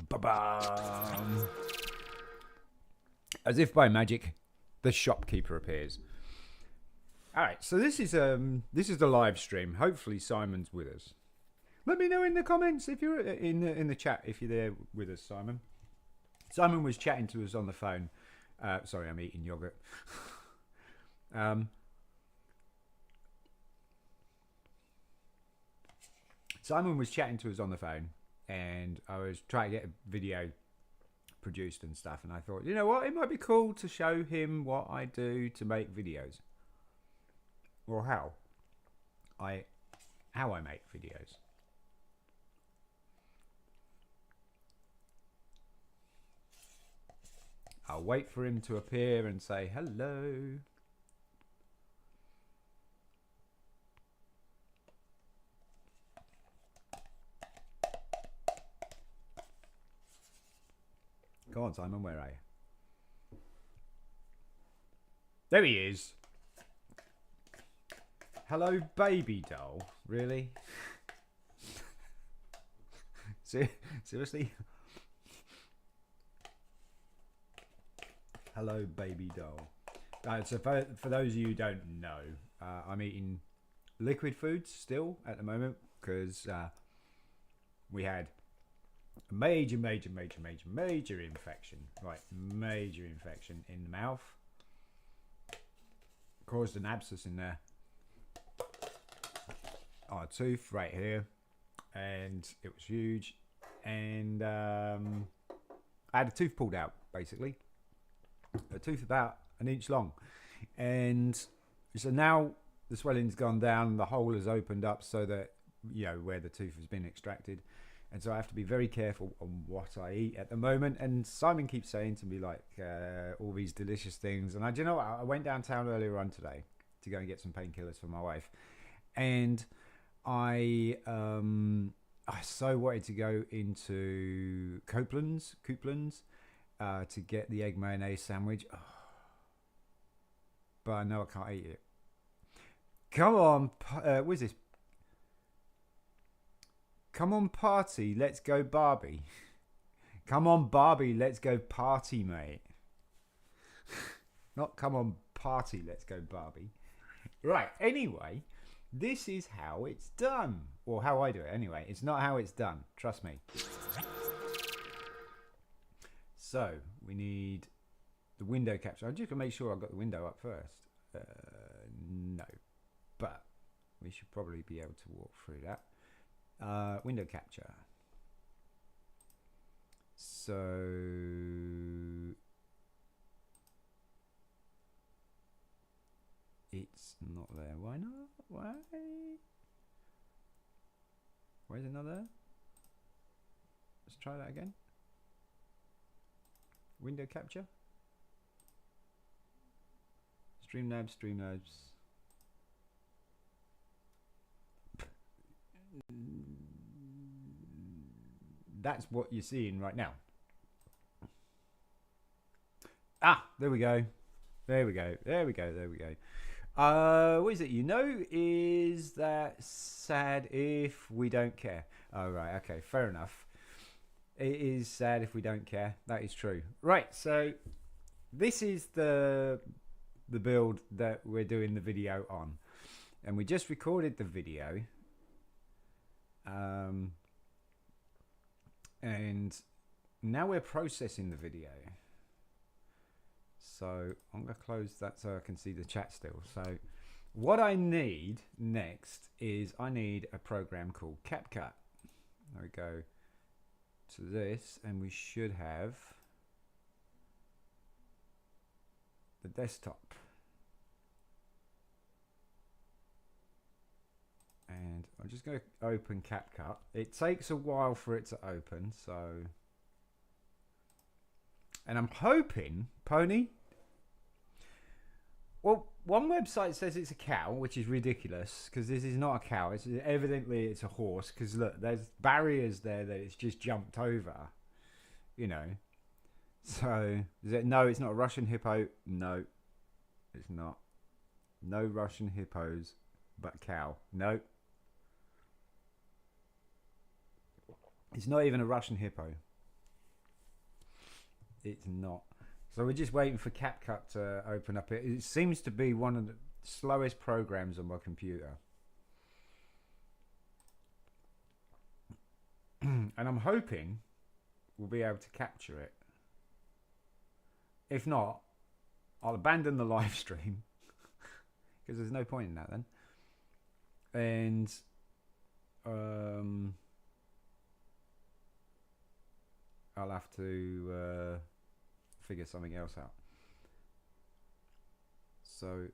Ba-bam. As if by magic, the shopkeeper appears. All right, so this is the live stream. Hopefully Simon's with us. Let me know in the comments if you're in the chat if you're there with us, Simon. Simon was chatting to us on the phone. Sorry, I'm eating yogurt. Simon was chatting to us on the phone, and I was trying to get a video produced and stuff, and I thought, you know what, it might be cool to show him what I do to make videos, or how I make videos. I'll wait for him to appear and say hello. Go on, Simon, where are you? There he is. Hello, baby doll. Really? Seriously? Hello, baby doll. So for those of you who don't know, I'm eating liquid foods still at the moment because we had a major infection. Right, major infection in the mouth. Caused an abscess in there. Our tooth right here, and it was huge. And I had a tooth pulled out, basically. A tooth about an inch long, and so now the swelling's gone down, the hole has opened up so that, you know, where the tooth has been extracted, and so I have to be very careful on what I eat at the moment. And Simon keeps saying to me, like, all these delicious things, and do you know what, I went downtown earlier on today to go and get some painkillers for my wife, and I so wanted to go into Coupland's to get the egg mayonnaise sandwich. Oh. But I know I can't eat it. Come on, what is this? Come on, party, let's go Barbie. Come on, Barbie, let's go party, mate. Not come on, party, let's go Barbie. Right, anyway, this is how it's done. Or how I do it, anyway. It's not how it's done, trust me. So, we need the window capture. I'm just going to make sure I've got the window up first. No. But we should probably be able to walk through that. Window capture. So, it's not there. Why not? Why? Where's it not there? Let's try that again. Window capture. Streamlabs. That's what you're seeing right now. Ah, there we go. What is it? You know, is that sad if we don't care? Oh, right. Okay, fair enough. It is sad if we don't care. That is true. Right, so this is the build that we're doing the video on. And we just recorded the video. And now we're processing the video. So I'm going to close that so I can see the chat still. So what I need next is I need a program called CapCut. There we go to this, and we should have the desktop. And I'm just going to open CapCut. It takes a while for it to open, so... And I'm hoping, Pony... Well, one website says it's a cow, which is ridiculous because this is not a cow. It's evidently it's a horse because look, there's barriers there that it's just jumped over. You know. So is it? No, it's not a Russian hippo. No, it's not. No Russian hippos, but cow. No. It's not even a Russian hippo. It's not. So we're just waiting for CapCut to open up. It seems to be one of the slowest programs on my computer. And I'm hoping we'll be able to capture it. If not, I'll abandon the live stream because there's no point in that then. And I'll have to figure something else out. So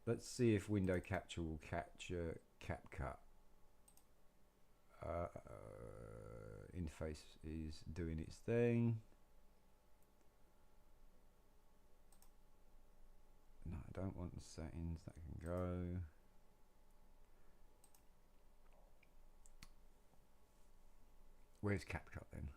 let's see if window capture will capture CapCut. Interface is doing its thing. No, I don't want the settings. That can go. Where's CapCut then?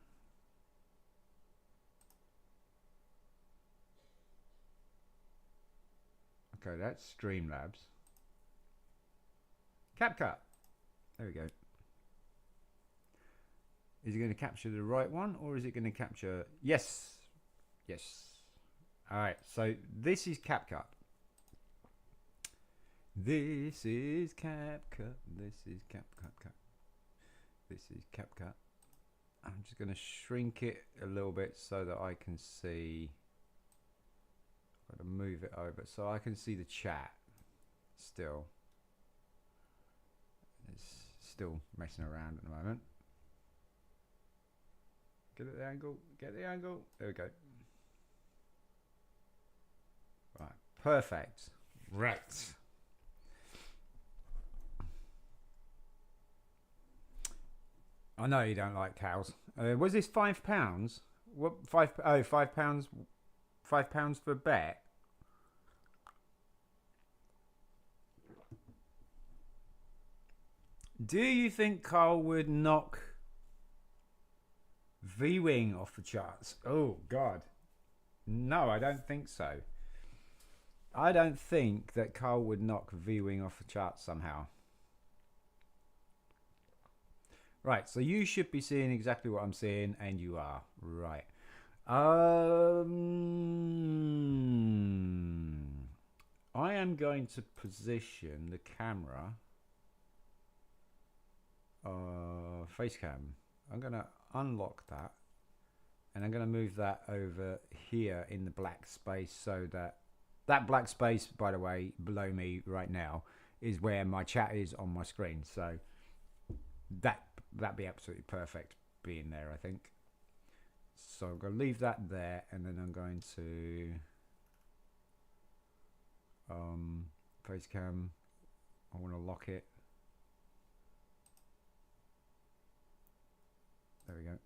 Okay, that's Streamlabs. CapCut. There we go. Is it going to capture the right one or is it going to capture... Yes. Yes. All right, so this is CapCut. This is CapCut. This is CapCut. This is CapCut. I'm just going to shrink it a little bit so that I can see... I've got to move it over so I can see the chat still. It's still messing around at the moment. Get it the angle. Get the angle. There we go. Right. Perfect. Right. I know you don't like cows. Was this £5? What £5? £5 for a bet. Do you think Carl would knock V-Wing off the charts? Oh God, no, I don't think so. I don't think that Carl would knock V-Wing off the charts somehow. Right, so you should be seeing exactly what I'm seeing, and you are. Right. I am going to position the camera face cam. I'm going to unlock that and I'm going to move that over here in the black space so that black space, by the way, below me right now is where my chat is on my screen. So that'd be absolutely perfect being there, I think. So I'm going to leave that there and then I'm going to face cam. I want to lock it. There we go.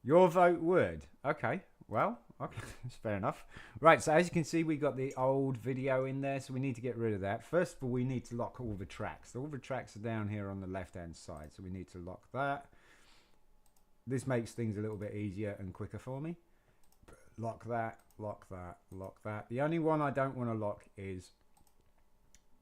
Your vote would. Okay. Well, okay. That's fair enough. Right. So as you can see, we got the old video in there. So we need to get rid of that. First of all, we need to lock all the tracks. All the tracks are down here on the left-hand side. So we need to lock that. This makes things a little bit easier and quicker for me. Lock that, lock that, lock that. The only one I don't want to lock is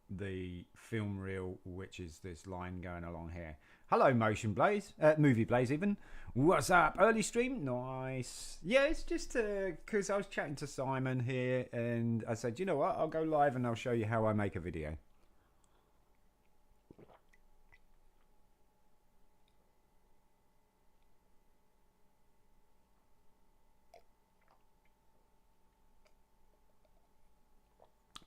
the film reel, which is this line going along here. Hello, Motion Blaze, Movie Blaze even. What's up? Early stream? Nice. Yeah, it's just because I was chatting to Simon here and I said, you know what? I'll go live and I'll show you how I make a video.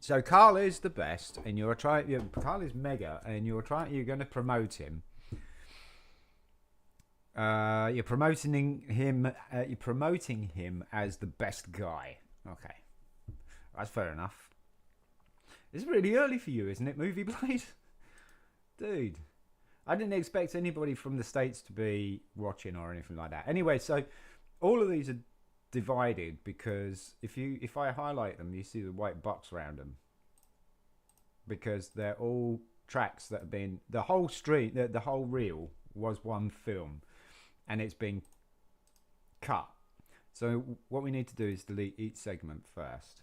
So Carl is the best, and you're trying. Carl is mega, and you're going to promote him. You're promoting him. You're promoting him as the best guy. Okay, that's fair enough. It's really early for you, isn't it, Movie Blaze? Dude, I didn't expect anybody from the States to be watching or anything like that. Anyway, so all of these are divided because if I highlight them, you see the white box around them because they're all tracks that have been the whole reel was one film, and it's been cut. So what we need to do is delete each segment first.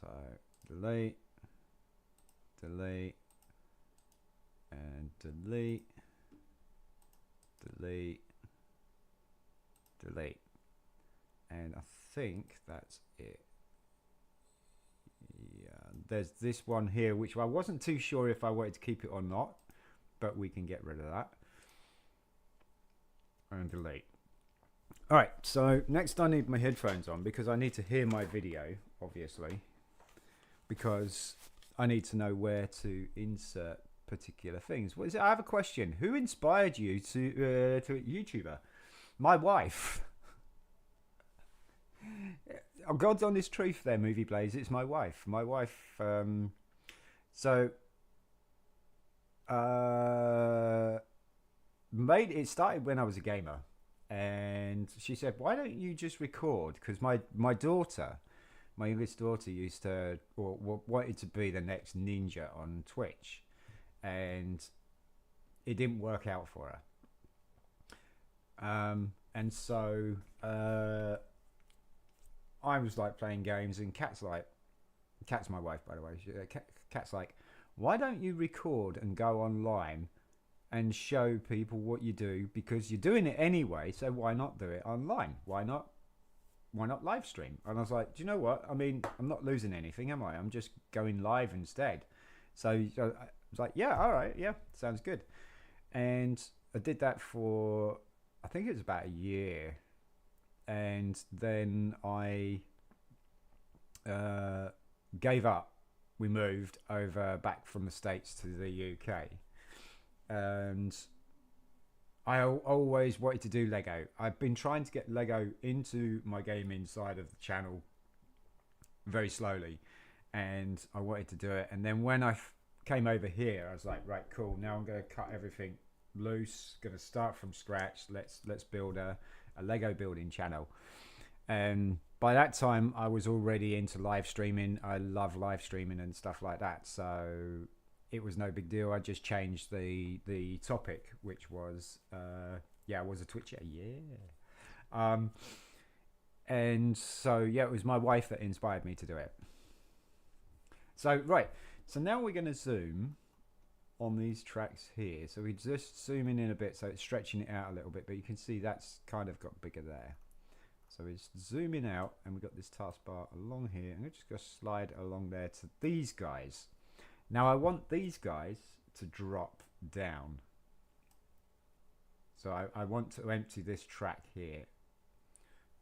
So delete, delete, and delete, delete, delete, and I think that's it. Yeah, there's this one here which I wasn't too sure if I wanted to keep it or not, but we can get rid of that and delete. All right, so next I need my headphones on because I need to hear my video, obviously, because I need to know where to insert particular things. What is it? I have a question. Who inspired you to YouTuber? My wife. Oh, God's honest truth there, Movie Blaze. It's my wife. My wife. It started when I was a gamer, and she said, "Why don't you just record?" Because my youngest daughter used to or wanted to be the next ninja on Twitch, and it didn't work out for her. And so I was like playing games, and Kat's my wife, by the way. Kat's like, why don't you record and go online and show people what you do, because you're doing it anyway, so why not do it online? Why not live stream? And I was like, do you know what? I mean, I'm not losing anything, am I? I'm just going live instead. So I was like, yeah, all right, yeah, sounds good. And I did that for, I think it was about a year. And then I gave up. We moved over back from the States to the UK. And I always wanted to do Lego. I've been trying to get Lego into my gaming side of the channel very slowly. And I wanted to do it. And then when I came over here, I was like, right, cool. Now I'm going to cut everything loose. Going to start from scratch. Let's build a Lego building channel. And by that time I was already into live streaming. I love live streaming and stuff like that, so it was no big deal. I just changed the topic, which was I was a Twitcher, and so it was my wife that inspired me to do it. So now we're going to zoom on these tracks here. So we just zooming in a bit, so it's stretching it out a little bit, but you can see that's kind of got bigger there. So we're just zooming out, and we've got this taskbar along here. I'm just going to slide along there to these guys. Now I want these guys to drop down. So I want to empty this track here.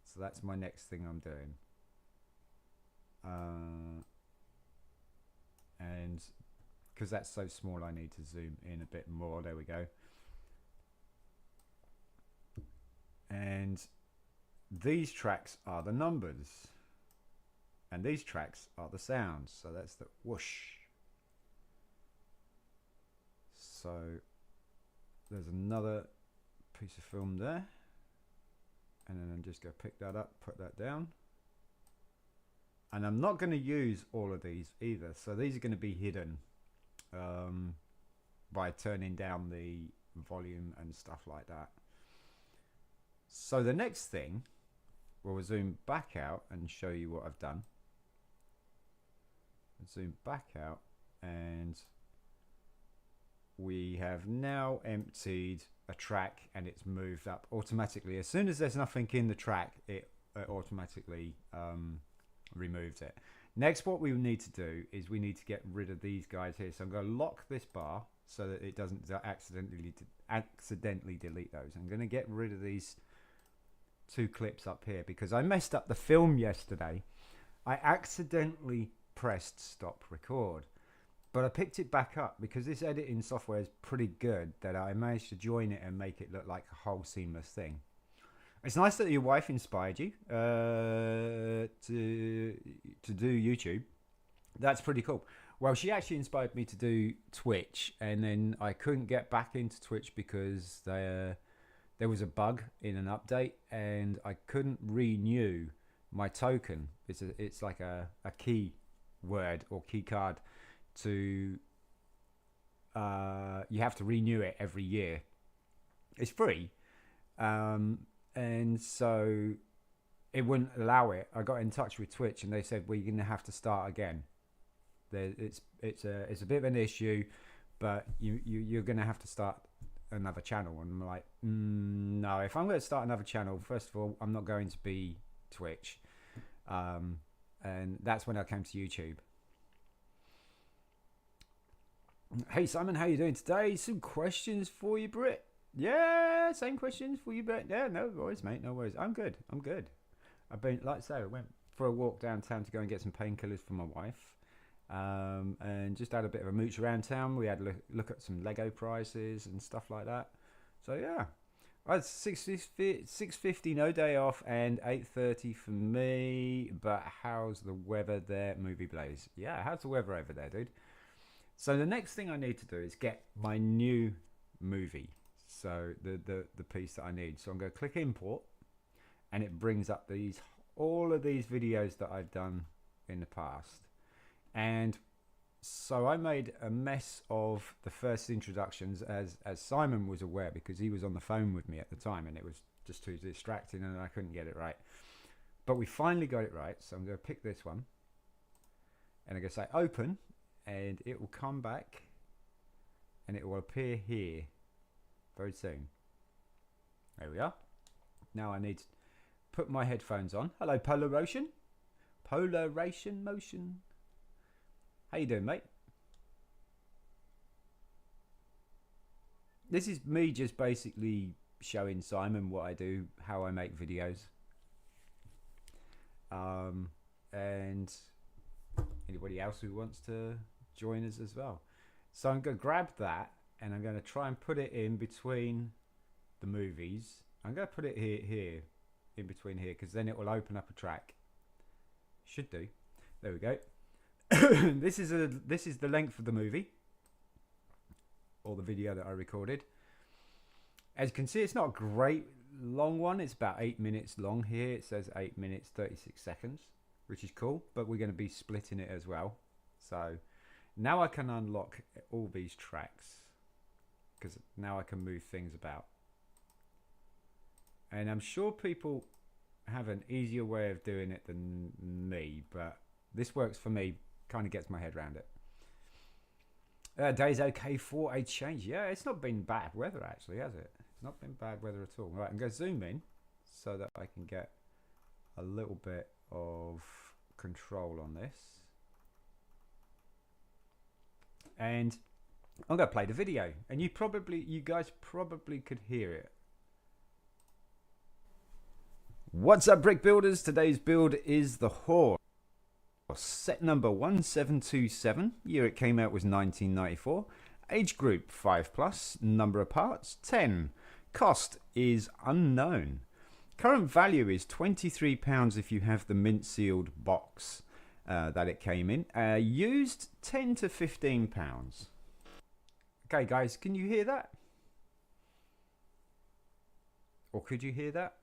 So that's my next thing I'm doing. And because that's so small, I need to zoom in a bit more. There we go. And these tracks are the numbers, and these tracks are the sounds. So that's the whoosh. So there's another piece of film there, and then I'm just going to pick that up, put that down. And I'm not going to use all of these either, so these are going to be hidden by turning down the volume and stuff like that. So the next thing, we'll zoom back out and show you what I've done. Zoom back out, and we have now emptied a track, and it's moved up automatically. As soon as there's nothing in the track, it automatically removes it. Next, what we need to do is we need to get rid of these guys here. So I'm going to lock this bar so that it doesn't accidentally delete those. I'm going to get rid of these two clips up here because I messed up the film yesterday. I accidentally pressed stop record, but I picked it back up because this editing software is pretty good that I managed to join it and make it look like a whole seamless thing. It's nice that your wife inspired you to do YouTube. That's pretty cool. Well, she actually inspired me to do Twitch, and then I couldn't get back into Twitch because there was a bug in an update, and I couldn't renew my token. It's like a key word or key card to. You have to renew it every year. It's free, and so it wouldn't allow it. I got in touch with Twitch, and they said, "Well, you're gonna have to start again. It's a bit of an issue, but you're gonna have to start another channel." And I'm like, no. If I'm going to start another channel, first of all, I'm not going to be Twitch, and that's when I came to YouTube. Hey Simon, how you doing today? Some questions for you, Brit. Yeah, same questions for you, Brit. Yeah, no worries, mate. No worries. I'm good. I've been, like I say, I went for a walk downtown to go and get some painkillers for my wife, and just had a bit of a mooch around town. We had a look at some Lego prices and stuff like that. So yeah, I had 6:50, no day off, and 8:30 for me. But how's the weather there, Movie Blaze? Yeah, how's the weather over there, dude? So the next thing I need to do is get my new movie. So the piece that I need. So I'm going to click import, and it brings up all of these videos that I've done in the past. And so I made a mess of the first introductions, as Simon was aware, because he was on the phone with me at the time, and it was just too distracting and I couldn't get it right. But we finally got it right. So I'm going to pick this one, and I'm going to say open, and it will come back and it will appear here very soon. There we are. Now I need to put my headphones on. Hello, Polaration Motion. How you doing, mate? This is me just basically showing Simon what I do, how I make videos, and anybody else who wants to join us as well. So I'm going to grab that, and I'm going to try and put it in between the movies. I'm going to put it here in between here, because then it will open up a track. Should do. There we go. This is the length of the movie, or the video that I recorded. As you can see, it's not a great long one. It's about 8 minutes long here. It says 8 minutes 36 seconds, which is cool, but we're going to be splitting it as well. So now I can unlock all these tracks, because now I can move things about. And I'm sure people have an easier way of doing it than me, but this works for me. Kind of gets my head around it. Day's okay for a change. Yeah, it's not been bad weather actually, has it? It's not been bad weather at all. Right, I'm going to zoom in so that I can get a little bit of control on this. And I'm going to play the video, and you guys probably could hear it. What's up, brick builders? Today's build is the Horse. Set number 1727. Year it came out was 1994. Age group 5+. Number of parts 10. Cost is unknown. Current value is £23 if you have the mint sealed box that it came in. Used £10 to £15. Okay, guys, can you hear that? Or could you hear that?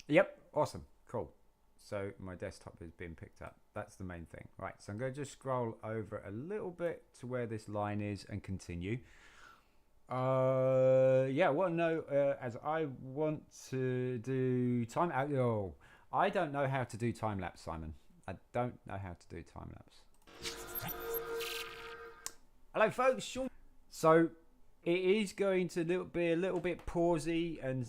Yep, awesome, cool. So my desktop is being picked up. That's the main thing. Right, so I'm going to just scroll over a little bit to where this line is and continue. Yeah, well, no, as I want to do time. Oh, I don't know how to do time lapse, Simon. I don't know how to do time lapse. Hello, folks. Sean. So it is going to be a little bit pausey and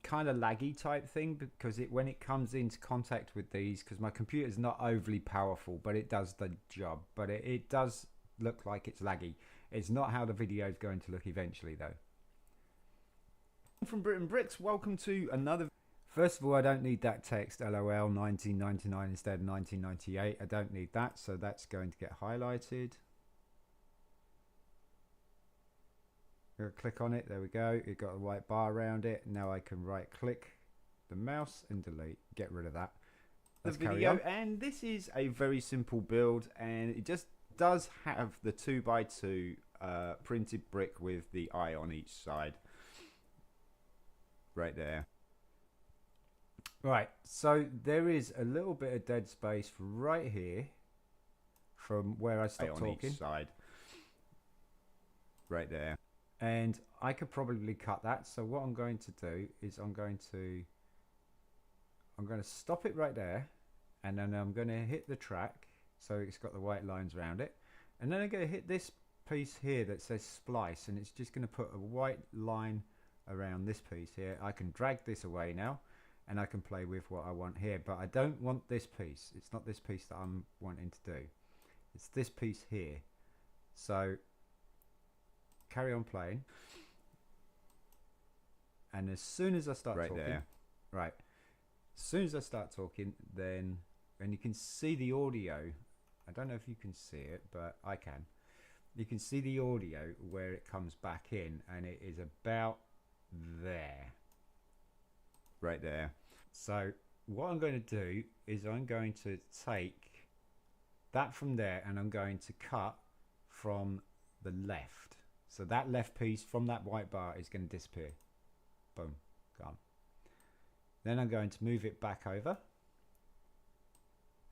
kind of laggy type thing, because when it comes into contact with these, because my computer is not overly powerful, but it does the job. But it does look like it's laggy. It's not how the video is going to look eventually, though. From BRIT'N Bricks, welcome to another. First of all, I don't need that text, LOL 1999 instead of 1998. I don't need that, so that's going to get highlighted. I'm going to click on it. There we go. It got a white bar around it. Now I can right click the mouse and delete. Get rid of that. Let's carry on. And this is a very simple build, and it just Does have the 2x2 printed brick with the eye on each side. Right there. Right, so there is a little bit of dead space right here from where I stopped talking. On each side. Right there. And I could probably cut that. So what I'm going to do is I'm going to stop it right there, and then I'm going to hit the track so it's got the white lines around it, and then I'm going to hit this piece here that says splice, and it's just going to put a white line around this piece here. I can drag this away now, and I can play with what I want here, but I don't want this piece. It's not this piece that I'm wanting to do. It's this piece here. So carry on playing, and as soon as I start talking, there. Right, as soon as I start talking, then, and you can see the audio. I don't know if you can see it, but I can. You can see the audio where it comes back in, and it is about there. Right there. So what I'm going to do is I'm going to take that from there, and I'm going to cut from the left. So that left piece from that white bar is going to disappear. Boom, gone. Then I'm going to move it back over,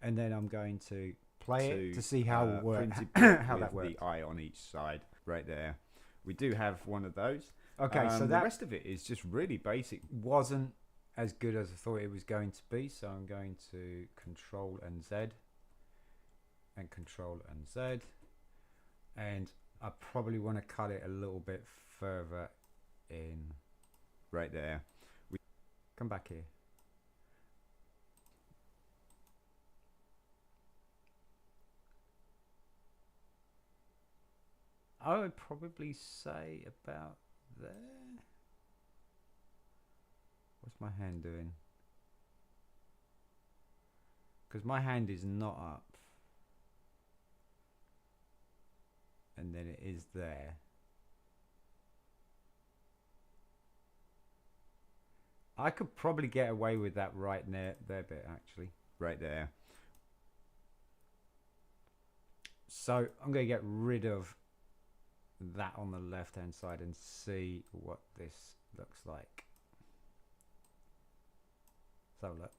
and then I'm going to play it to see how it works. How that works. The eye on each side, right there. We do have one of those. Okay, so the rest of it is just really basic. Wasn't as good as I thought it was going to be, so I'm going to Control and Z, and Control and Z, and I probably want to cut it a little bit further in. Right there. We come back here. I would probably say about there. What's my hand doing? Because my hand is not up, and then it is there. I could probably get away with that right there bit, actually. Right there. So I'm going to get rid of that on the left hand side and see what this looks like. So look,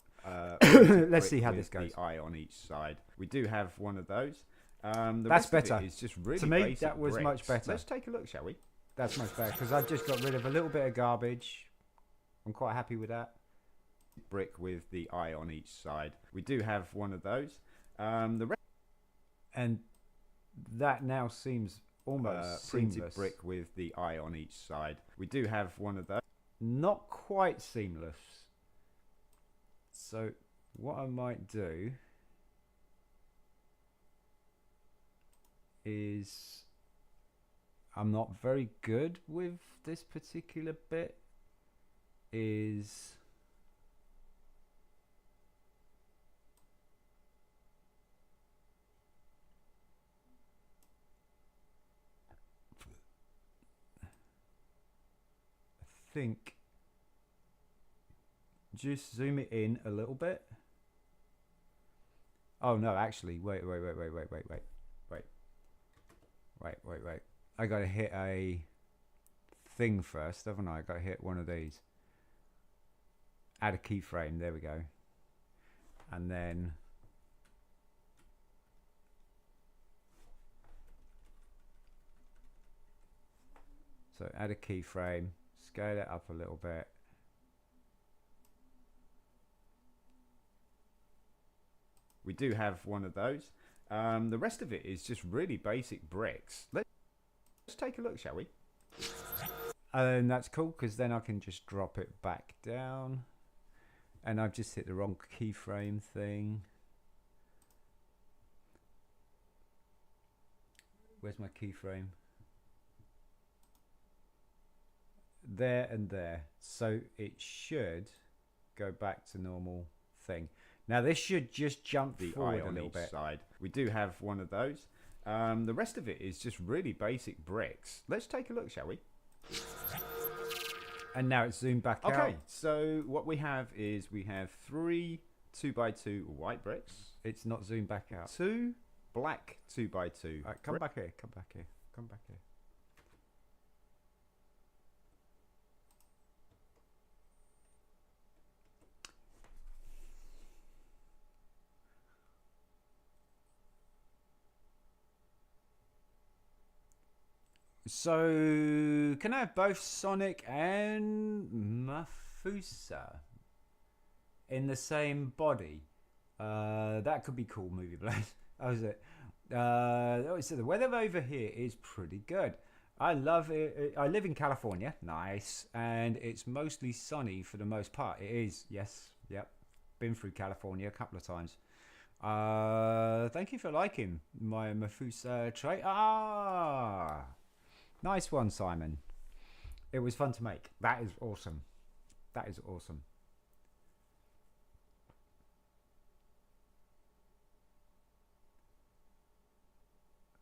let's see how this goes. The eye on each side. We do have one of those. That's better. It's just really to me. That was bricks. Much better. Let's take a look, shall we? That's much better because I've just got rid of a little bit of garbage. I'm quite happy with that. Brick with the eye on each side. We do have one of those. The rest, and that now seems almost printed seamless. Brick with the eye on each side. We do have one of those. Not quite seamless. So what I might do is, I'm not very good with this particular bit, is I think just zoom it in a little bit. Oh no, actually, wait. I gotta hit a thing first, haven't I? I gotta hit one of these. Add a keyframe, there we go. And then so add a keyframe, scale it up a little bit. We do have one of those. The rest of it is just really basic bricks. Let's take a look, shall we? And that's cool because then I can just drop it back down. And I've just hit the wrong keyframe thing. Where's my keyframe? There and there. So it should go back to normal thing. Now this should just jump forward a little bit. Side. We do have one of those. The rest of it is just really basic bricks. Let's take a look, shall we? And now it's zoomed back out. Okay, so what we have is we have 3 2x2 white bricks. It's not zoomed back out. 2 black 2x2. Right, come back here. Come back here. Come back here. So, can I have both Sonic and Mafusa in the same body? That could be cool, Movie Blade. How is it? So the weather over here is pretty good. I love it. I live in California. Nice. And it's mostly sunny for the most part. It is. Yes. Yep. Been through California a couple of times. Thank you for liking my Mafusa trait. Nice one, Simon. It was fun to make. That is awesome. That is awesome.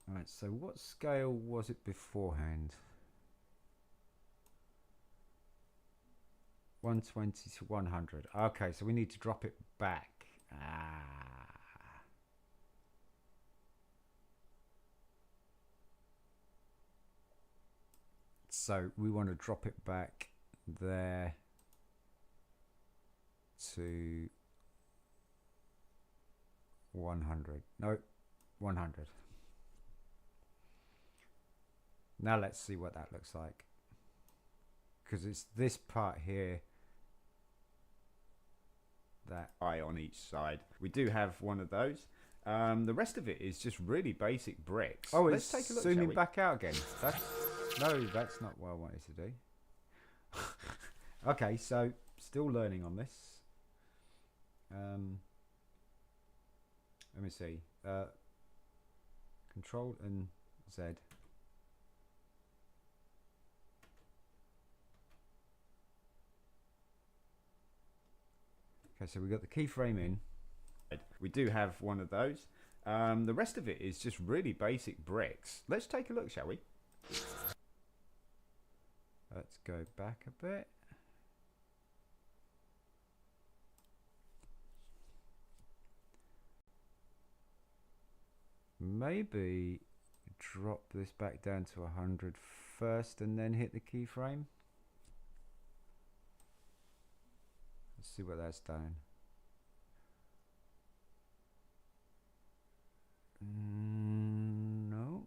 Alright, so what scale was it beforehand? 120 to 100. Okay, so we need to drop it back. So we want to drop it back there to 100. No, 100. Now let's see what that looks like. Because it's this part here. That eye on each side. We do have one of those. The rest of it is just really basic bricks. Oh, let's take a look. Zooming back out again. No, that's not what I wanted to do. Okay, so still learning on this. Let me see. Control and Z. Okay, so we've got the keyframe in. We do have one of those. The rest of it is just really basic bricks. Let's take a look, shall we? Let's go back a bit. Maybe drop this back down to 100 first and then hit the keyframe. Let's see what that's done. No.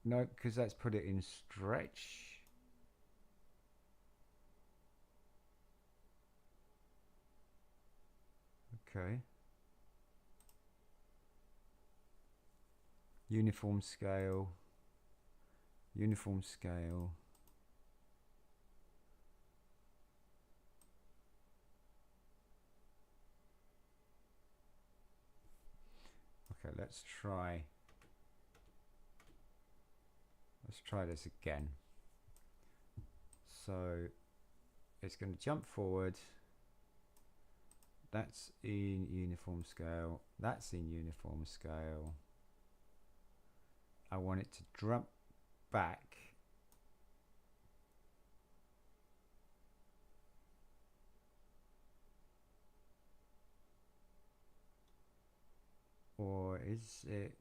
No, because that's put it in stretch. Okay. Uniform scale. Uniform scale. Okay, let's try this again. So it's going to jump forward. That's in uniform scale. That's in uniform scale. I want it to drop back. Or is it?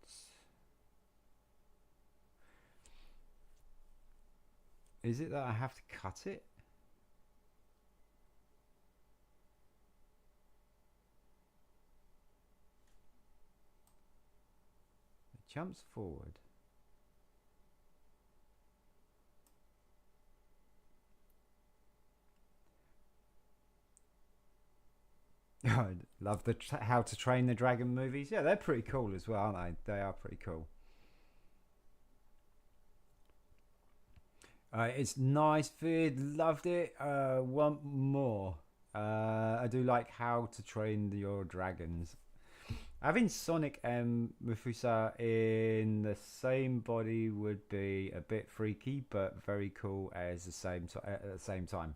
Is it that I have to cut it? It jumps forward. I love the How to Train the Dragon movies. Yeah, they're pretty cool as well, aren't they? They are pretty cool. It's nice vid, loved it. Want more. I do like How to Train Your Dragons. Having Sonic and Mafusa in the same body would be a bit freaky, but very cool at the same time.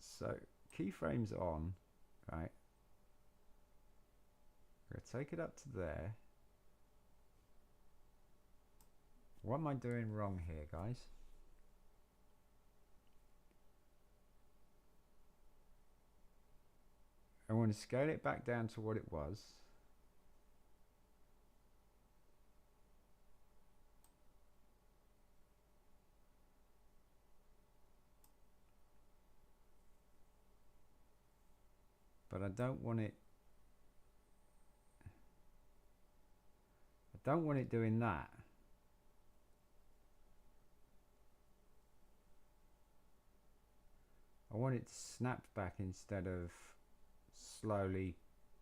So keyframes on, right? I'm gonna take it up to there. What am I doing wrong here, guys? I want to scale it back down to what it was. But I don't want it doing that. I want it to snap back instead of slowly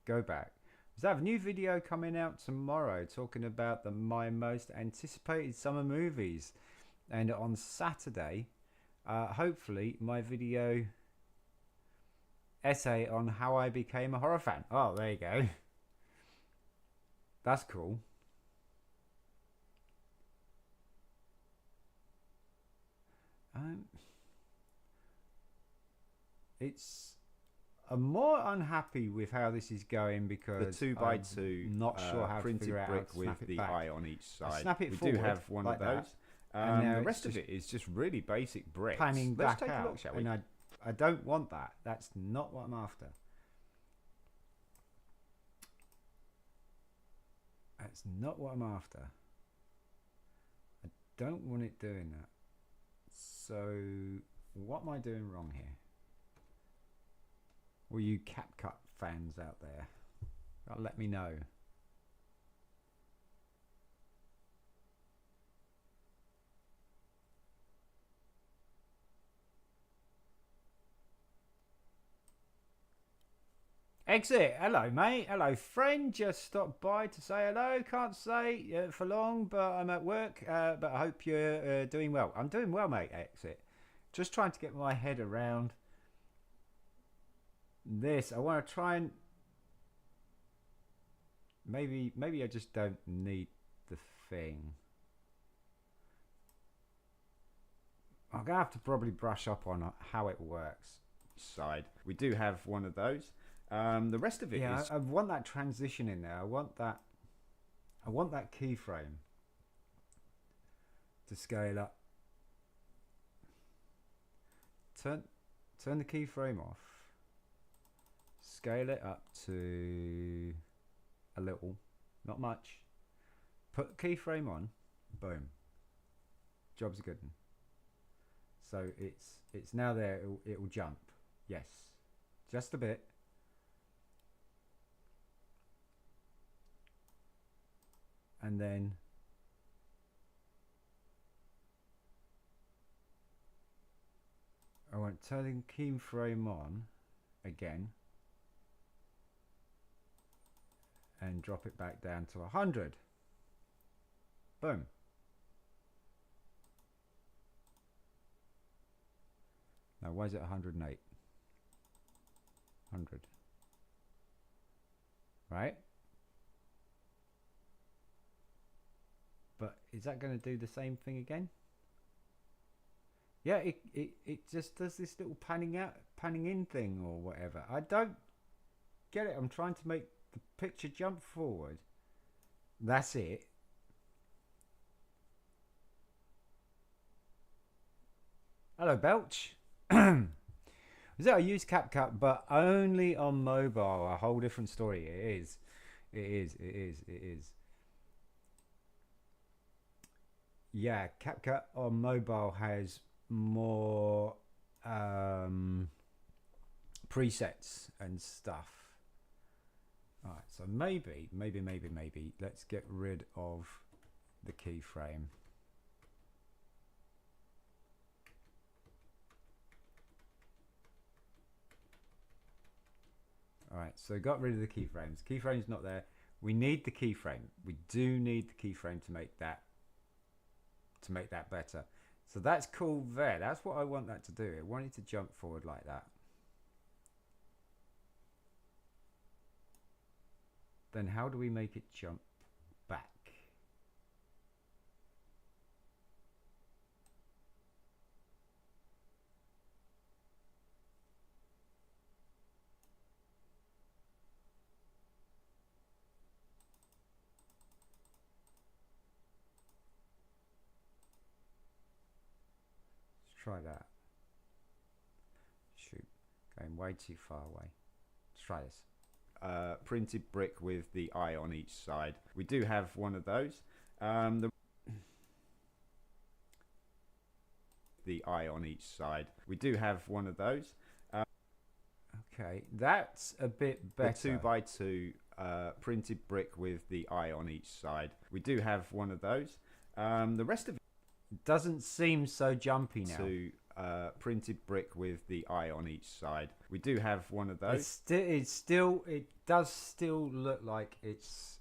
go back. So I have a new video coming out tomorrow talking about my most anticipated summer movies, and on Saturday hopefully my video essay on how I became a horror fan. Oh, there you go. That's cool. I'm more unhappy with how this is going because the 2x2 not sure how printed to figure out brick how to with snap it the back. eye on each side. Snap it we forward, do have one like of those. And The rest of it is just really basic bricks. Panning Let's back take out. a look, shall we? And I don't want that. That's not what I'm after. That's not what I'm after. I don't want it doing that. So what am I doing wrong here? Well, you CapCut fans out there, let me know. Exit. Hello, mate. Hello, friend. Just stopped by to say hello. Can't say for long, but I'm at work. But I hope you're doing well. I'm doing well, mate. Exit. Just trying to get my head around this. I want to try and maybe I just don't need the thing. I'm gonna have to probably brush up on how it works. Side. We do have one of those. The rest of it is. I want that transition in there. I want that keyframe to scale up. Turn the keyframe off. Scale it up to a little, not much. Put the keyframe on. Boom. Job's a good one. So it's now there. It will jump. Yes, just a bit. And then I want to turn the keyframe on again and drop it back down to 100. Boom. Now why is it 108? 100. Right? But is that going to do the same thing again? Yeah, it just does this little panning in thing or whatever. I don't get it. I'm trying to make the picture jump forward. That's it. Hello, Belch. So I use CapCut, but only on mobile. A whole different story. It is. Yeah, CapCut on mobile has more presets and stuff. All right, so maybe let's get rid of the keyframe. All right, so got rid of the keyframes. Keyframe's not there. We need the keyframe. We do need the keyframe to make that better. So that's cool there. That's what I want that to do. I want it to jump forward like that. Then how do we make it jump back? Try that. Shoot, going way too far away. Let's try this. Printed brick with the eye on each side. We do have one of those. The eye on each side. We do have one of those. Okay, that's a bit better. The 2x2 printed brick with the eye on each side. We do have one of those. The rest of it doesn't seem so jumpy now. Printed brick with the eye on each side. We do have one of those. It does still look like it's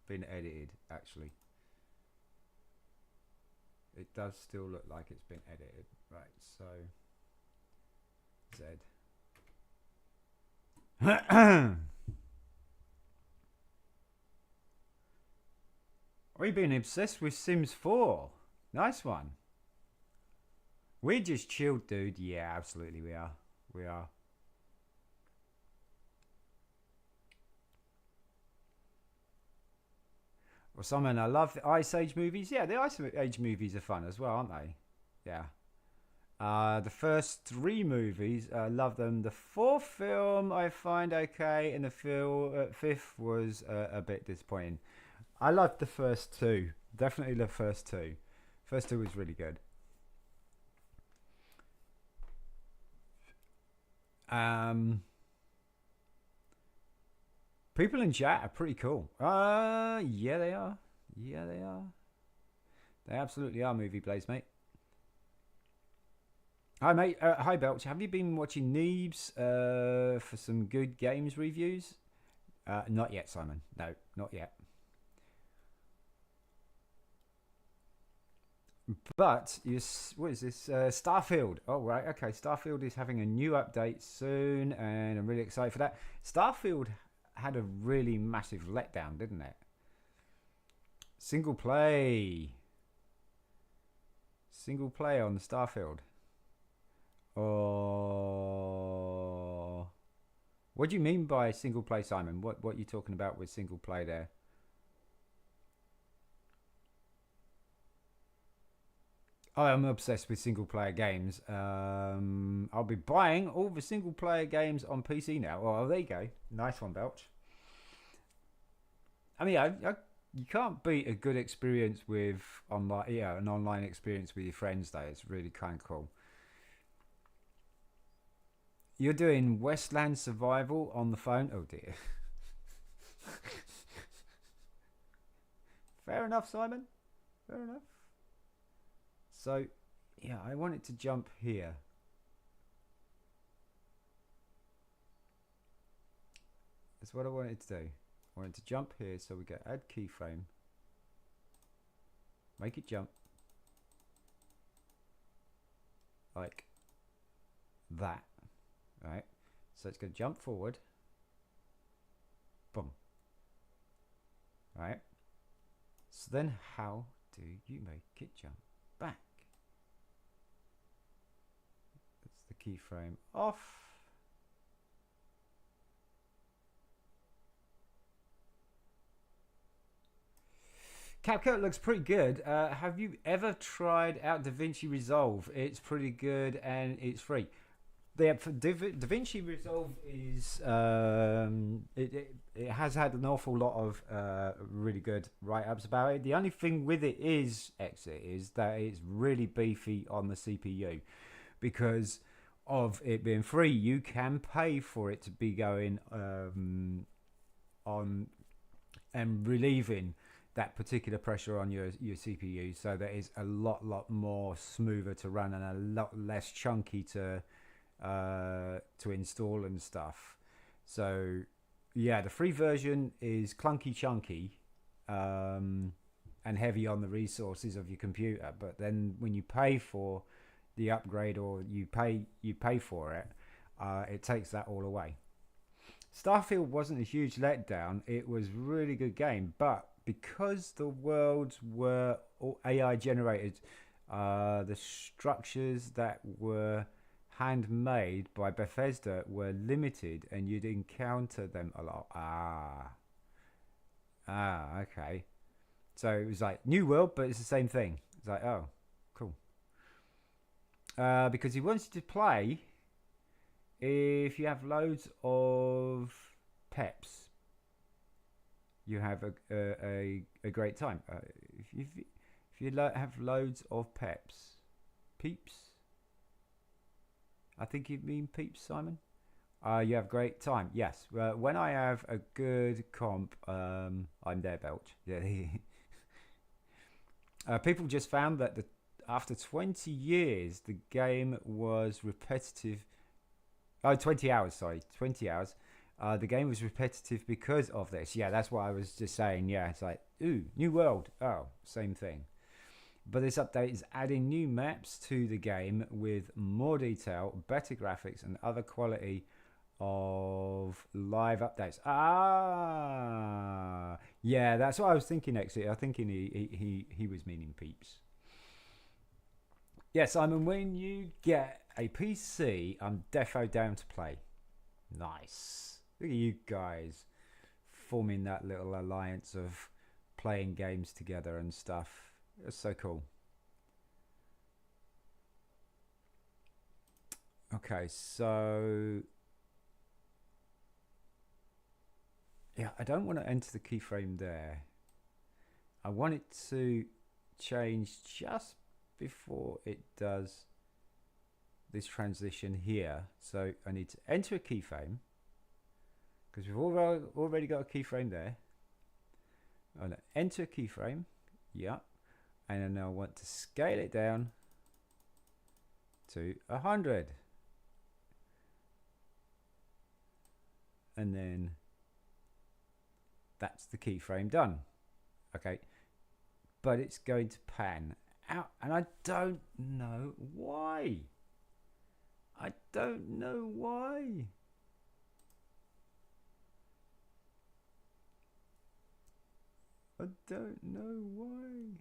been edited. Actually, it does still look like it's been edited. Right, so Z. We've been obsessed with Sims 4. Nice one. We're just chilled, dude. Yeah, absolutely we are. We are. Well, Simon, I love the Ice Age movies. Yeah, the Ice Age movies are fun as well, aren't they? Yeah. The first 3 movies, I love them. The 4th film I find okay, and the 5th was a bit disappointing. I loved the first 2. Definitely the first 2. First 2 was really good. People in chat are pretty cool. Yeah, they are. Yeah, they are. They absolutely are, Movie Blaze, mate. Hi, mate. Hi, Belch. Have you been watching Neebs for some good games reviews? Not yet, Simon. No, not yet. But what is this? Starfield. Oh, right. Okay. Starfield is having a new update soon, and I'm really excited for that. Starfield had a really massive letdown, didn't it? Single play on Starfield. Oh, what do you mean by single play, Simon? What are you talking about with single play there? I'm obsessed with single player games. I'll be buying all the single player games on PC now. Oh, there you go. Nice one, Belch. I mean, you can't beat a good experience with online. Yeah, an online experience with your friends, though. It's really kind of cool. You're doing Westland Survival on the phone? Oh, dear. Fair enough, Simon. Fair enough. So, yeah, I wanted to jump here. That's what I wanted to do. I wanted to jump here, so we get add keyframe. Make it jump. Like that. Right, so it's going to jump forward. Boom. Right. So then how do you make it jump back? That's the keyframe off. CapCut looks pretty good. Have you ever tried out DaVinci Resolve? It's pretty good and it's free. The DaVinci Resolve is it has had an awful lot of really good write-ups about it. The only thing with it is that it's really beefy on the CPU because of it being free. You can pay for it to be going on and relieving that particular pressure on your CPU, so that it's a lot more smoother to run and a lot less chunky to install and stuff. So yeah, the free version is clunky chunky and heavy on the resources of your computer, but then when you pay for the upgrade or you pay for it, it takes that all away. Starfield wasn't a huge letdown. It was a really good game, but because the worlds were all AI generated, the structures that were handmade by Bethesda were limited and you'd encounter them a lot. Okay. So it was like new world, but it's the same thing. It's like, oh, cool. Because he wants you to play if you have loads of peps, you have a great time. If you have loads of peeps, I think you mean peeps, Simon. You have great time. Yes. When I have a good comp, I'm there, Belch. Yeah. People just found that after 20 years, the game was repetitive. Oh, 20 hours, sorry. 20 hours. The game was repetitive because of this. Yeah, that's what I was just saying. Yeah, it's like, ooh, new world. Oh, same thing. But this update is adding new maps to the game with more detail, better graphics, and other quality of live updates. Ah, yeah, that's what I was thinking. Actually, I think he was meaning peeps. Yeah, Simon, when you get a PC, I'm defo down to play. Nice. Look at you guys forming that little alliance of playing games together and stuff. It's so cool. Okay, so yeah, I don't want to enter the keyframe there. I want it to change just before it does this transition here. So I need to enter a keyframe because we've already got a keyframe there. I'm going to enter a keyframe. Yeah. And then I want to scale it down to 100. And then that's the keyframe done. Okay. But it's going to pan out. And I don't know why. I don't know why. I don't know why.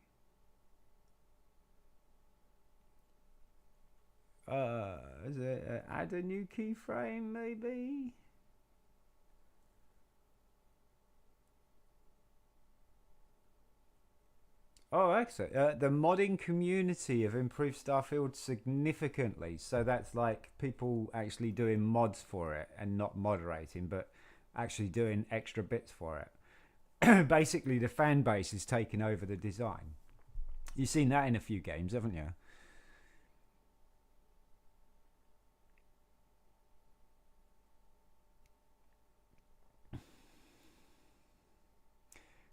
Is it add a new keyframe maybe? Oh, excellent. The modding community have improved Starfield significantly. So that's like people actually doing mods for it and not moderating, but actually doing extra bits for it. Basically, the fan base is taking over the design. You've seen that in a few games, haven't you?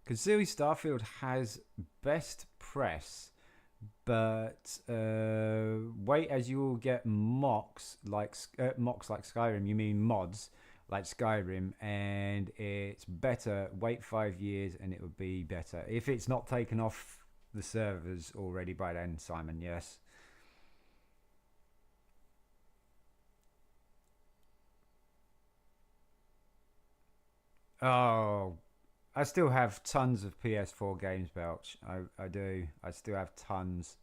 Kazooie Starfield has best press, but wait as you will get mocks like Skyrim. You mean mods like Skyrim, and it's better. Wait 5 years, and it would be better if it's not taken off the servers already by then, Simon. Yes. Oh, I still have tons of PS4 games, Belch. I do. I still have tons.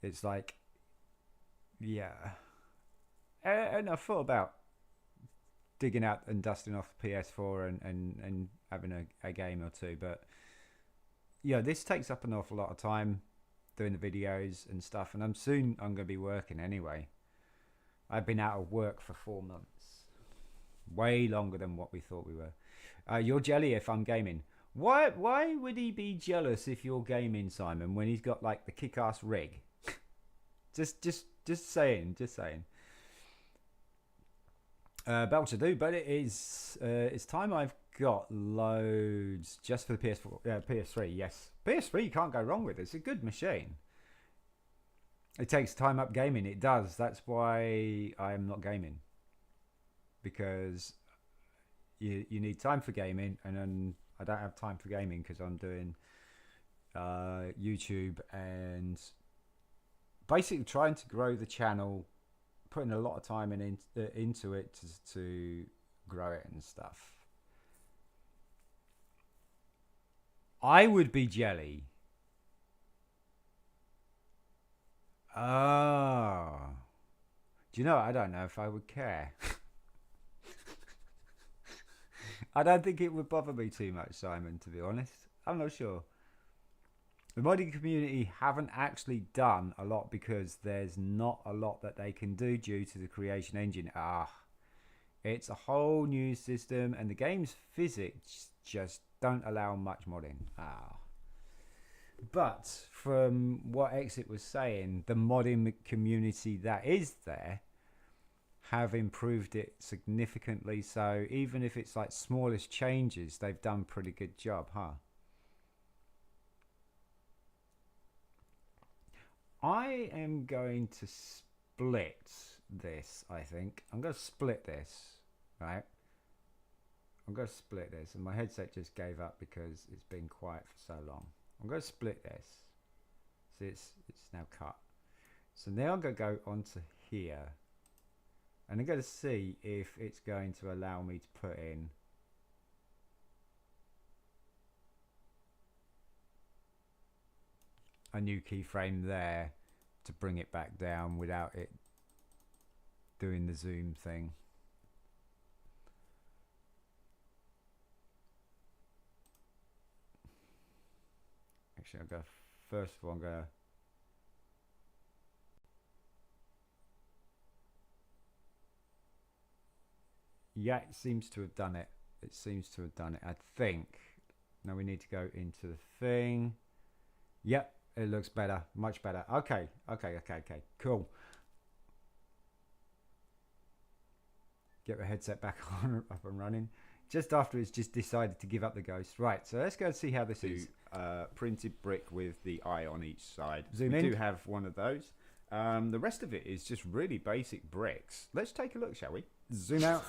It's like, yeah. And I thought about digging out and dusting off PS4 and having a game or two. But, yeah, this takes up an awful lot of time doing the videos and stuff. And I'm going to be working anyway. I've been out of work for 4 months. Way longer than what we thought we were. You're jelly if I'm gaming. Why would he be jealous if you're gaming, Simon, when he's got like the kick-ass rig? just saying. Belcher do, but it's time I've got loads just for the PS4, PS3. Yes, PS3 you can't go wrong with. It's a good machine. It takes time up gaming. It does. That's why I'm not gaming, because you need time for gaming, and then I don't have time for gaming because I'm doing YouTube and basically trying to grow the channel, putting a lot of time into it to grow it and stuff. I would be jelly. Oh. Do you know, I don't know if I would care. I don't think it would bother me too much, Simon, to be honest. I'm not sure. The modding community haven't actually done a lot because there's not a lot that they can do due to the creation engine. It's a whole new system and the game's physics just don't allow much modding. But from what Exit was saying, the modding community that is there have improved it significantly. So even if it's like smallest changes, they've done a pretty good job, huh? I am going to split this, I think. I'm going to split this, right? I'm going to split this. And my headset just gave up because it's been quiet for so long. I'm going to split this. See, it's now cut. So now I'm going to go onto here. And I'm going to see if it's going to allow me to put in a new keyframe there to bring it back down without it doing the zoom thing. Actually, I'll go first of all. I'm going to yeah, it seems to have done it. It seems to have done it, I think. Now we need to go into the thing. Yep, it looks better, much better. Okay, cool. Get the headset back on, up and running. Just after it's just decided to give up the ghost. Right, so let's go and see how this is. Printed brick with the eye on each side. Zoom we in. do have one of those. The rest of it is just really basic bricks. Let's take a look, shall we? Zoom out.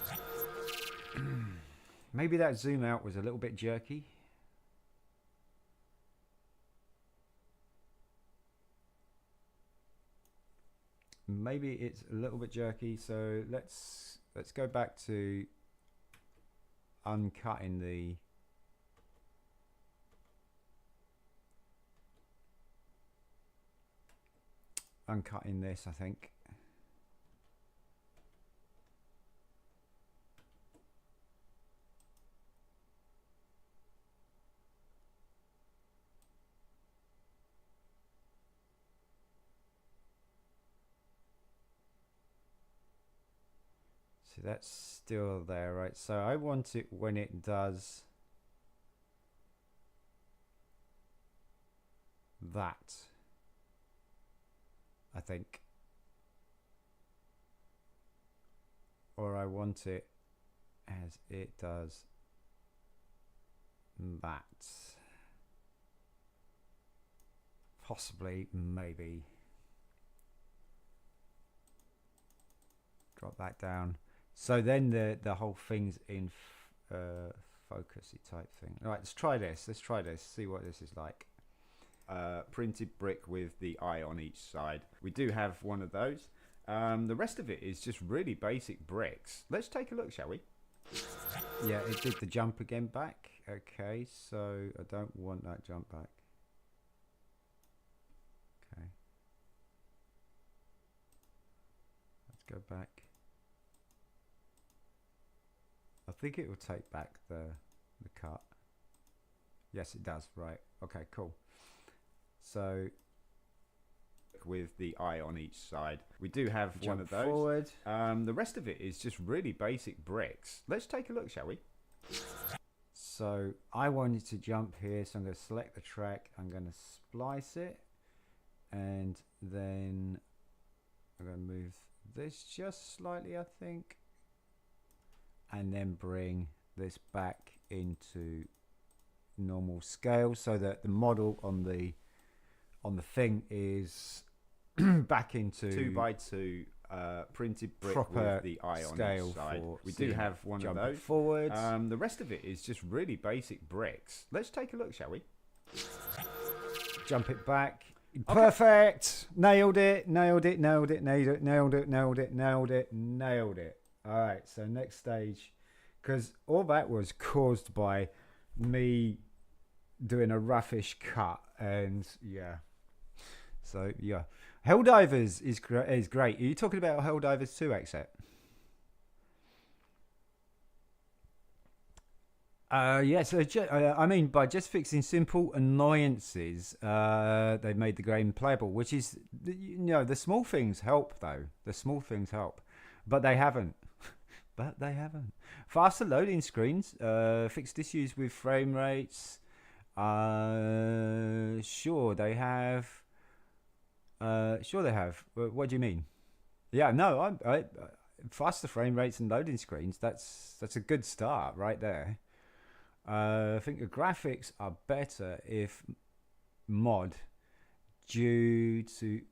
Maybe that zoom out was a little bit jerky. Maybe it's a little bit jerky, so let's go back to uncutting this, I think. See, that's still there, right? So I want it when it does that, I think. Or I want it as it does that. Possibly, maybe. Drop that down. So then the whole thing's in focusy type thing. All right, let's try this. Let's try this. See what this is like. Printed brick with the eye on each side. We do have one of those. The rest of it is just really basic bricks. Let's take a look, shall we? Yeah, it did the jump again back. Okay, so I don't want that jump back. Okay. Let's go back. I think it will take back the cut. Yes, it does. Right. Okay, cool. So with the eye on each side. We do have one of those. Forward. The rest of it is just really basic bricks. Let's take a look, shall we? So I wanted to jump here, so I'm going to select the track. I'm going to splice it, and then I'm going to move this just slightly, I think, and then bring this back into normal scale so that the model on the thing is back into 2x2 printed brick proper with the eye on scale each side. for We do have one of those. Forward. The rest of it is just really basic bricks. Let's take a look, shall we? Jump it back. Okay. Perfect. Nailed it. Nailed it. Nailed it. Nailed it. Nailed it. Nailed it. Nailed it. Nailed it. All right. So next stage, because all that was caused by me doing a roughish cut, and yeah. So yeah, Helldivers is great. Are you talking about Helldivers 2, Exit? Yeah, so I mean, by just fixing simple annoyances, they've made the game playable. Which is, the small things help though. The small things help, but they haven't. But they haven't. Faster loading screens, fixed issues with frame rates. Sure they have. Sure they have. What do you mean? Yeah, no, I faster frame rates and loading screens. That's a good start right there. I think the graphics are better if mod due to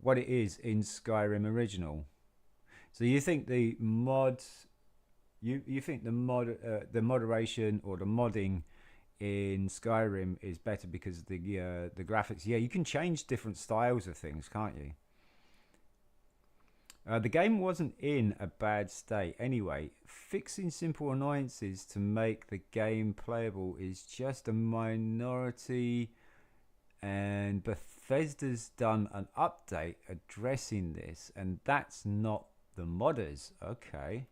what it is in Skyrim original. So you think the mod, you think the moderation or the modding in Skyrim is better because the graphics. Yeah, you can change different styles of things, can't you? The game wasn't in a bad state anyway. Fixing simple annoyances to make the game playable is just a minority, and Bethesda's done an update addressing this, and that's not the modders. Okay.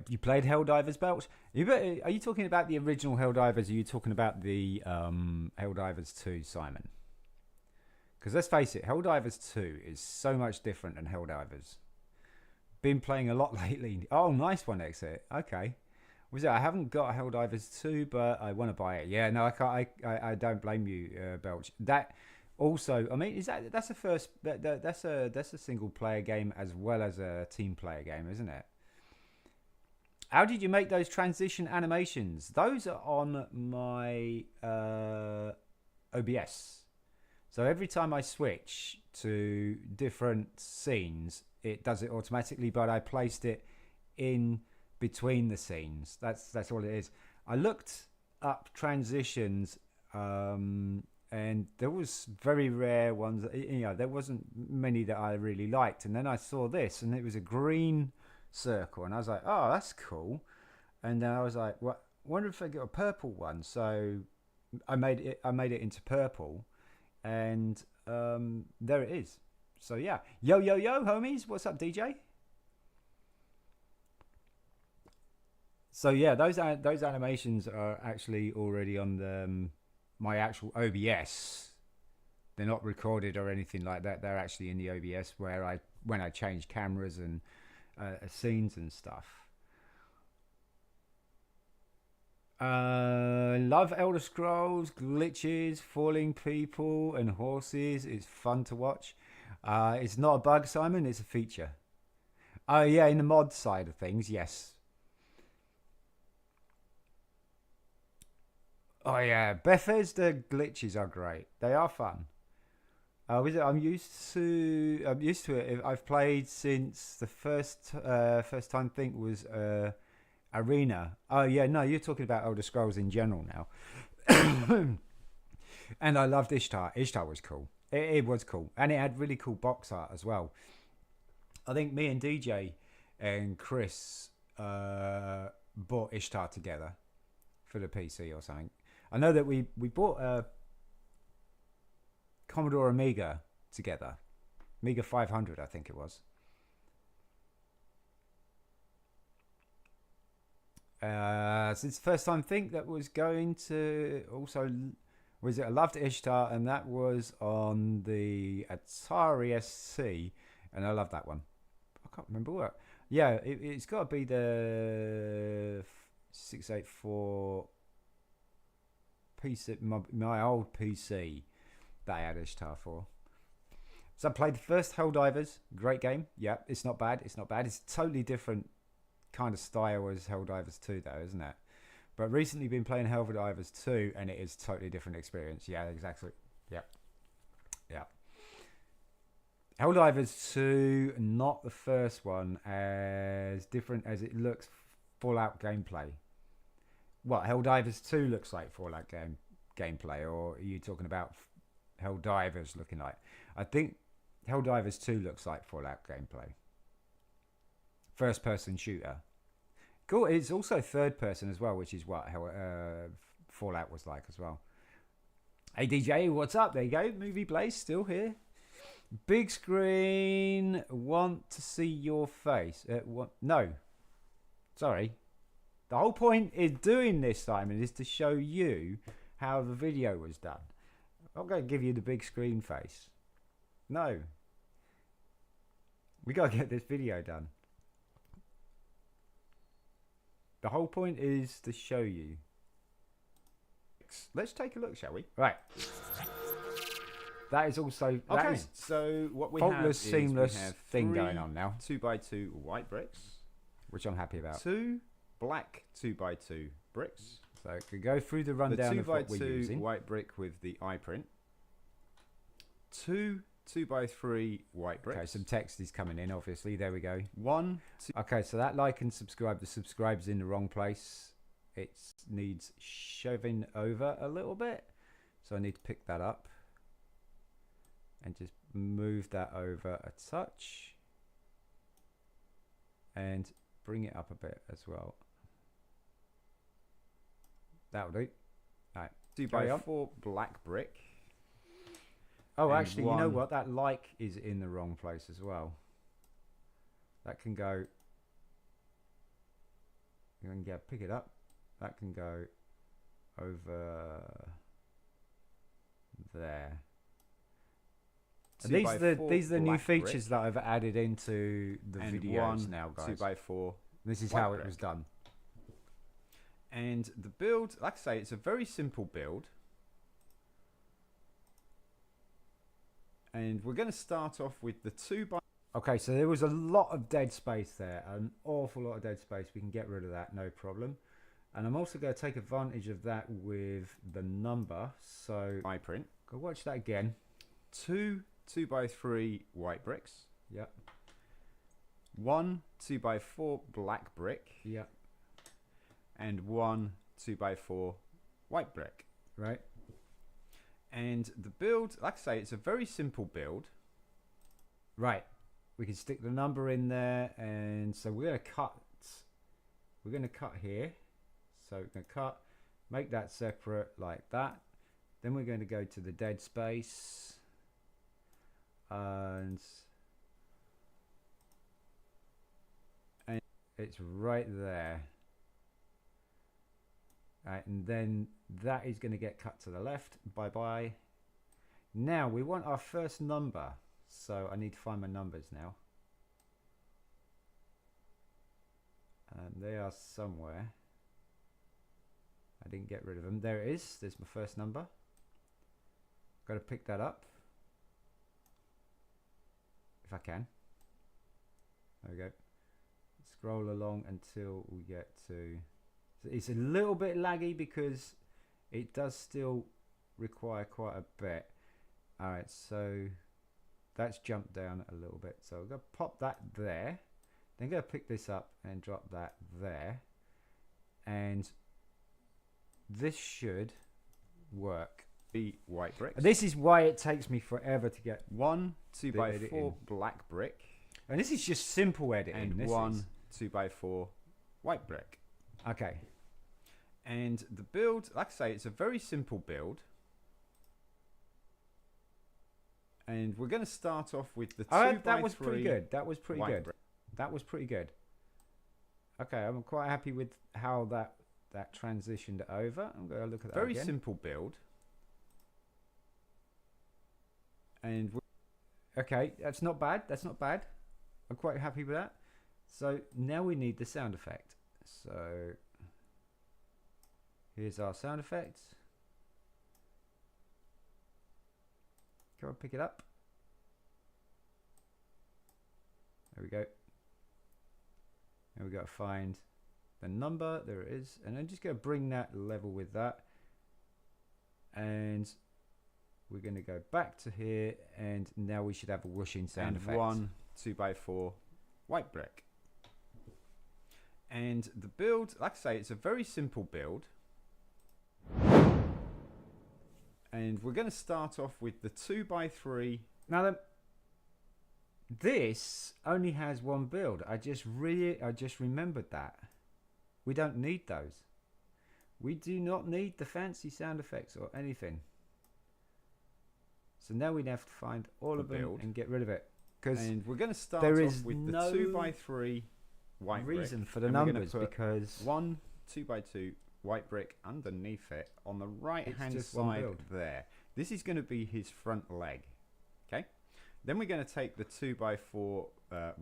You played Helldivers Belch? Are you talking about the original Helldivers, or are you talking about the Helldivers 2, Simon? Because let's face it, Helldivers 2 is so much different than Helldivers. Been playing a lot lately. Oh, nice one, Exit. Okay. Was it? I haven't got Helldivers 2, but I want to buy it. Yeah, no, I can't. I don't blame you, Belch. That also, I mean, that's a first. That's a single player game as well as a team player game, isn't it? How did you make those transition animations? Those are on my OBS. So every time I switch to different scenes, it does it automatically, but I placed it in between the scenes. That's all it is. I looked up transitions, and there was very rare ones. There wasn't many that I really liked. And then I saw this, and it was a green circle, and I was like, oh, that's cool. And then I was like, what? Wonder if I get a purple one. So I made it into purple. And there it is. So yeah, yo homies, what's up, DJ? So yeah, those animations are actually already on my actual OBS. They're not recorded or anything like that. They're actually in the OBS when I change cameras and scenes and stuff. Love Elder Scrolls, glitches, falling people and horses. It's fun to watch. It's not a bug, Simon, it's a feature. Oh yeah, in the mod side of things, yes. Oh yeah, Bethesda glitches are great. They are fun. I'm used to it. I've played since the first time thing was Arena. Oh yeah, no, you're talking about Elder Scrolls in general now. And I loved Ishtar. Ishtar was cool. It was cool, and it had really cool box art as well. I think me and DJ and Chris bought Ishtar together for the PC or something. I know that we bought a Commodore Amiga together, Amiga 500, I think it was. So it's the first time think that was going to also was it I loved Ishtar, and that was on the Atari SC, and I love that one. I can't remember what. Yeah, it's got to be the 684 PC, my old PC that I had Ishtar for. So I played the first Helldivers, great game. Yeah, it's not bad. It's totally different kind of style as Helldivers 2 though, isn't it? But recently been playing Helldivers 2 and it is a totally different experience. Yeah, exactly. Yeah. Helldivers 2, not the first one, as different as it looks Fallout gameplay. What, Helldivers 2 looks like Fallout gameplay, or are you talking about Helldivers looking like? I think Helldivers 2 looks like Fallout gameplay. First person shooter. Cool. It's also third person as well, which is what Fallout was like as well. Hey DJ, what's up? There you go. Movie Blaze still here. Big screen. Want to see your face? No. Sorry. The whole point is doing this, Simon, is to show you how the video was done. I'm not going to give you the big screen face. No. We got to get this video done. The whole point is to show you. Let's take a look, shall we? Right. That is also okay. So what we faultless, have seamless is we have thing going on now. 2x2 white bricks, which I'm happy about. 2 black 2x2 bricks. So it could go through the rundown of what we're using. 2x2 white brick with the eye print. 2 2x3 white bricks. Okay, some text is coming in, obviously. There we go. 1 2. Okay, so that like and subscribe. The subscribe's in the wrong place. It needs shoving over a little bit. So I need to pick that up and just move that over a touch and bring it up a bit as well. That'll do. All right. 2x4 black brick. Oh, actually, you know what? That like is in the wrong place as well. That can go. You can pick it up. That can go over there. These are the new features that I've added into the videos now, guys. 2x4. This is how it was done. And the build, like I say, it's a very simple build. And we're going to start off with the 2x. Okay, so there was a lot of dead space there, an awful lot of dead space. We can get rid of that, no problem. And I'm also going to take advantage of that with the number. So eye print. Go watch that again. 2 2x3 white bricks. Yep. 1 2x4 black brick. Yep. And 1 2x4 white brick. Right. And the build, like I say, it's a very simple build. Right. We can stick the number in there, and so we're going to cut. We're going to cut here. So we're going to cut, make that separate like that. Then we're going to go to the dead space, and it's right there. Right, and then that is going to get cut to the left. Bye bye. Now we want our first number, so I need to find my numbers now, and they are somewhere. I didn't get rid of them. There it is. There's my first number. Got to pick that up if I can. There we go. Scroll along until we get to. It's a little bit laggy because it does still require quite a bit. All right, so that's jumped down a little bit. So I'm going to pop that there. Then I'm going to pick this up and drop that there. And this should work. The white bricks. This is why it takes me forever to get 1 2x4 black brick. And this is just simple editing. And 1 2x4 white brick. Okay. And the build, like I say, it's a very simple build. And we're going to start off with the 2x3. That was pretty good. That was pretty good. Brick. That was pretty good. Okay, I'm quite happy with how that transitioned over. I'm going to look at that very again. simple build. And okay, that's not bad. That's not bad. I'm quite happy with that. So now we need the sound effect. So here's our sound effect. Come on, pick it up. There we go. Now we got to find the number. There it is. And I'm just going to bring that level with that. And we're going to go back to here. And now we should have a whooshing sound effect. 1 2x4 white brick. And the build, like I say, it's a very simple build. And we're going to start off with the 2x3. Now, this only has one build. I just remembered that. We don't need those. We do not need the fancy sound effects or anything. So now we have to find all of them and get rid of it. And we're going to start off with the 2x3 white reason brick, for the and we're gonna numbers put because 1 2x2 white brick underneath it on the right hand just one side build. there. This is going to be his front leg. Okay. Then we're going to take the 2x4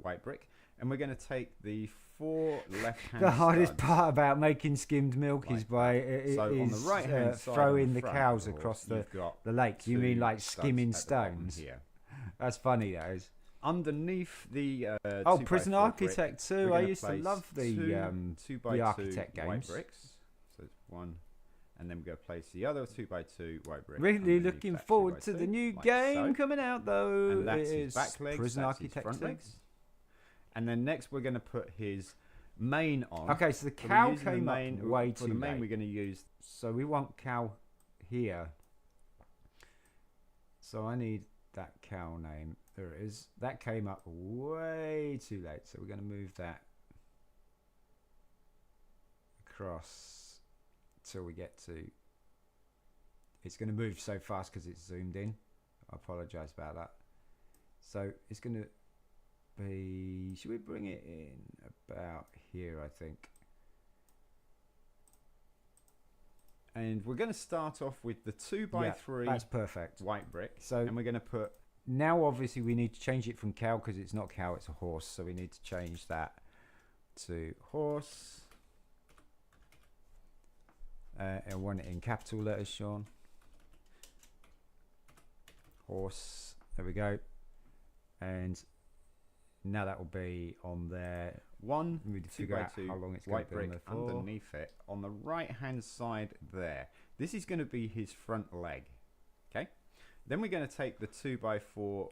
white brick, and we're going to take the 4 left hand. The hardest part about making skimmed milk like is by on the right hand side, throwing the front cows of the across horse, the lake. You mean 2 like studs skimming at the bottom stones? here. That's funny, that is. Underneath the Oh, 2x4 Prison Architect brick, too. we're I gonna used to place love the 2x2 Architect white games. bricks. So it's 1, and then we're going to place the other 2x2 white brick. Really underneath looking that forward to 2x2, the new like game so. coming out though. And that's It his is back legs, Prison that's his Architect front 2. legs. And then next we're going to put his mane on. Okay, so the So we're cow using the came mane, up way for too the mane late. we're going to use. So we want cow here. So I need that cow name. There it is. That came up way too late. So we're going to move that across till we get to. It's going to move so fast because it's zoomed in. I apologise about that. So it's going to be. Should we bring it in about here? I think. And we're going to start off with the 2x3 that's perfect. white brick. So and we're going to put. Now obviously we need to change it from cow because it's not cow, it's a horse. So we need to change that to horse. I want it in capital letters, Sean. Horse. There we go. And now that will be on there. 1 We need to figure out 2x2 how long it's white going to be brick on there for. underneath it on the right hand side there. This is going to be his front leg. Okay. Then we're going to take the 2x4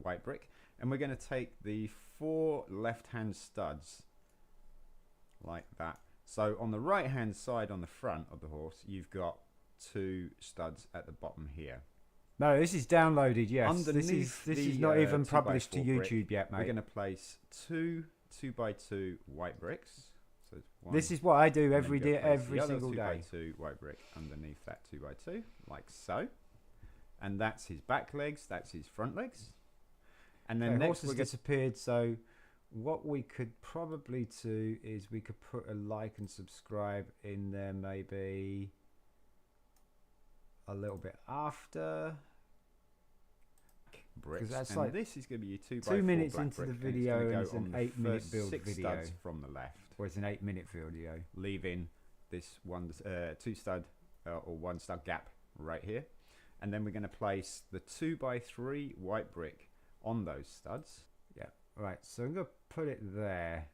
white brick, and we're going to take the 4 left hand studs like that. So on the right hand side on the front of the horse, you've got 2 studs at the bottom here. No, this is downloaded, yes. Underneath this the, is not even 2x4 published to brick, YouTube yet, mate. We're going to place 2 2x2 white bricks. So it's 1, This is what I do and then every go day, place every the other single day. 2x2 white brick underneath that 2x2, like so. And that's his back legs, that's his front legs. And then Okay, next horse has we're going disappeared, so what we could probably do is we could put a like and subscribe in there maybe a little bit after. bricks. that's And like this is going to be your 2x4 2 minutes black into brick, the and video and go it's on an the 8-minute first build 6 video. studs from the left, Or it's an 8-minute video. leaving this 2 stud or 1 stud gap right here. And then we're going to place the 2x3 white brick on those studs. Yeah, right. So I'm going to put it there.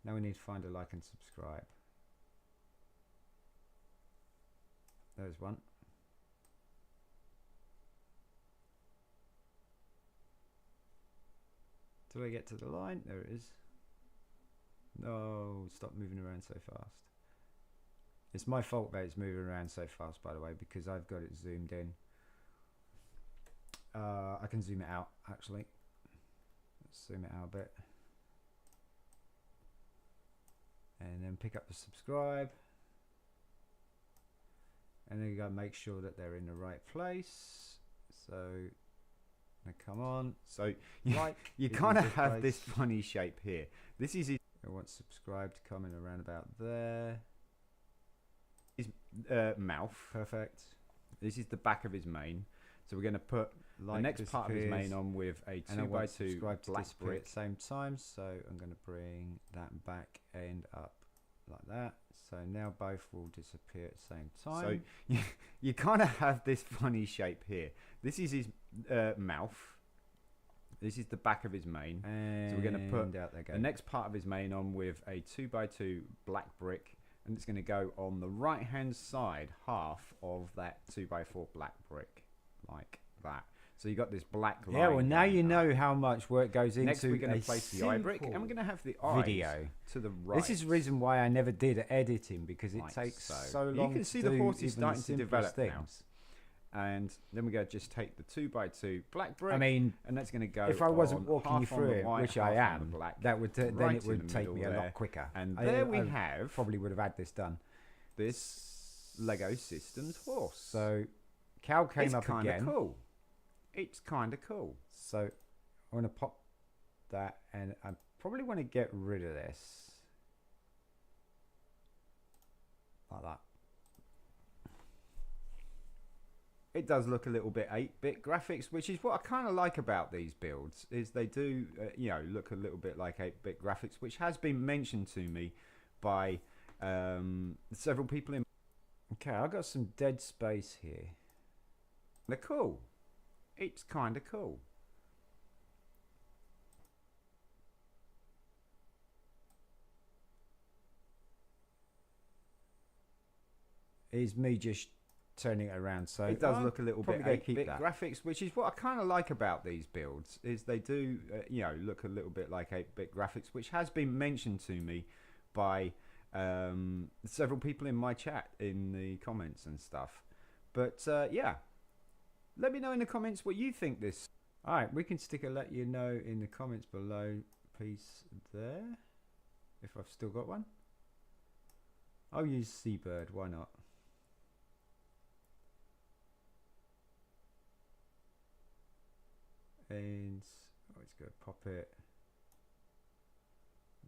Now we need to find a like and subscribe. There's one. Till I get to the line. There it is. No, stop moving around so fast. It's my fault that it's moving around so fast, by the way, because I've got it zoomed in. I can zoom it out, actually. Let's zoom it out a bit. And then pick up the subscribe. And then you gotta make sure that they're in the right place. So, now come on. So Like, you it is kind of this have place. this funny shape here. This is his I want subscribe to come in around about there. mouth. Perfect. This is the back of his mane. So we're going to put Like the next part of his disappears. mane on with a And I want 2x2 subscribe to black disappear at brick. the same time, so I'm going to bring that back end up like that. So now both will disappear at the same time. So you kind of have this funny shape here. This is his mouth. This is the back of his mane. And So we're going to put out they go. the next part of his mane on with a 2x2 black brick, and it's going to go on the right hand side half of that 2x4 black brick, like that. So you got this black line. Yeah, well now going you up. know how much work goes into Next we're going a to place the eye brick, and we're going to have the eyes video. to the right. This is the reason why I never did editing, because it Like takes so. so long. You can see to the do horse is even starting the to develop simplest now. things. And then we're going to just take the 2x2 black brick. I mean, and that's going to go. if I wasn't on walking you half on through the it, white, which I half on the am, black, that would then right it in would the take middle me a there. lot quicker. And I- there we I have probably would have had this done. this Lego Systems horse. So, cow came it's up kind of again. cool. It's kind of cool. So, I'm going to pop that, and I'm Probably want to get rid of this. Like that. It does look a little bit 8-bit graphics, which is what I kind of like about these builds, is they do, you know, look a little bit like 8-bit graphics, which has been mentioned to me by several people in. Okay, I got some dead space here. They're cool. It's kind of cool. Is me just turning it around, so it does look a little bit 8-bit graphics, which is what I kind of like about these builds, is they do, you know, look a little bit like 8-bit graphics, which has been mentioned to me by several people in my chat in the comments and stuff. But yeah, let me know in the comments what you think this. All right, we can stick a let you know in the comments below piece there, if I've still got one. I'll use Seabird, why not? And let's go pop it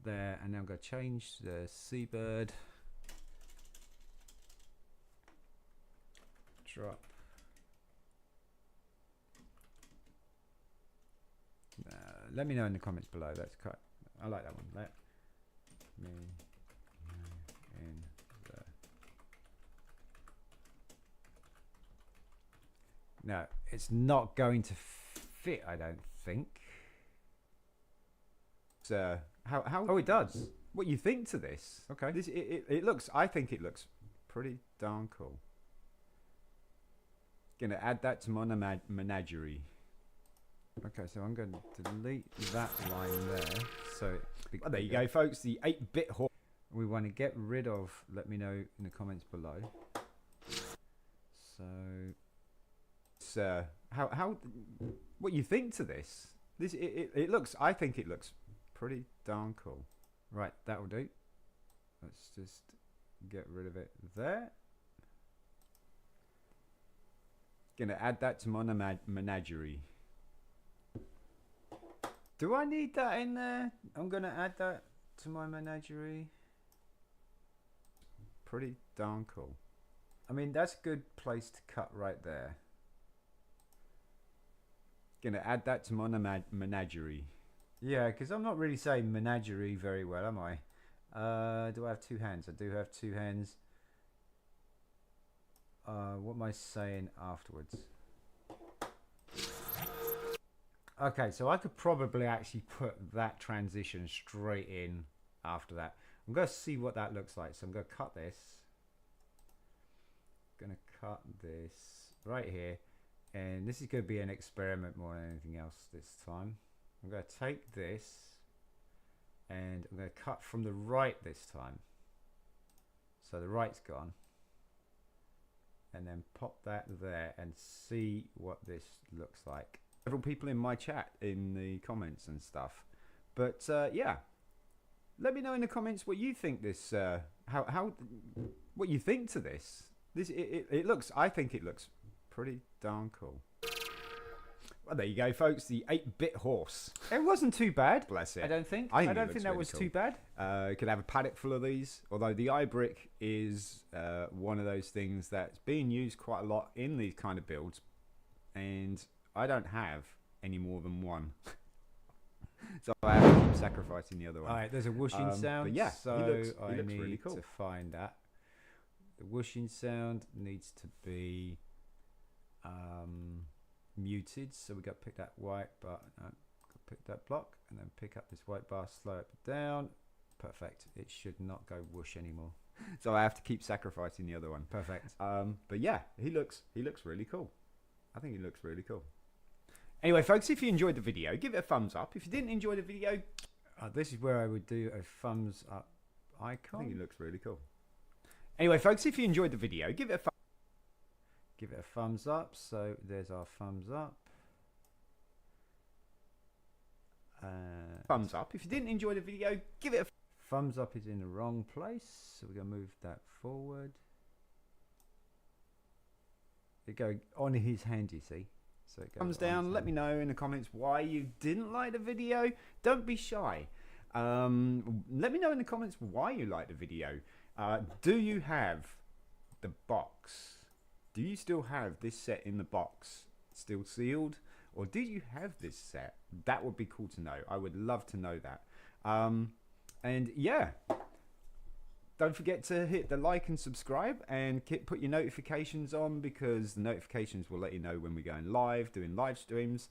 there, and now I'm going to change the Seabird. Drop. Let me know in the comments below. That's cut. I like that one. Let me know in the. No, it's not going to fit, I don't think. So how? Oh, it does. What you think to this? Okay. This it looks. I think it looks pretty darn cool. Gonna add that to my menagerie. Okay, so I'm going to delete that line there. So well, there you go, folks. The 8-bit horse. We want to get rid of. Let me know in the comments below. So how? What you think to this? This it looks. I think it looks pretty darn cool. Right, that'll do. Let's just get rid of it there. Gonna add that to my menagerie. Do I need that in there? I'm gonna add that to my menagerie. Pretty darn cool. I mean, that's a good place to cut right there. Gonna add that to my menagerie. Yeah, because I'm not really saying menagerie very well, am I? Do I have two hands? I do have two hands. What am I saying afterwards? Okay, so I could probably actually put that transition straight in after that. I'm going to see what that looks like. So I'm going to cut this. Going to cut this right here. And this is going to be an experiment more than anything else this time. I'm going to take this and I'm going to cut from the right this time. So the right's gone. And then pop that there and see what this looks like. Several people in my chat in the comments and stuff. But yeah, let me know in the comments what you think this, what you think to this. This it looks. I think it looks pretty darn cool. Well, there you go, folks. The 8-bit horse. It wasn't too bad. Bless it. I don't think. I don't think that was too bad. Could have a paddock full of these. Although the iBrick is one of those things that's being used quite a lot in these kind of builds, and I don't have any more than one. So I have to keep sacrificing the other one. Alright, there's a whooshing sound. But yeah, so he looks really cool. To find that. The whooshing sound needs to be muted. So we got to pick that white bar, pick that block, and then pick up this white bar, slow it down. Perfect. It should not go whoosh anymore. So I have to keep sacrificing the other one. Perfect. But yeah, he looks really cool. I think he looks really cool. Anyway, folks, if you enjoyed the video, give it a thumbs up. If you didn't enjoy the video, this is where I would do a thumbs up icon. I think he looks really cool. Anyway, folks, if you enjoyed the video, give it a thumbs up. So there's our thumbs up. Thumbs up. If you didn't enjoy the video, give it a thumbs up. Is in the wrong place, so we're gonna move that forward. It go on his hand, you see. So it goes thumbs down. Let me know in the comments why you didn't like the video. Don't be shy. Let me know in the comments why you like the video. Do you have the box? Do you still have this set in the box, still sealed? Or did you have this set? That would be cool to know. I would love to know that. And yeah, don't forget to hit the like and subscribe, and put your notifications on, because the notifications will let you know when we're going live, doing live streams,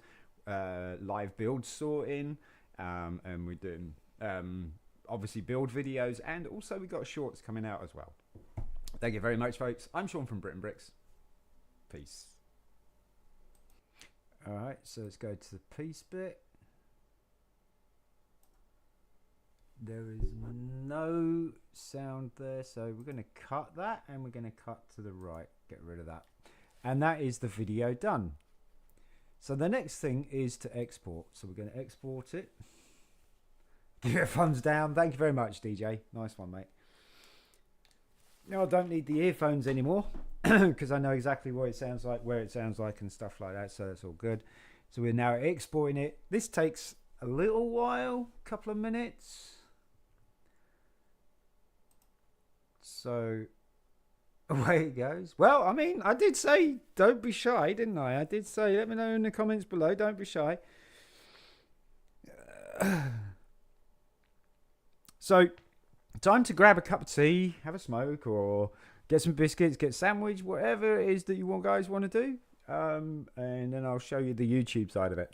live build sorting, and we're doing obviously build videos, and also we've got shorts coming out as well. Thank you very much, folks. I'm Sean from BRIT'N Bricks. Peace. Alright, so let's go to the piece bit. There is no sound there, so we're going to cut that, and we're going to cut to the right, get rid of that. And that is the video done. So the next thing is to export. So we're going to export it. Give it a thumbs down. Thank you very much, DJ. Nice one, mate. Now I don't need the earphones anymore, because I know exactly what it sounds like, where it sounds like, and stuff like that, so that's all good. So we're now exporting it. This takes a little while, a couple of minutes. So away it goes. Well, I mean, I did say don't be shy, didn't I? I did say let me know in the comments below, don't be shy. So time to grab a cup of tea, have a smoke, or get some biscuits, get a sandwich, whatever it is that you guys want to do. And then I'll show you the YouTube side of it.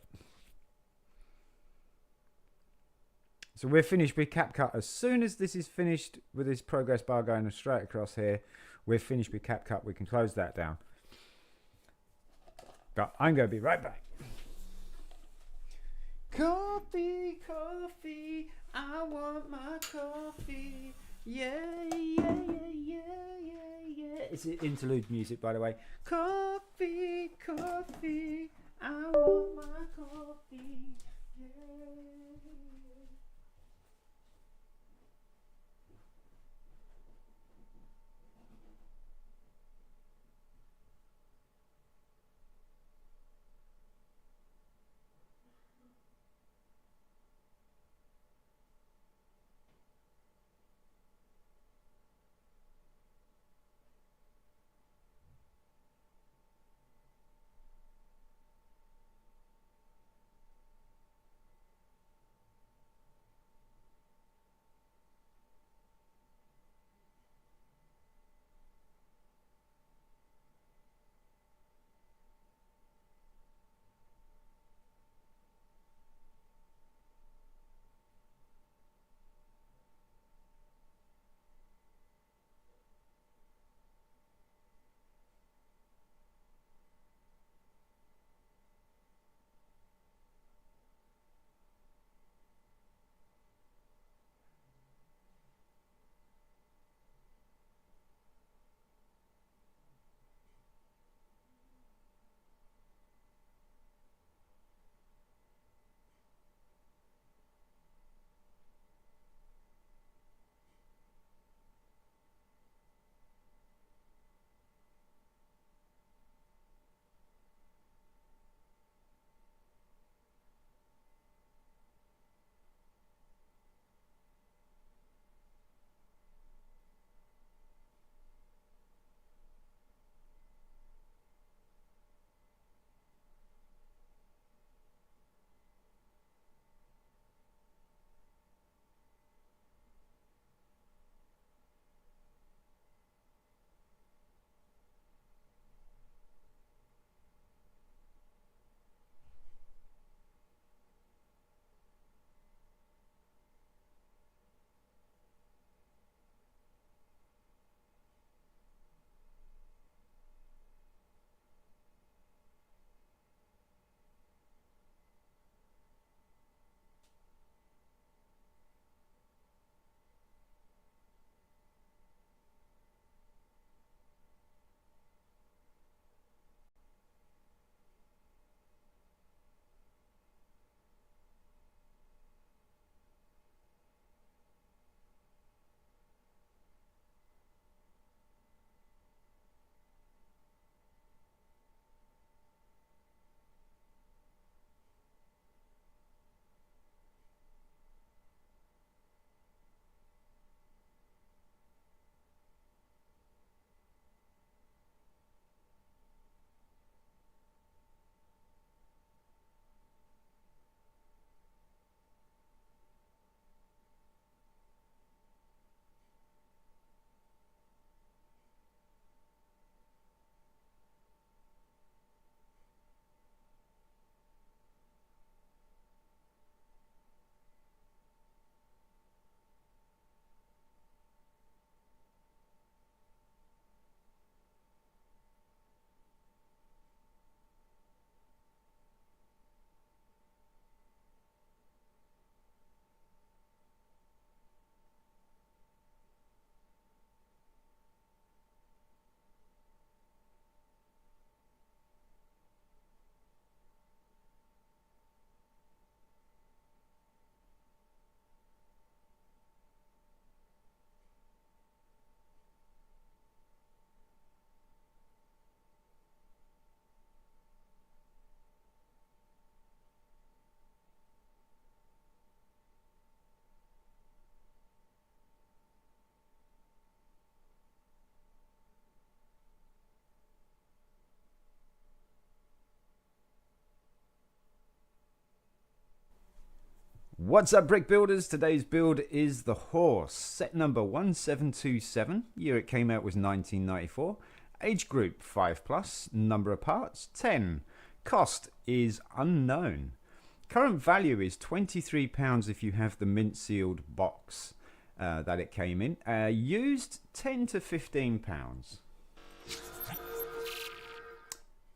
So we're finished with CapCut. As soon as this is finished with this progress bar going straight across here, we're finished with CapCut. We can close that down. But I'm going to be right back. Coffee, coffee, I want my coffee. Yeah, yeah, yeah, yeah, yeah, yeah. It's interlude music, by the way. Coffee, coffee, I want my coffee. Yeah. What's up, brick builders? Today's build is the horse. Set number 1727. Year it came out was 1994. Age group 5+. Number of parts 10. Cost is unknown. Current value is £23 if you have the mint sealed box that it came in. Used £10 to £15.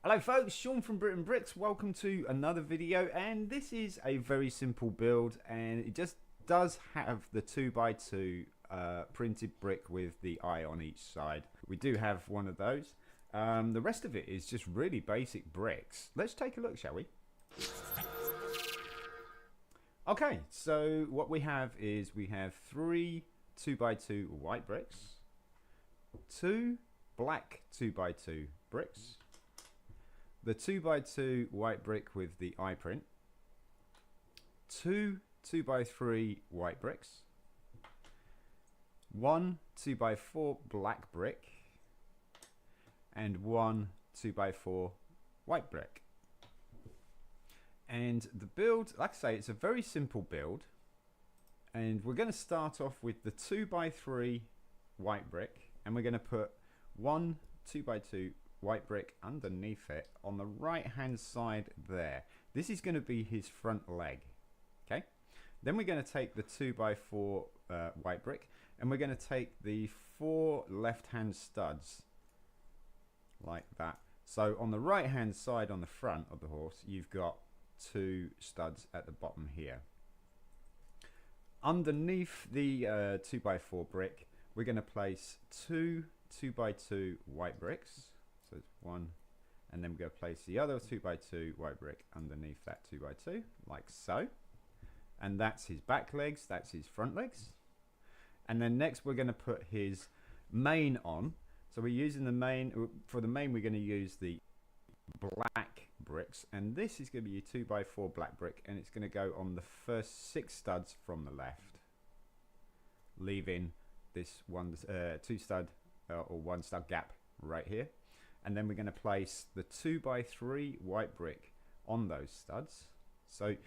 Hello folks, Sean from BRIT'N Bricks. Welcome to another video, and this is a very simple build, and it just does have the 2x2 printed brick with the eye on each side. We do have one of those. The rest of it is just really basic bricks. Let's take a look, shall we? Okay, so what we have is we have 3 2x2 white bricks, 2 black 2x2 bricks, the 2x2 white brick with the eye print, 2 2x3 white bricks, 1 2x4 black brick, and 1 2x4 white brick. And the build, like I say, it's a very simple build, and we're going to start off with the 2x3 white brick, and we're going to put 1 2x2 white brick underneath it on the right hand side there. This is going to be his front leg. Okay, then we're going to take the 2x4 white brick, and we're going to take the 4 left hand studs like that. So on the right hand side on the front of the horse, you've got 2 studs at the bottom here. Underneath the 2x4 brick, we're going to place 2 2x2 white bricks. So it's 1, and then we're going to place the other 2x2 white brick underneath that 2x2 like so, and that's his back legs, that's his front legs. And then next we're going to put his mane on. So we're using the mane. For the mane we're going to use the black bricks, and this is going to be your 2x4 black brick, and it's going to go on the first 6 studs from the left, leaving this 2 stud or 1 stud gap right here. And then we're going to place the 2x3 white brick on those studs. So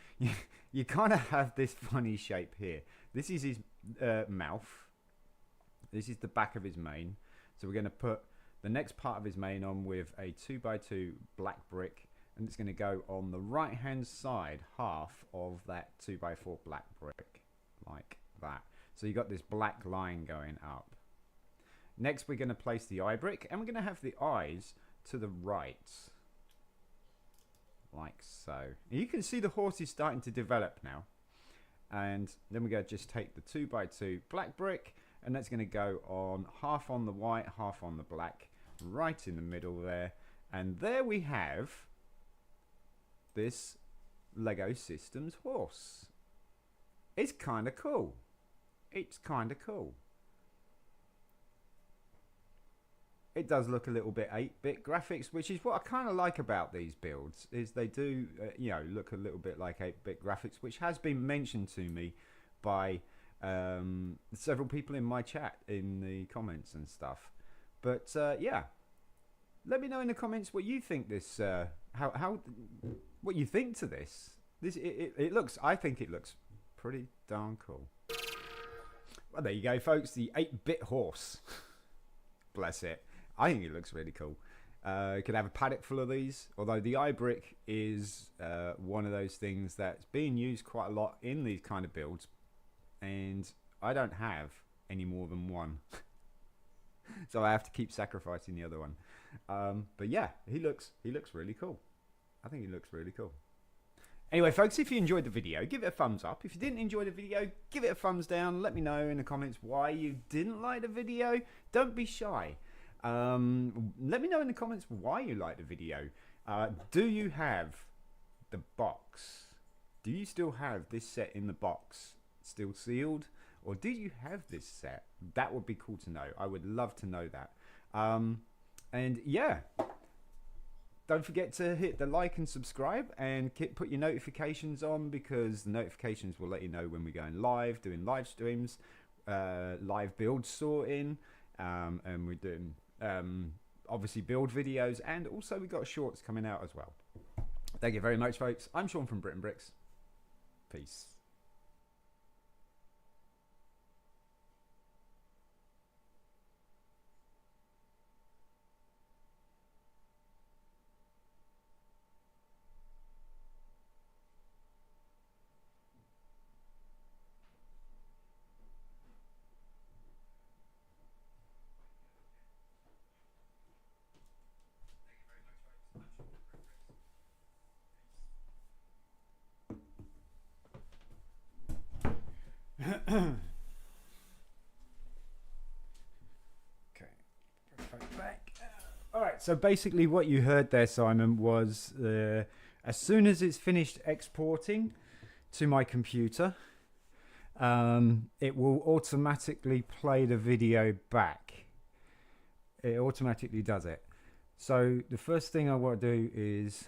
you kind of have this funny shape here. This is his mouth. This is the back of his mane. So we're going to put the next part of his mane on with a 2x2 black brick, and it's going to go on the right hand side half of that 2x4 black brick like that. So you got this black line going up. Next we're going to place the eye brick, and we're going to have the eyes to the right like so. And you can see the horse is starting to develop now. And then we're going to just take the 2x2 black brick, and that's going to go on half on the white, half on the black, right in the middle there. And there we have this Lego Systems horse. It's kind of cool. It's kind of cool. It does look a little bit 8-bit graphics, which is what I kind of like about these builds, is they do look a little bit like 8-bit graphics, which has been mentioned to me by several people in my chat in the comments and stuff. But yeah, let me know in the comments what you think this what you think to this. It looks, I think it looks pretty darn cool. Well, there you go folks, the 8-bit horse. Bless it. I think it looks really cool. You could have a paddock full of these, although the eye brick is one of those things that's being used quite a lot in these kind of builds, and I don't have any more than one. So I have to keep sacrificing the other one. But yeah, he looks really cool. I think he looks really cool. Anyway folks, if you enjoyed the video, give it a thumbs up. If you didn't enjoy the video, give it a thumbs down. Let me know in the comments why you didn't like the video. Don't be shy. Let me know in the comments why you like the video. Do you have the box? Do you still have this set in the box, still sealed? Or do you have this set? That would be cool to know. I would love to know that. And yeah, don't forget to hit the like and subscribe, and put your notifications on, because the notifications will let you know when we're going live, doing live streams, live build sorting, and we're doing obviously build videos, and also we got shorts coming out as well. Thank you very much folks. I'm Sean from BRIT'N Bricks. Peace. so basically what you heard there, Simon, was as soon as it's finished exporting to my computer, it will automatically play the video back. It automatically does it. So the first thing I want to do is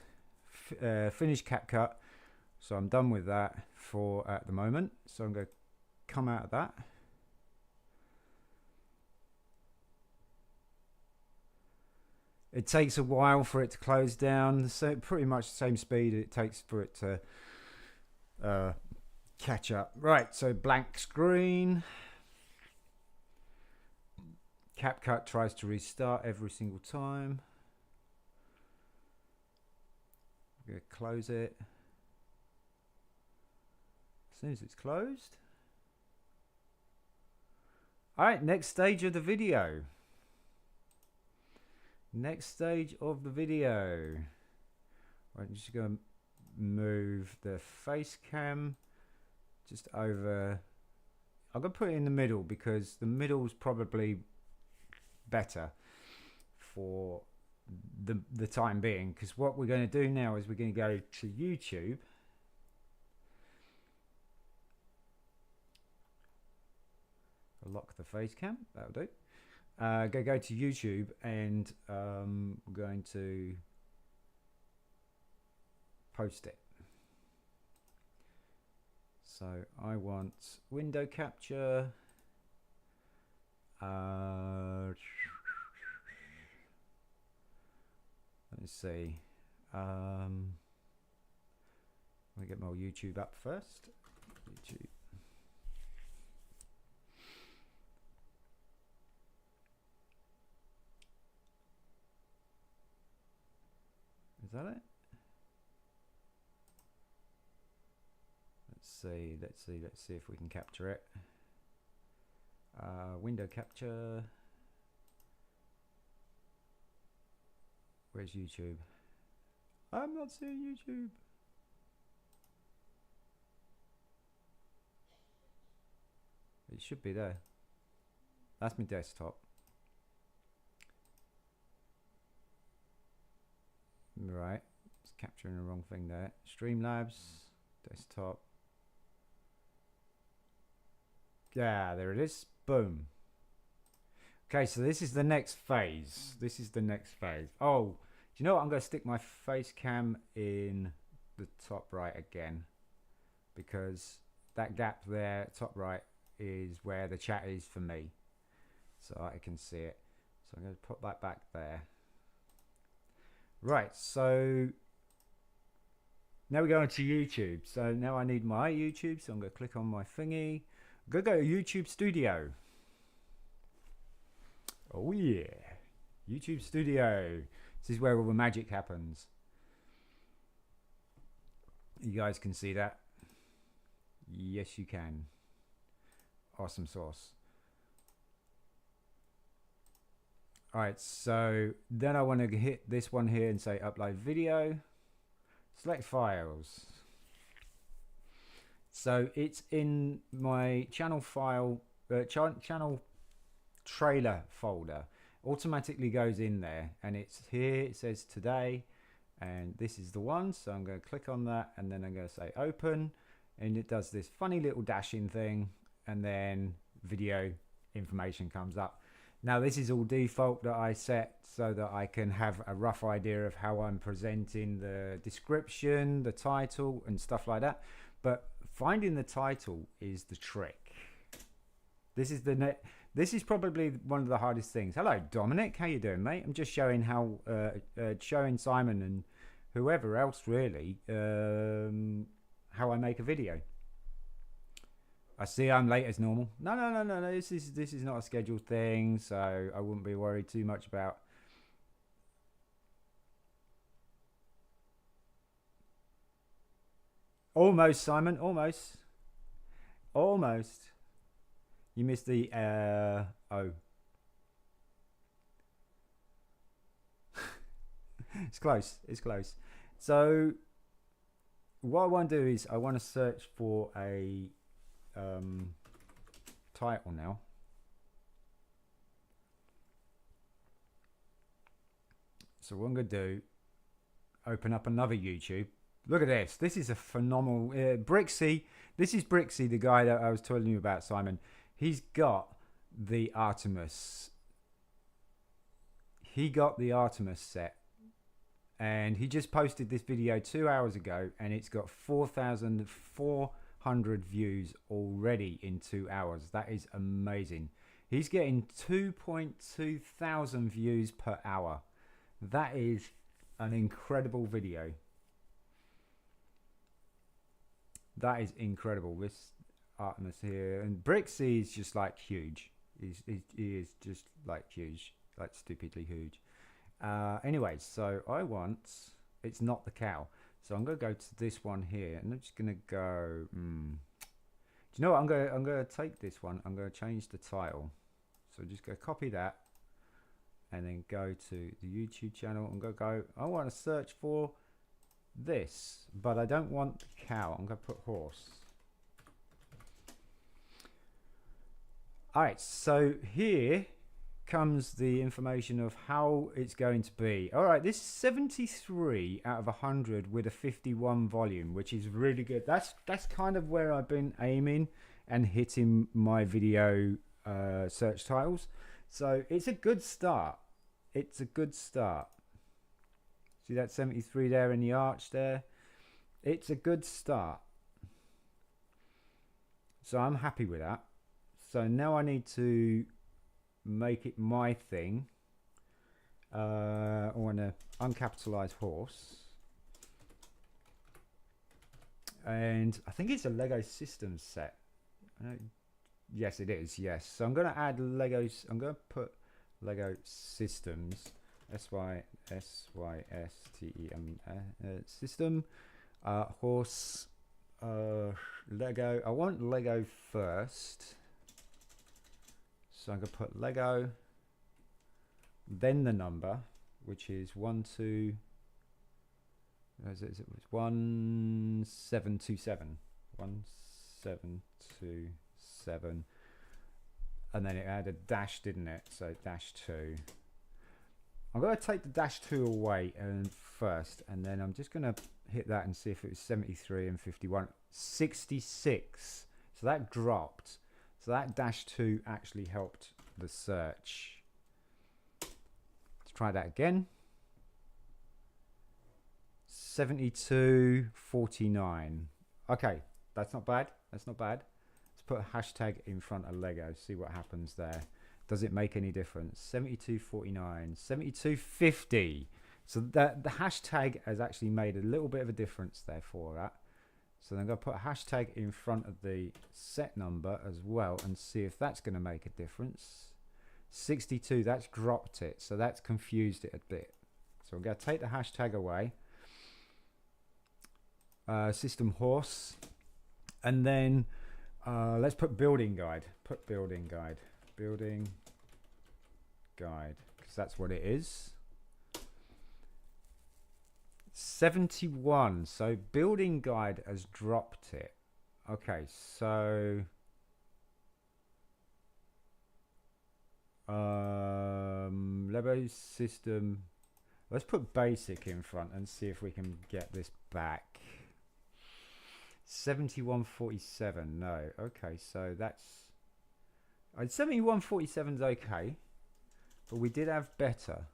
finish CapCut. So I'm done with that for at the moment. So I'm going to come out of that. It takes a while for it to close down, so pretty much the same speed it takes for it to catch up. Right, so blank screen. CapCut tries to restart every single time. I'm going to close it. As soon as it's closed. All right, next stage of the video. Next stage of the video. I'm just going to move the face cam just over. I'm going to put it in the middle because the middle is probably better for the time being. Because what we're going to do now is we're going to go to YouTube. I'll lock the face cam. That'll do. Go to YouTube and I'm going to post it. So I want window capture. Let me see. Let me get my YouTube up first. YouTube. Is that it? Let's see if we can capture it. Window capture. Where's YouTube? I'm not seeing YouTube. It should be there. That's my desktop. Right, it's capturing the wrong thing there. Streamlabs, desktop. Yeah, there it is. Boom. Okay, so this is the next phase. This is the next phase. Oh, do you know what? I'm going to stick my face cam in the top right again because that gap there, top right, is where the chat is for me. So I can see it. So I'm going to put that back there. Right, so now we're going to YouTube. So now I need my YouTube. So I'm going to click on my thingy. I'm going to go to YouTube Studio. Oh yeah, YouTube Studio. This is where all the magic happens. You guys can see that? Yes, you can. Awesome sauce. Alright, so then I want to hit this one here and say upload video. Select files. So it's in my channel file, channel trailer folder. Automatically goes in there and it's here. It says today and this is the one. So I'm going to click on that and then I'm going to say open and it does this funny little dashing thing and then video information comes up. Now this is all default that I set so that I can have a rough idea of how I'm presenting the description, the title and stuff like that. But finding the title is the trick. This is probably one of the hardest things. Hello Dominic, how you doing mate? I'm just showing how, showing Simon and whoever else really, how I make a video. I see I'm late as normal. No. This is not a scheduled thing, so I wouldn't be worried too much about. Almost, Simon. Almost. You missed the O. It's close. It's close. So what I want to do is I want to search for a title now. So what I'm going to do, open up another YouTube. Look at this. This is a phenomenal... Brixie. This is Brixie, the guy that I was telling you about, Simon. He's got the Artemis. He got the Artemis set. And he just posted this video 2 hours ago. And it's got 4,400 views already in 2 hours. That is amazing. He's getting 2.2 thousand views per hour. That is an incredible video. That is incredible. This Artemis here, and Brixie is just like huge. He is just like huge, like stupidly huge. Anyway, so I want, it's not the cow. So I'm gonna go to this one here, and I'm just gonna go. Do you know what? I'm gonna take this one. I'm gonna change the title. So just go copy that. And then go to the YouTube channel and go, I want to search for this, but I don't want cow. I'm going to put horse. All right, so here comes the information of how it's going to be. All right, this is 73 out of 100 with a 51 volume, which is really good. That's kind of where I've been aiming and hitting my video search titles. So it's a good start. It's a good start. See that 73 there in the arch there? It's a good start. So I'm happy with that. So now I need to make it my thing. I want to uncapitalize horse. And I think it's a Lego Systems set. Yes, it is. Yes. So I'm going to add Legos. I'm going to put Lego Systems, SYSTEM system, horse, Lego. I want Lego first, so I'm gonna put Lego, then the number, which is 1727, 1727. And then it had a dash, didn't it? So -2. I'm going to take the -2 away first, and then I'm just going to hit that and see if it was 73 and 51. 66. So that dropped. So that -2 actually helped the search. Let's try that again. 72.49. Okay, that's not bad. That's not bad. Put a hashtag in front of Lego, see what happens there. Does it make any difference? 72.49, 72.50. So that the hashtag has actually made a little bit of a difference there for that. So then I'm going to put a hashtag in front of the set number as well and see if that's going to make a difference. 62, that's dropped it, so that's confused it a bit. So I'm going to take the hashtag away. System horse, and then let's put building guide. Put building guide. Building guide, because that's what it is. 71. So building guide has dropped it. Okay, so Lego system. Let's put basic in front and see if we can get this back. 71.47. No. Okay, so that's 71.47 is okay, but we did have better.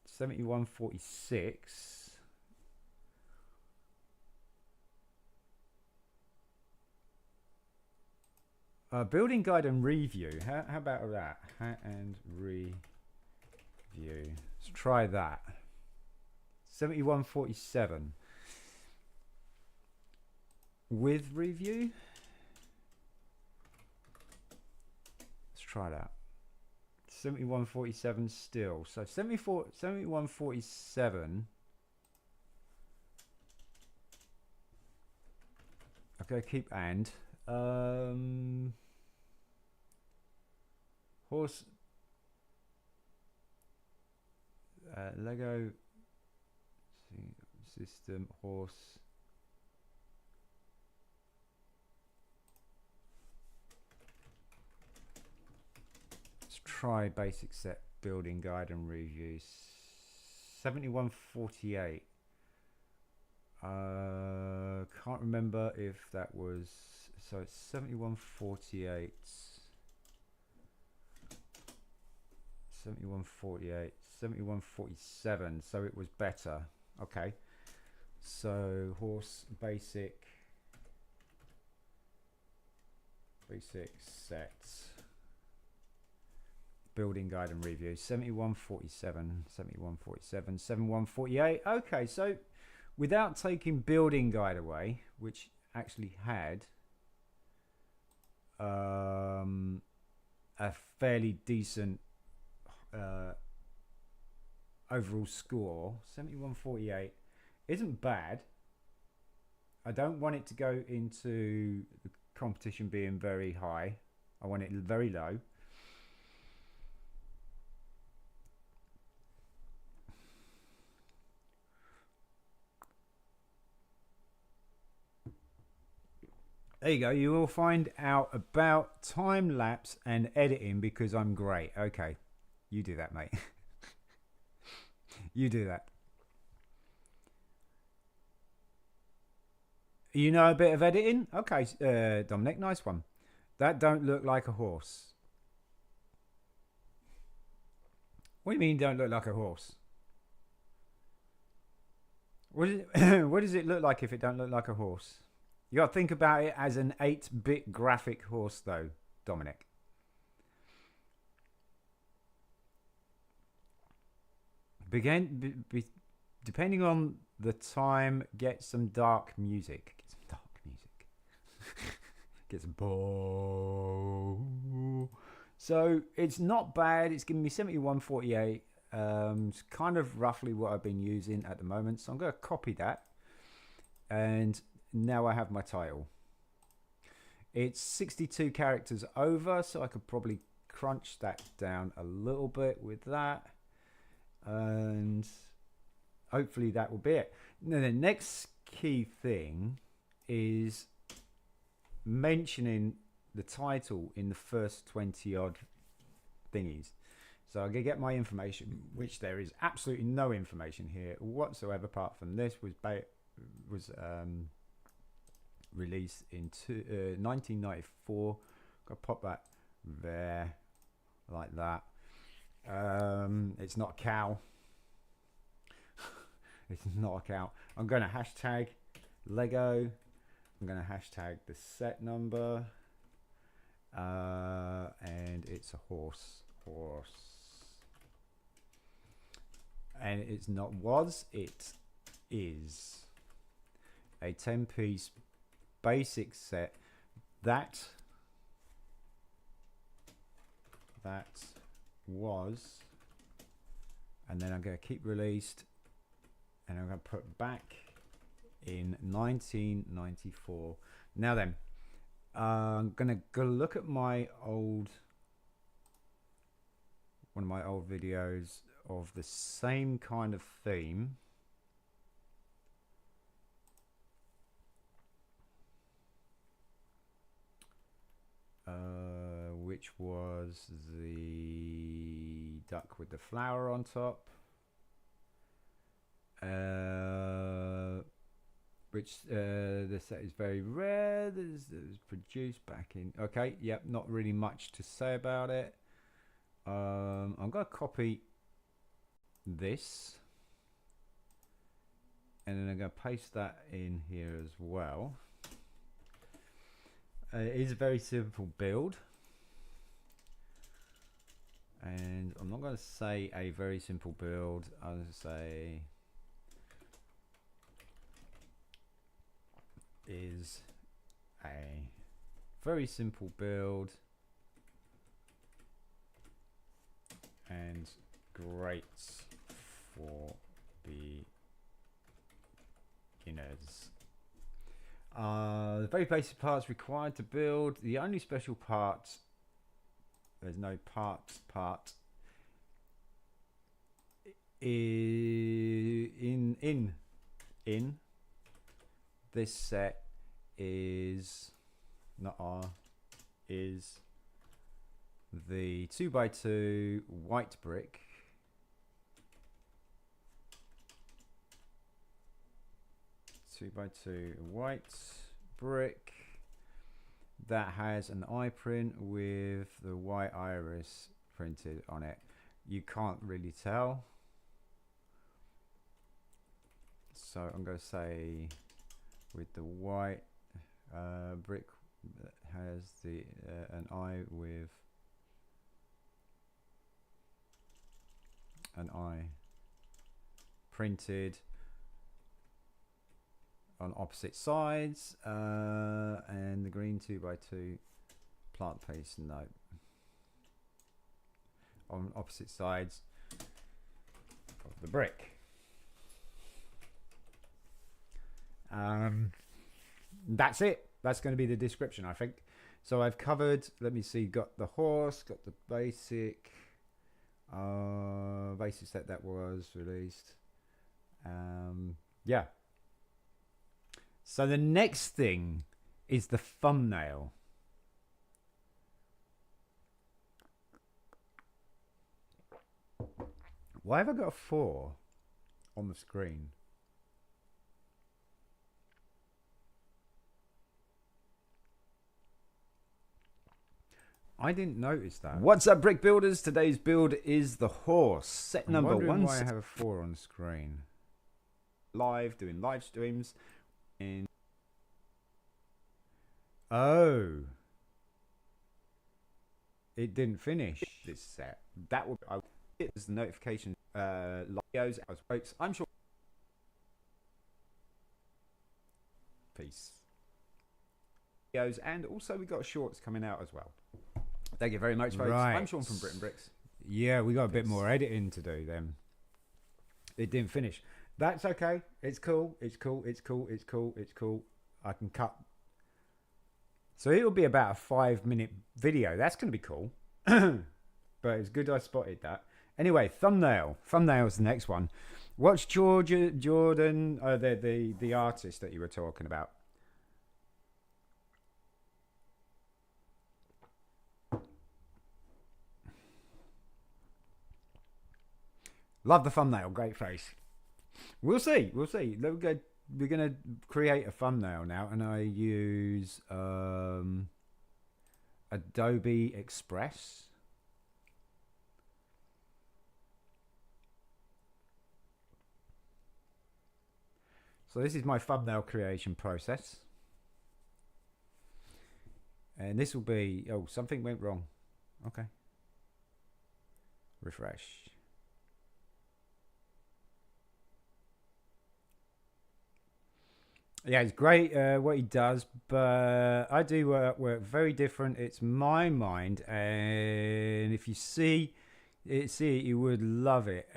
71.46. Building guide and review. How about that? And review. Let's try that. 71.47 with review. Let's try that. 71.47 still. So 71.47. Okay, keep and horse Lego system horse. Let's try basic set building guide and review. 7148. Can't remember if that was, so it's 7148. 7148, 7147, so it was better. Okay, so horse basic sets, building guide and review, 7147, 7147, 7148. Okay, so without taking building guide away, which actually had a fairly decent overall score, 7148 isn't bad. I don't want it to go into the competition being very high. I want it very low. There you go. You will find out about time lapse and editing because I'm great. Okay, you do that, mate. You do that. You know a bit of editing? Okay, Dominic, nice one. That don't look like a horse. What do you mean don't look like a horse? What does it look like if it don't look like a horse? You got to think about it as an 8-bit graphic horse, though, Dominic. Depending on the time, get some dark music. Get some dark music. Get some bow. So it's not bad. It's giving me 7148. It's kind of roughly what I've been using at the moment. So I'm going to copy that. And now I have my title. It's 62 characters over, so I could probably crunch that down a little bit with that. And hopefully that will be it. Now, the next key thing is mentioning the title in the first 20 odd thingies. So I'm going to get my information, which there is absolutely no information here whatsoever apart from this was released in 1994. Got to pop that there like that. It's not a cow. It's not a cow. I'm going to hashtag Lego. I'm going to hashtag the set number. And it's a horse. And it's not was, it is a 10-piece basic set that was, and then I'm going to keep released, and I'm going to put back in 1994. Now then, I'm going to go look at my one of my old videos of the same kind of theme. Which was the duck with the flower on top. Which the set is very rare. It was produced back in. Okay, yep, not really much to say about it. I'm going to copy this, and then I'm going to paste that in here as well. It is a very simple build, and I'm not going to say a very simple build. I'll just say is a very simple build and great for beginners. The very basic parts required to build. The only special part, there's no part in this set is not R, is the 2x2 white brick. Two by two white brick that has an eye print with the white iris printed on it. You can't really tell, so I'm going to say with the white brick that has the an eye with an eye printed on opposite sides, and the green 2x2 plant paste note on opposite sides of the brick. That's it. That's going to be the description, I think. So I've covered, let me see, got the horse, got the basic set that was released. Yeah. So the next thing is the thumbnail. Why have I got a 4 on the screen? I didn't notice that. What's up, brick builders? Today's build is the horse. Set number 1. Why I have a 4 on screen? Live, doing live streams. Oh, it didn't finish this set. That would it was the notification videos. I'm sure. Peace. Videos, and also we got shorts coming out as well. Thank you very much, folks. Right. I'm Sean from BRIT'N Bricks. Yeah, we got a bit more editing to do then. It didn't finish. That's okay. It's cool. It's cool. It's cool. It's cool. It's cool. I can cut. So it'll be about a 5-minute video. That's going to be cool. But it's good I spotted that. Anyway, thumbnail. Thumbnail's the next one. What's Jordan, the artist that you were talking about? Love the thumbnail. Great face. We'll see. We'll see. We're going to create a thumbnail now, and I use Adobe Express. So this is my thumbnail creation process. And this will be, oh, something went wrong. Okay. Refresh. Yeah, it's great what he does, but I do work very different. It's my mind, and if you see it, you would love it.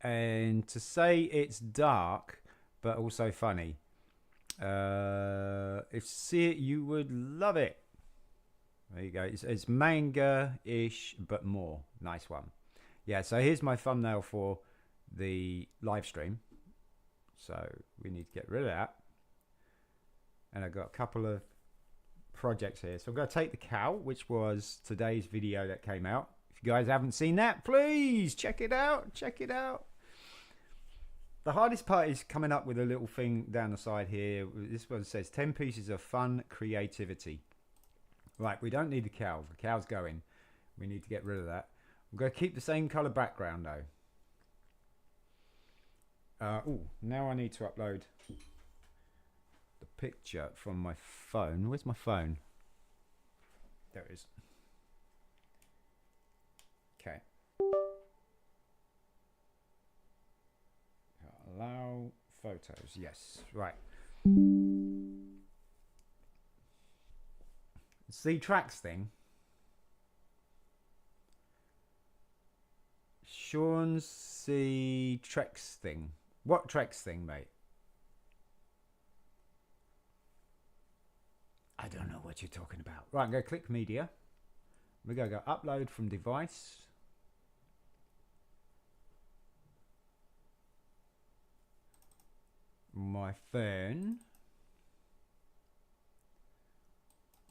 And to say it's dark, but also funny. If you see it, you would love it. There you go. It's manga-ish, but more. Nice one. Yeah, so here's my thumbnail for the live stream. So we need to get rid of that. And I've got a couple of projects here. So I'm going to take the cow, which was today's video that came out. If you guys haven't seen that, please check it out. Check it out. The hardest part is coming up with a little thing down the side here. This one says 10 pieces of fun creativity. Right, we don't need the cow. The cow's going. We need to get rid of that. I'm going to keep the same color background though. Now I need to upload the picture from my phone. Where's my phone? There it is. Okay. Allow photos. Yes. Right. See tracks thing. Sean's see tracks thing. What tracks thing, mate? I don't know what you're talking about. Right, I'm going to click media. We're going to go upload from device. My phone.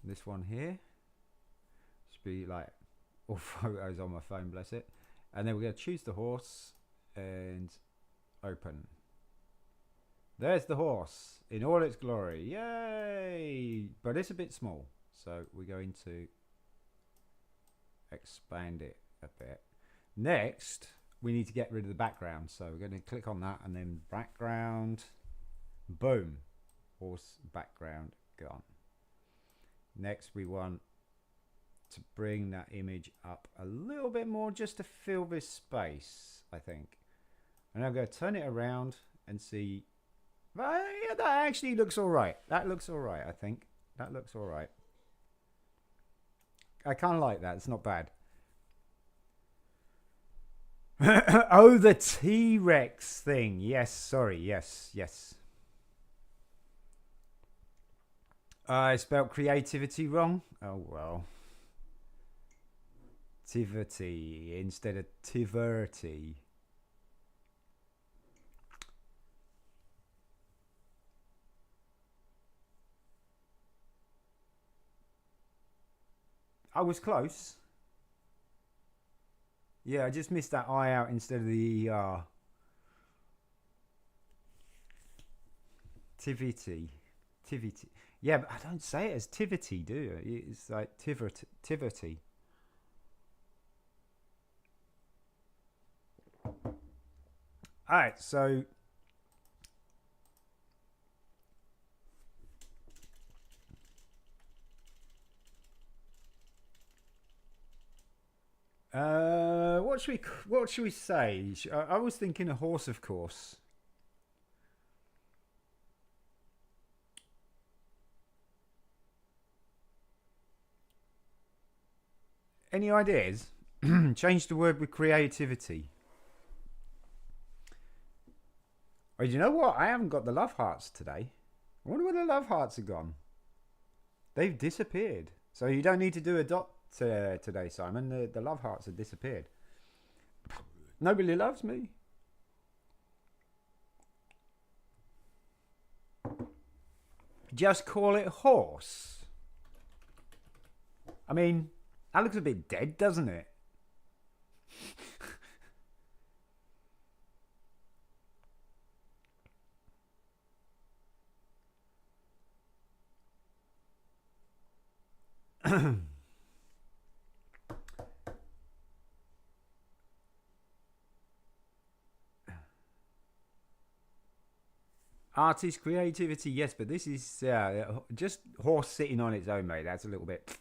This one here. be like all photos on my phone, bless it. And then we're going to choose the horse and open. There's the horse in all its glory. Yay! But it's a bit small. So we're going to expand it a bit. Next, we need to get rid of the background. So we're going to click on that and then background. Boom. Horse background gone. Next, we want to bring that image up a little bit more just to fill this space, I think. And I'm going to turn it around and see. Yeah, that actually looks all right. That looks all right, I think. That looks all right. I kind of like that. It's not bad. Oh, the T-Rex thing. Yes, sorry. Yes. I spelled creativity wrong. Oh, well. Tivity instead of Tiverty. I was close. Yeah, I just missed that I out instead of the ER. Tivity. Yeah, but I don't say it as Tivity, do you? It's like Tiverty. Alright, so what should we say? I was thinking a horse, of course. Any ideas? Change the word with creativity. Oh, you know what? I haven't got the love hearts today. I wonder where the love hearts are gone. They've disappeared. So you don't need to do a dot today, Simon. The love hearts have disappeared. Nobody loves me. Just call it horse. I mean, that looks a bit dead, doesn't it? Artist creativity, yes, but this is just horse sitting on its own, mate. That's a little bit.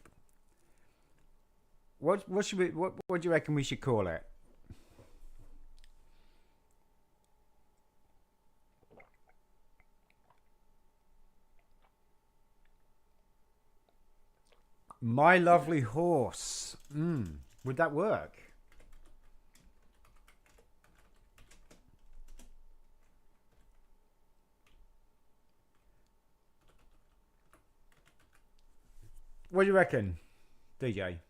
What should we? What do you reckon we should call it? My lovely horse. Would that work? What do you reckon, DJ?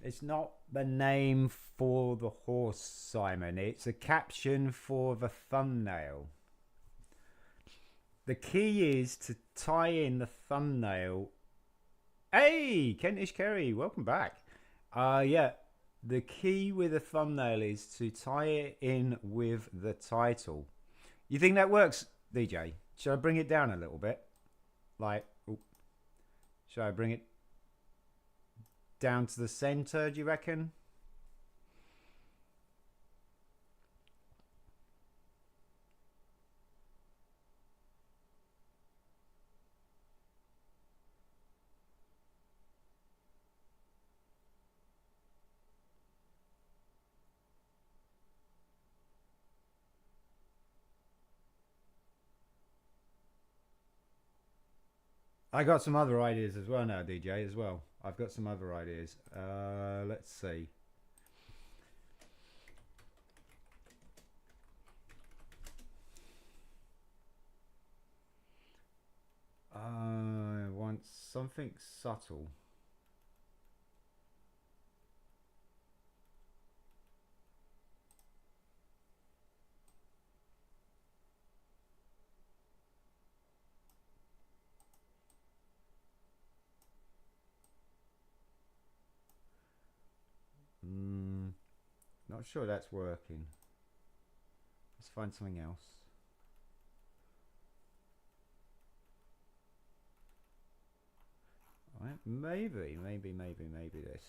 It's not the name for the horse, Simon. It's a caption for the thumbnail. The key is to tie in the thumbnail. Hey, Kentish Kerry, welcome back. Yeah, the key with the thumbnail is to tie it in with the title. You think that works, DJ? Should I bring it down a little bit? Like, should I bring it down to the center, do you reckon? I got some other ideas as well now, DJ, as well. I've got some other ideas. Let's see. I want something subtle. Not sure that's working. Let's find something else. All right, maybe this.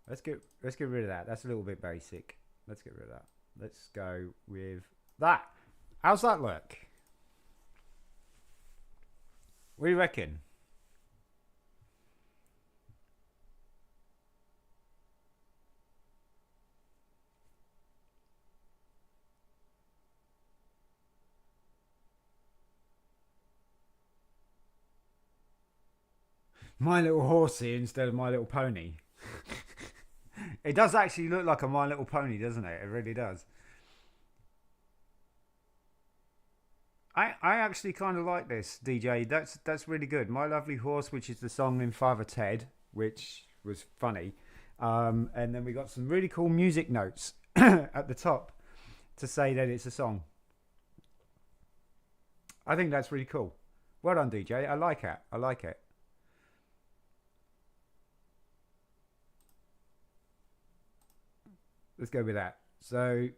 Let's get rid of that. That's a little bit basic. Let's get rid of that. Let's go with that. How's that look? What do you reckon? My Little Horsey instead of My Little Pony. It does actually look like a My Little Pony, doesn't it? It really does. I actually kind of like this, DJ. That's really good. My Lovely Horse, which is the song in Father Ted, which was funny. And then we got some really cool music notes at the top to say that it's a song. I think that's really cool. Well done, DJ. I like it. I like it. Let's go with that. So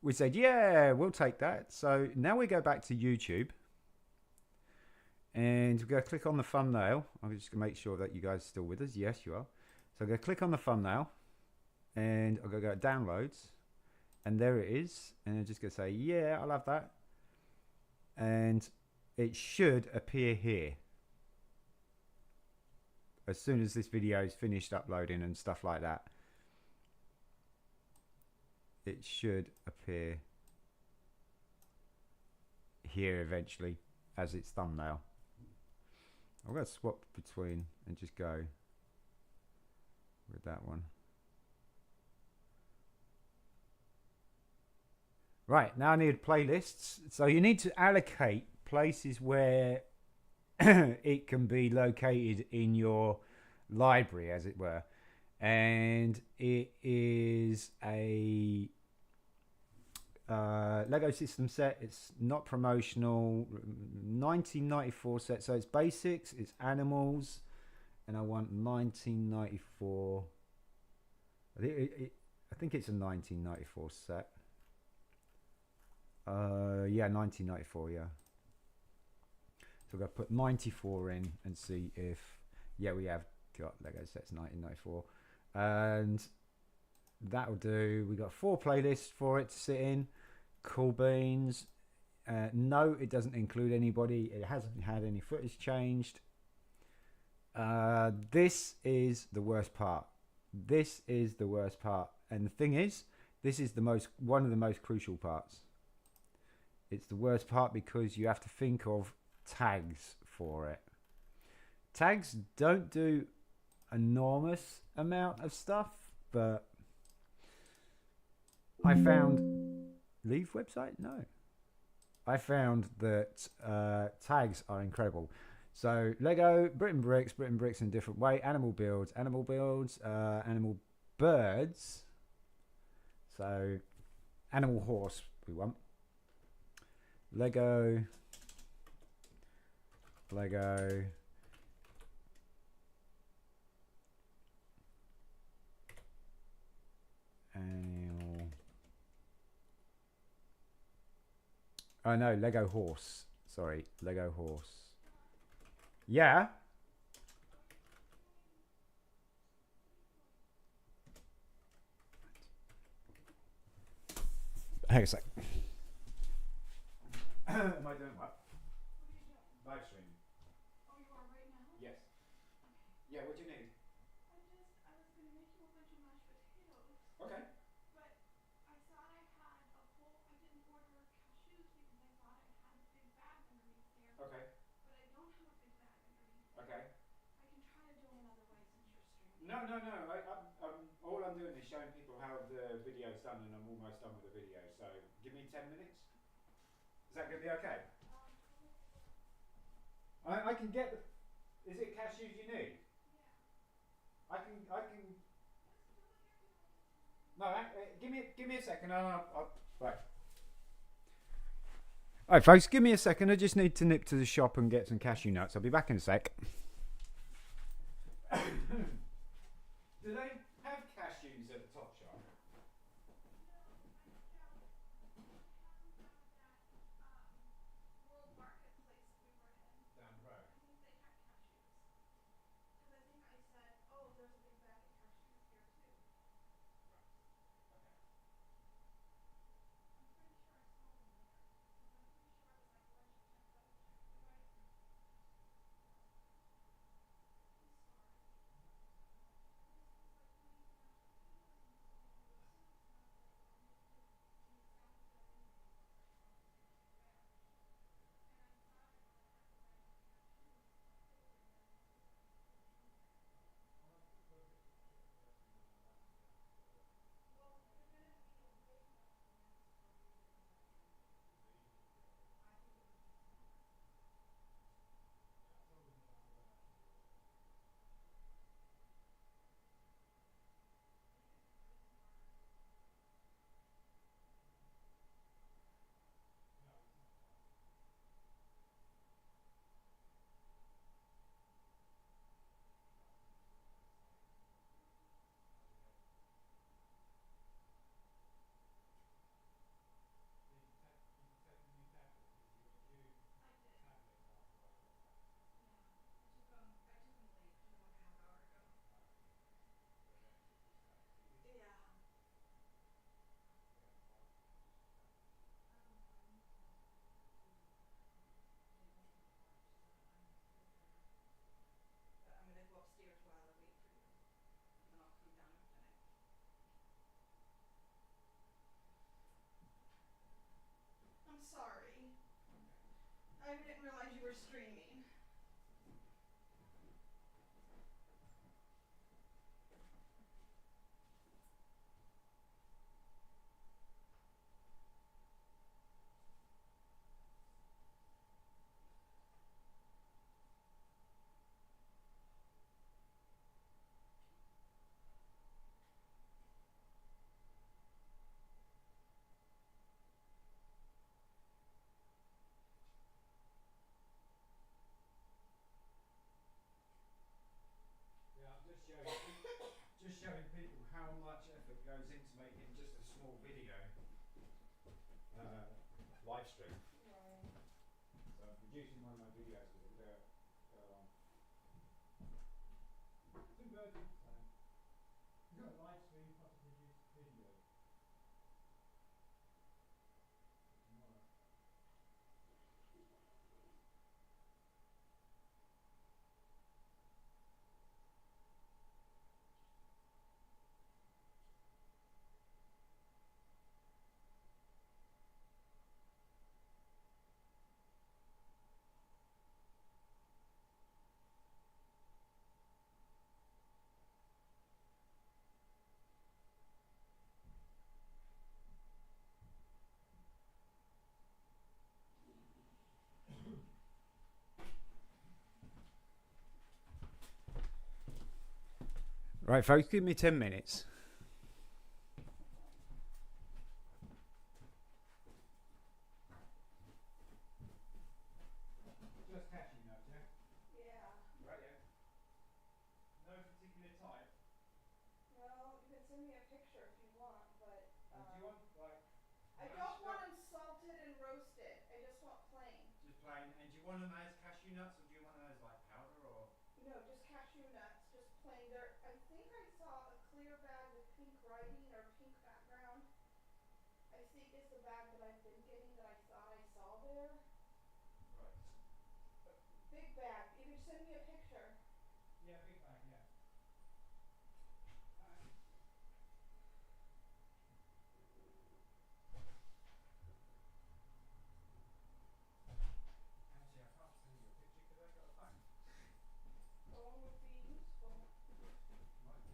we said, yeah, we'll take that. So now we go back to YouTube and we're going to click on the thumbnail. I'm just going to make sure that you guys are still with us. Yes, you are. So I'm going to click on the thumbnail and I'm going to go to downloads and there it is. And I'm just going to say, yeah, I'll have that. And it should appear here as soon as this video is finished uploading and stuff like that. It should appear here eventually as its thumbnail. I'm going to swap between and just go with that one. Right, now I need playlists. So you need to allocate places where it can be located in your library, as it were. And it is a Lego system set. It's not promotional. 1994 set. So it's basics, it's animals, and I want 1994. I think it's a 1994 set. Yeah, 1994. Yeah. So we're gonna put 94 in and see if we have got Lego sets 1994, and that'll do. We got 4 playlists for it to sit in. Cool beans. No, it doesn't include anybody. It hasn't had any footage changed. This is the worst part. This is the worst part. And the thing is, this is one of the most crucial parts. It's the worst part because you have to think of tags for it. Tags don't do enormous amount of stuff, but I found Leave website? No. I found that tags are incredible. So Lego, Britain Bricks in a different way, animal builds, animal birds. So animal horse we want. Lego animal. Oh no, Lego horse. Sorry, Lego horse. Yeah. Hang on a sec. Am I doing what? Live streaming. Oh, you are right now? Yes. Yeah, what do you need? I was gonna make you a bunch of mashed potatoes, Okay. but I thought I had I didn't order cashews because I thought I had a big bag underneath. No, no, no. All I'm doing is showing people how the video's done, and I'm almost done with the video. So give me 10 minutes. Is that going to be okay? I can get the. Is it cashews you need? I can. No, give me a second. Right. All right, folks. Give me a second. I just need to nip to the shop and get some cashew nuts. I'll be back in a sec. Do they have cashews at the top shop? World marketplace that we were in. Down the road. I think they had cashews. Because I think I said, oh, there's a big bag of cashews here too. Okay. I'm pretty sure I saw them there. Because I'm pretty sure I was like, well, I should double check the writing. I'm sorry. I just was like playing with mashed potatoes and you told me there were soups and I was like, well, maybe do you salad it anyways or are you going to make it fresh? And I thought I might have had the bag of cashews left over and then I realized I put it in there. Well, they're gonna be a big enough mess for me to put that in. I think it would be smart. I think it's pretty smart. I did. Yeah. I took 'em late. I took 'em like a half hour ago. Yeah. I need to talk to people too. They own the porch, so I need to go there. But I'm gonna go upstairs while I wait for you. And then I'll come down and finish. I'm sorry. I didn't realize you were streaming. Yeah, I'm just showing people how much effort goes into making just a small video live stream. Right. So I'm producing one of my videos because it'll go along. Two birds with the same. You've got a live stream plus a produced video. Tomorrow. Right, folks, give me 10 minutes. Just cashew nuts, yeah? Yeah. Right, yeah. No particular type. Well, you can send me a picture if you want, but Do you want, like, I don't want them salted and roasted. I just want plain. just plain? And do you want them as cashew nuts or do you want them as, like, powder or? No, just cashew nuts, just plain. There, I think I saw a clear bag with pink writing or pink background. I think is the bag that I've been getting that I thought I saw there. Right. Big bag. You can send me a picture. Yeah, big bag, yeah. Actually, I can't send you a picture because I got a phone. Phone would be useful. Might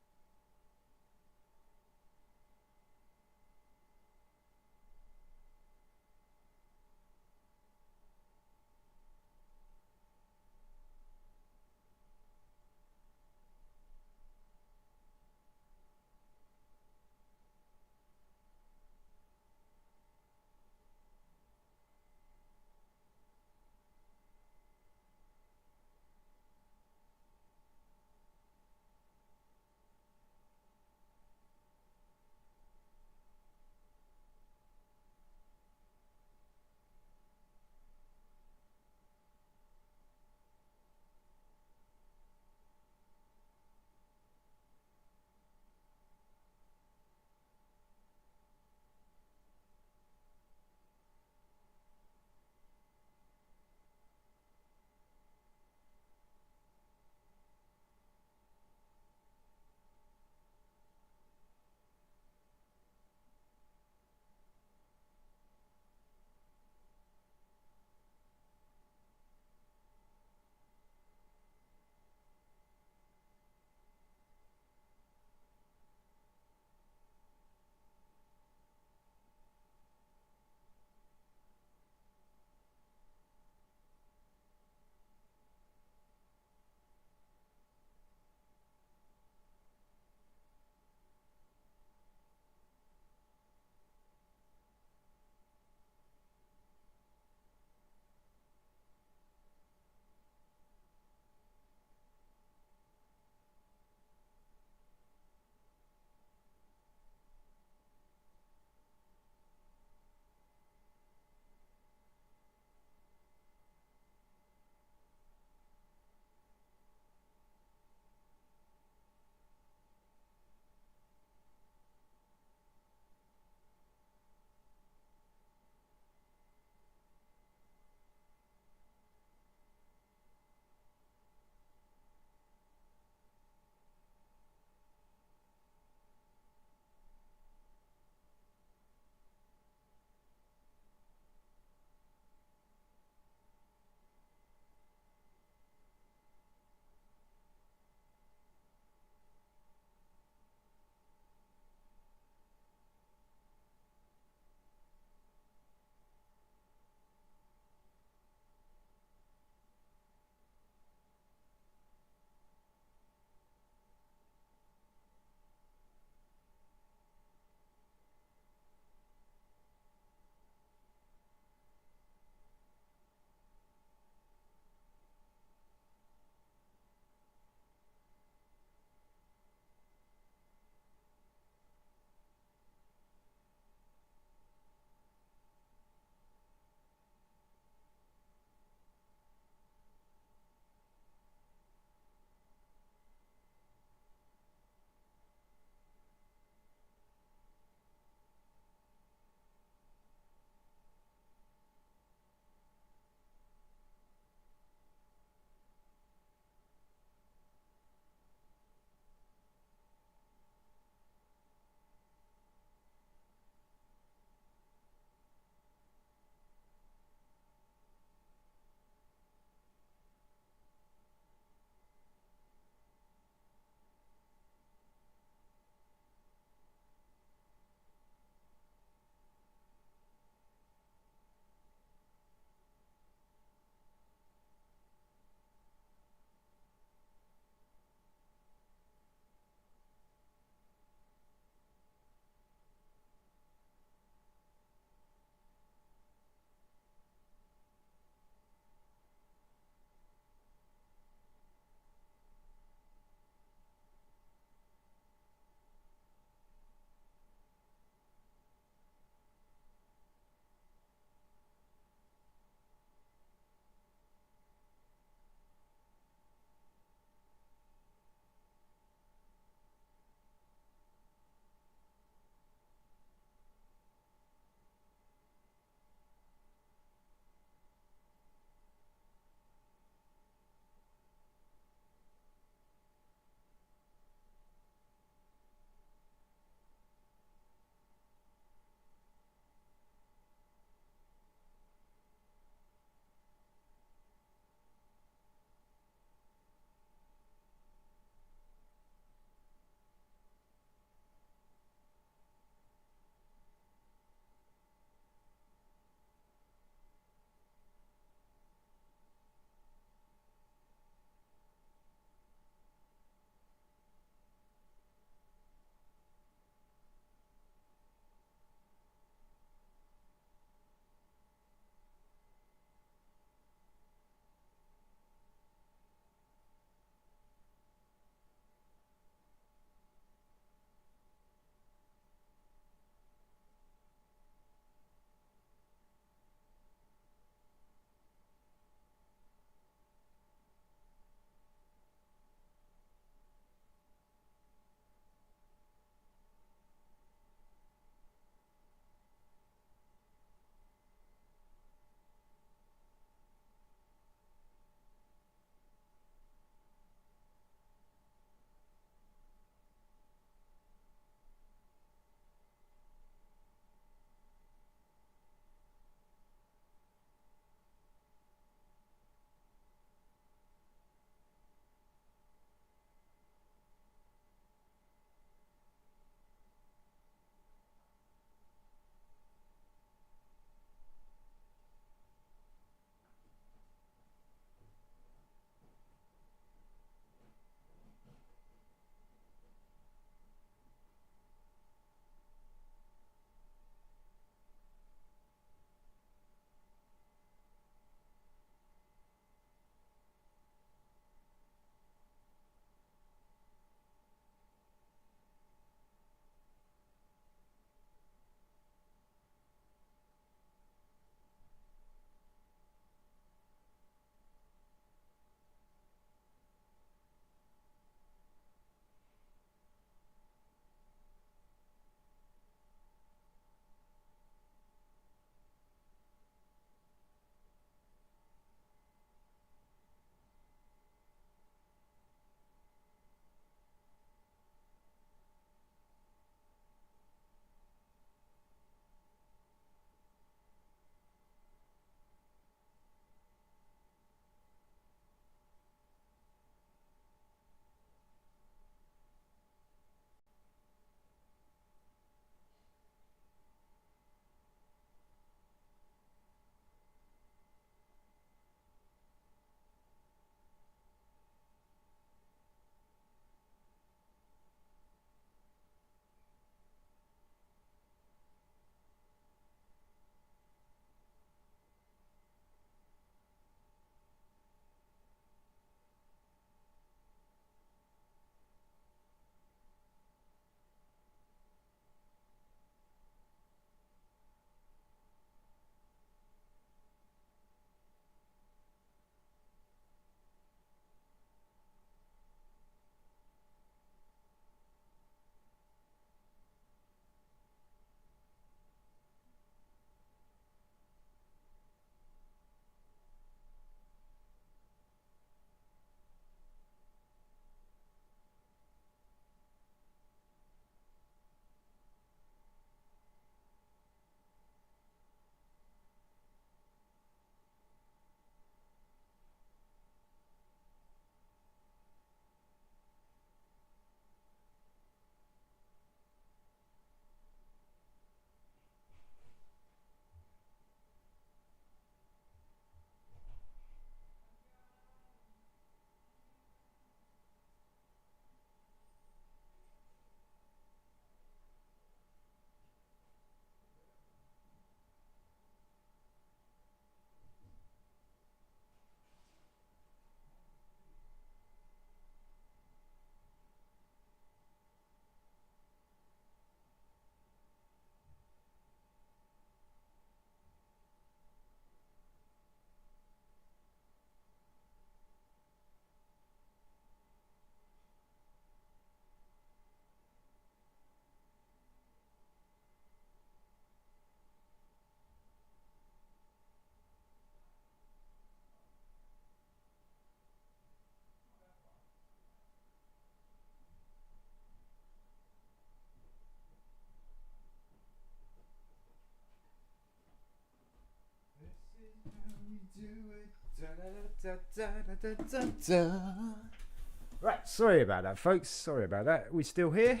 Right, sorry about that, folks. Sorry about that. We still here?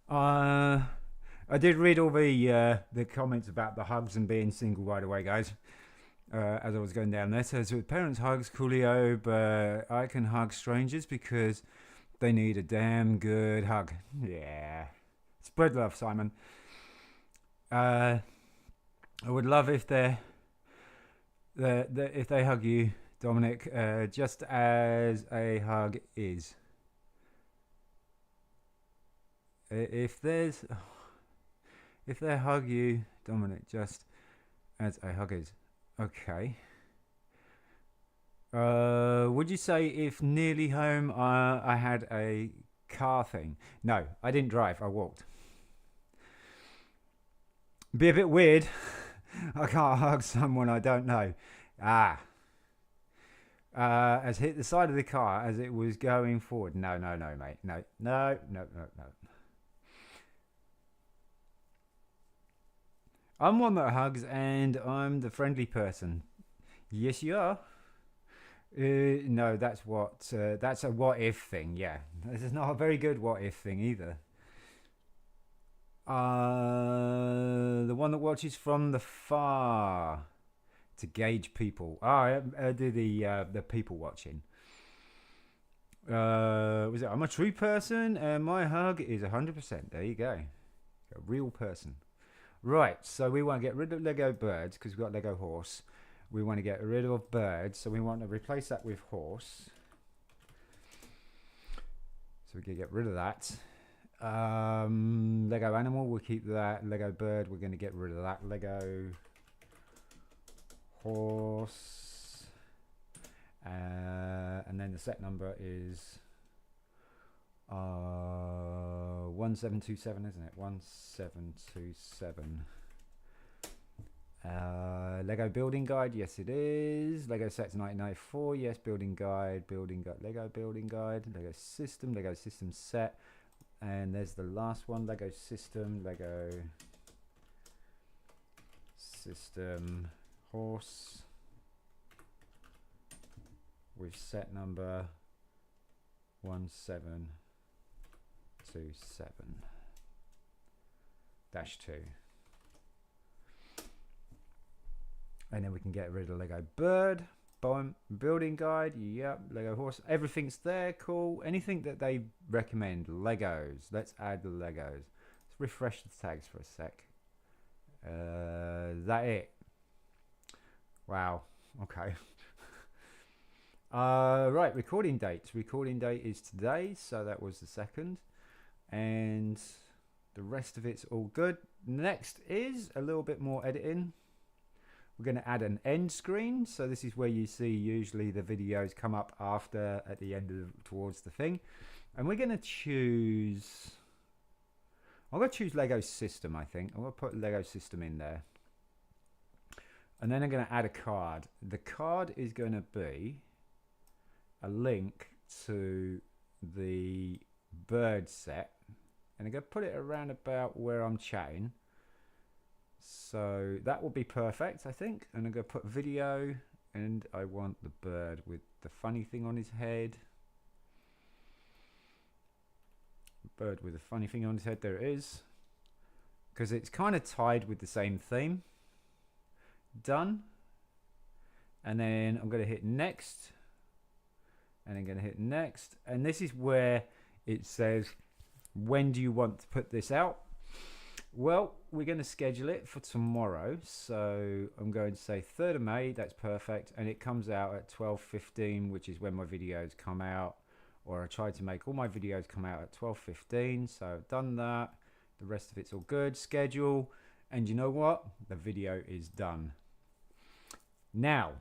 I did read all the comments about the hugs and being single right away, guys. As I was going down there, it says with parents hugs, coolio, but I can hug strangers because they need a damn good hug. Yeah, spread love, Simon. I would love if if they hug you, Dominic, just as a hug is. If they hug you, Dominic, just as a hug is. Okay. Would you say if nearly home I had a car thing? No, I didn't drive. I walked. Be a bit weird. I can't hug someone I don't know. As hit the side of the car as it was going forward. No, mate. No. I'm one that hugs, and I'm the friendly person. Yes, you are. No, that's a what if thing. Yeah, this is not a very good what if thing either. The one that watches from the far to gauge people. I do the people watching. Was it? I'm a true person, and my hug is 100%. There you go, a real person. Right, so we want to get rid of Lego birds because we've got Lego horse. We want to get rid of birds, so we want to replace that with horse. So we can get rid of that. Lego animal, we'll keep that. Lego bird, we're going to get rid of that. Lego horse. And then the set number is 1727, isn't it? 1727. Lego building guide, yes it is. Lego sets 1994, yes. Building guide, Lego building guide, Lego system set. And there's the last one, Lego system horse with set number 1727-2. And then we can get rid of Lego bird, building guide, yep, Lego horse, everything's there, cool. Anything that they recommend, Legos, let's add the Legos. Let's refresh the tags for a sec. Is that it? Wow, okay. Right, recording date is today, so that was the 2nd, and the rest of it's all good. Next is a little bit more editing. We're going to add an end screen, so this is where you see usually the videos come up after at the end of towards the thing, and we're going to choose. I'm going to choose Lego System. I think I'm going to put Lego System in there, and then I'm going to add a card. The card is going to be a link to the bird set, and I'm going to put it around about where I'm chatting. So that will be perfect, I think. And I'm going to put video, and I want the bird with the funny thing on his head. Bird with a funny thing on his head, there it is. Because it's kind of tied with the same theme. Done. And then I'm going to hit next. And I'm going to hit next. And this is where it says, when do you want to put this out? Well, we're going to schedule it for tomorrow, so I'm going to say 3rd of May, that's perfect, and it comes out at 12:15, which is when my videos come out, or I try to make all my videos come out at 12:15, so I've done that. The rest of it's all good, schedule, and you know what? The video is done. Now,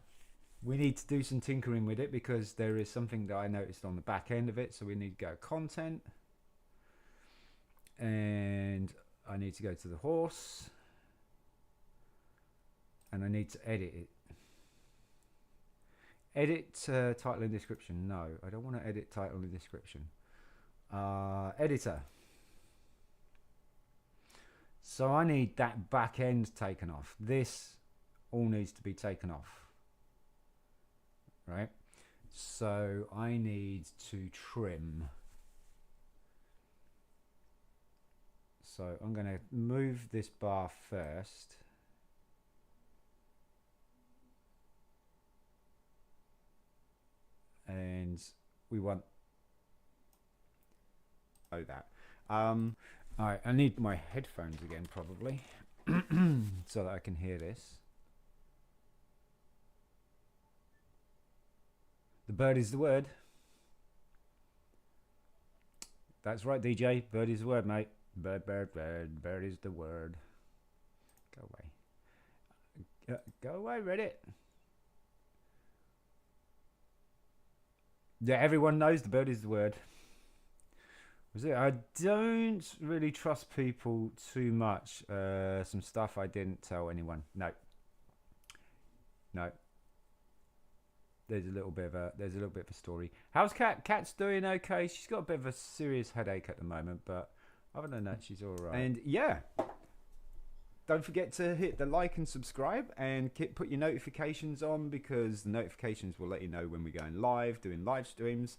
we need to do some tinkering with it because there is something that I noticed on the back end of it, so we need to go content, and I need to go to the horse, and I need to edit it. Edit title and description. No, I don't want to edit title and description. Editor. So I need that back end taken off. This all needs to be taken off. Right? So I need to trim. So I'm going to move this bar first. And we want that. All right, I need my headphones again probably so that I can hear this. The bird is the word. That's right, DJ. Bird is the word, mate. Bird, bird, bird. Bird is the word. Go away. Go away, Reddit. Yeah, everyone knows the bird is the word. Was it? I don't really trust people too much. Some stuff I didn't tell anyone. No. There's a little bit of a story. How's Kat? Kat's doing okay. She's got a bit of a serious headache at the moment, but other than that, she's all right. And yeah, don't forget to hit the like and subscribe, and put your notifications on, because the notifications will let you know when we're going live, doing live streams,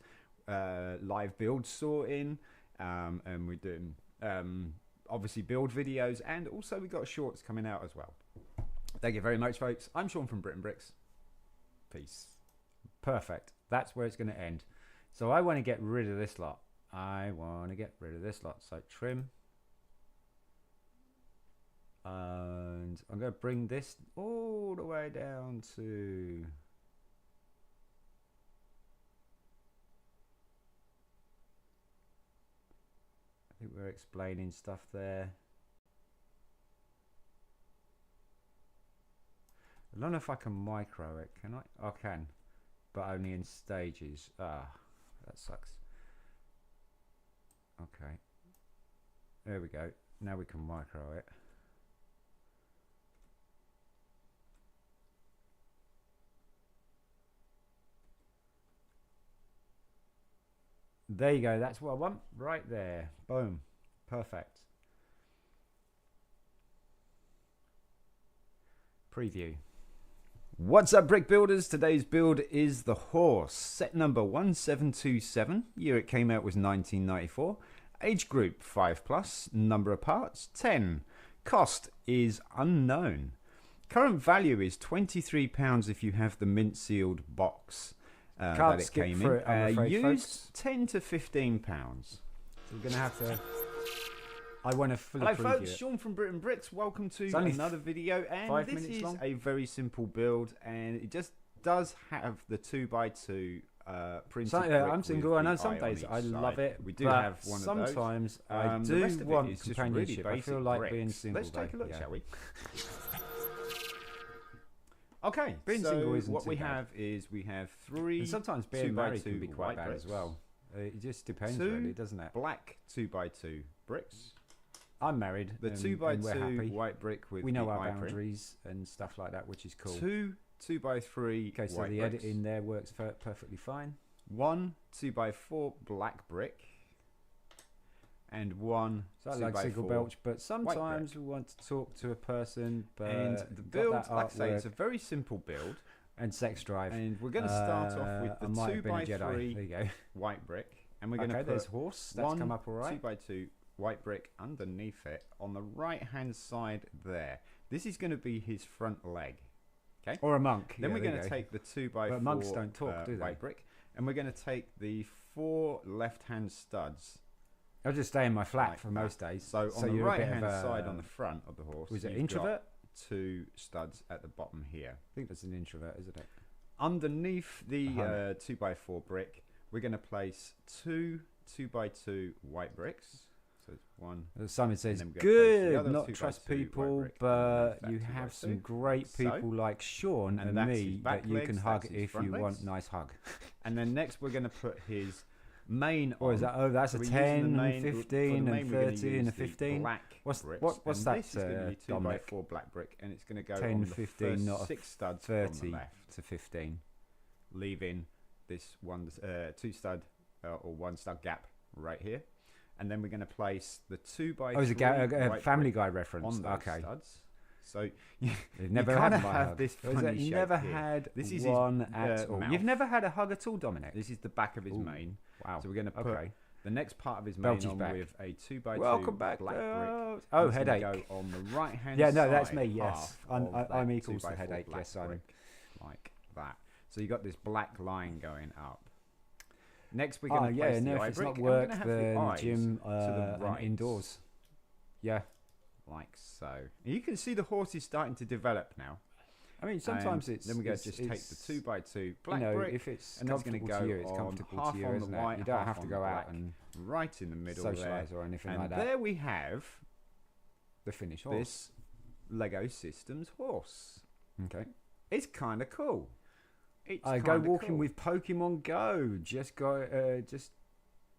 live build sorting, and we're doing obviously build videos, and also we got shorts coming out as well. Thank you very much, folks. I'm Sean from BRIT'N Bricks. Peace. Perfect. That's where it's going to end. So I want to get rid of this lot. So trim. And I'm going to bring this all the way down to... I think we're explaining stuff there. I don't know if I can micro it. Can I? I can, but only in stages. Ah, that sucks. Okay. There we go. Now we can micro it. There you go. That's what I want. Right there. Boom. Perfect. Preview. What's up, brick builders? Today's build is the horse. Set number 1727. Year it came out was 1994. Age group 5+. Number of parts 10. Cost is unknown. Current value is £23 if you have the mint sealed box that it came in. I'm afraid, used £10 to £15. So we're gonna have to. I want to fully Hello preview folks, it. Sean from BRIT'N Bricks. Welcome to only another video, and 5 this minutes is long. a very simple build, and it just does have the 2x2 printed So, brick I'm single. with I know the some eye on days each I love side. it. We do but have one of those. sometimes I The rest do of it want is just companionship. really I feel basic like bricks. being single. Let's take a look, yeah. shall we? Okay, Being so single isn't what too we bad. have is we have 3 And sometimes being 2x2 married can be quite white bad as bricks, well. It just depends, 2 really, doesn't it? black 2x2 bricks, I'm married. the and 2x2 we're happy. white brick with We know the our eye print. boundaries and stuff like that, which is cool. 2 2x3 Okay, so white the bricks. editing there works perfectly fine. 1 2x4 black brick, and 1 So I like single 2x4. belch, but sometimes we want to talk to a person. But And the got build, that like I say, it's a artwork very simple build, and sex drive. and we're going to start off with I the might have been a Jedi. There 2x3 you go. white brick, and we're going to Okay, put there's horse. That's 1 come up all right. 2x2 white brick underneath it on the right hand side there. This is going to be his front leg. Okay. Or a monk. Then yeah, we're there going you to go. take the 2x4 But monks don't talk, do they? white brick, and we're going to take the 4 left-hand studs. I'll just stay in my flat like for that. most days. So on the you're a bit right-hand of a- side on the front of the horse, Was it you've introvert? got 2 studs at the bottom here. I think that's an introvert, isn't it? Underneath the Hun. 2x4 brick, we're going to place 2 2x2 white bricks. So it's 1. Simon says, then we're gonna place the good, other not 2x2 trust white people, brick but underneath you that have 2x2. some great So, people like Sean and and that's his me back that you legs, can that's hug his if front you want legs. nice hug. And then next we're going to put his main Or is on. that, oh, that's So a we're using 10 the and main- for the 15 main and we're gonna 30 and use a the 15. Black What's- bricks, what's and that, This is going to be 2 by Dominic? 4 black brick, and it's going to go 10, on the 15, first not a 6 studs 30 from the left, to 15. leaving this 2 stud or 1 stud gap right here. And then we're going to place the 2 by Oh, it's 3 a white Family brick Guy reference. on those Okay. studs. So It never you had kinda my have hug. this Was funny it- shape never here. had This is his, one at all. mouth. You've never had a hug at all, Dominic? This is the back of his Ooh, mane. Wow. So we're going to put Okay. the next part of his mane Belty's on back. with a 2x2 Welcome back. black brick. Oh, And it's gonna headache. go on the right hand Yeah, side. no, that's me, yes. half I'm- of I'm that equals to 2x4 headache, black yes, Simon. brick, like that. So you got this black line going up. Next, we're going to place the no, eye if it's brick. not I'm work, gonna have then eyes gym to the and right, indoors. Yeah. like so. And you can see the horse is starting to develop now. I mean, sometimes And it's... then we go it's- just take it's, the 2x2 black you know, brick. if it's and that's gonna comfortable to go you, it's on comfortable half to you, on the isn't white, it? You don't half have to on go the out black, and right in the middle there. socialise or anything And like that. there we have The finish horse. this Lego Systems horse. Okay. It's kind of cool. It's I go kinda walking cool. with Pokemon Go. Just go, just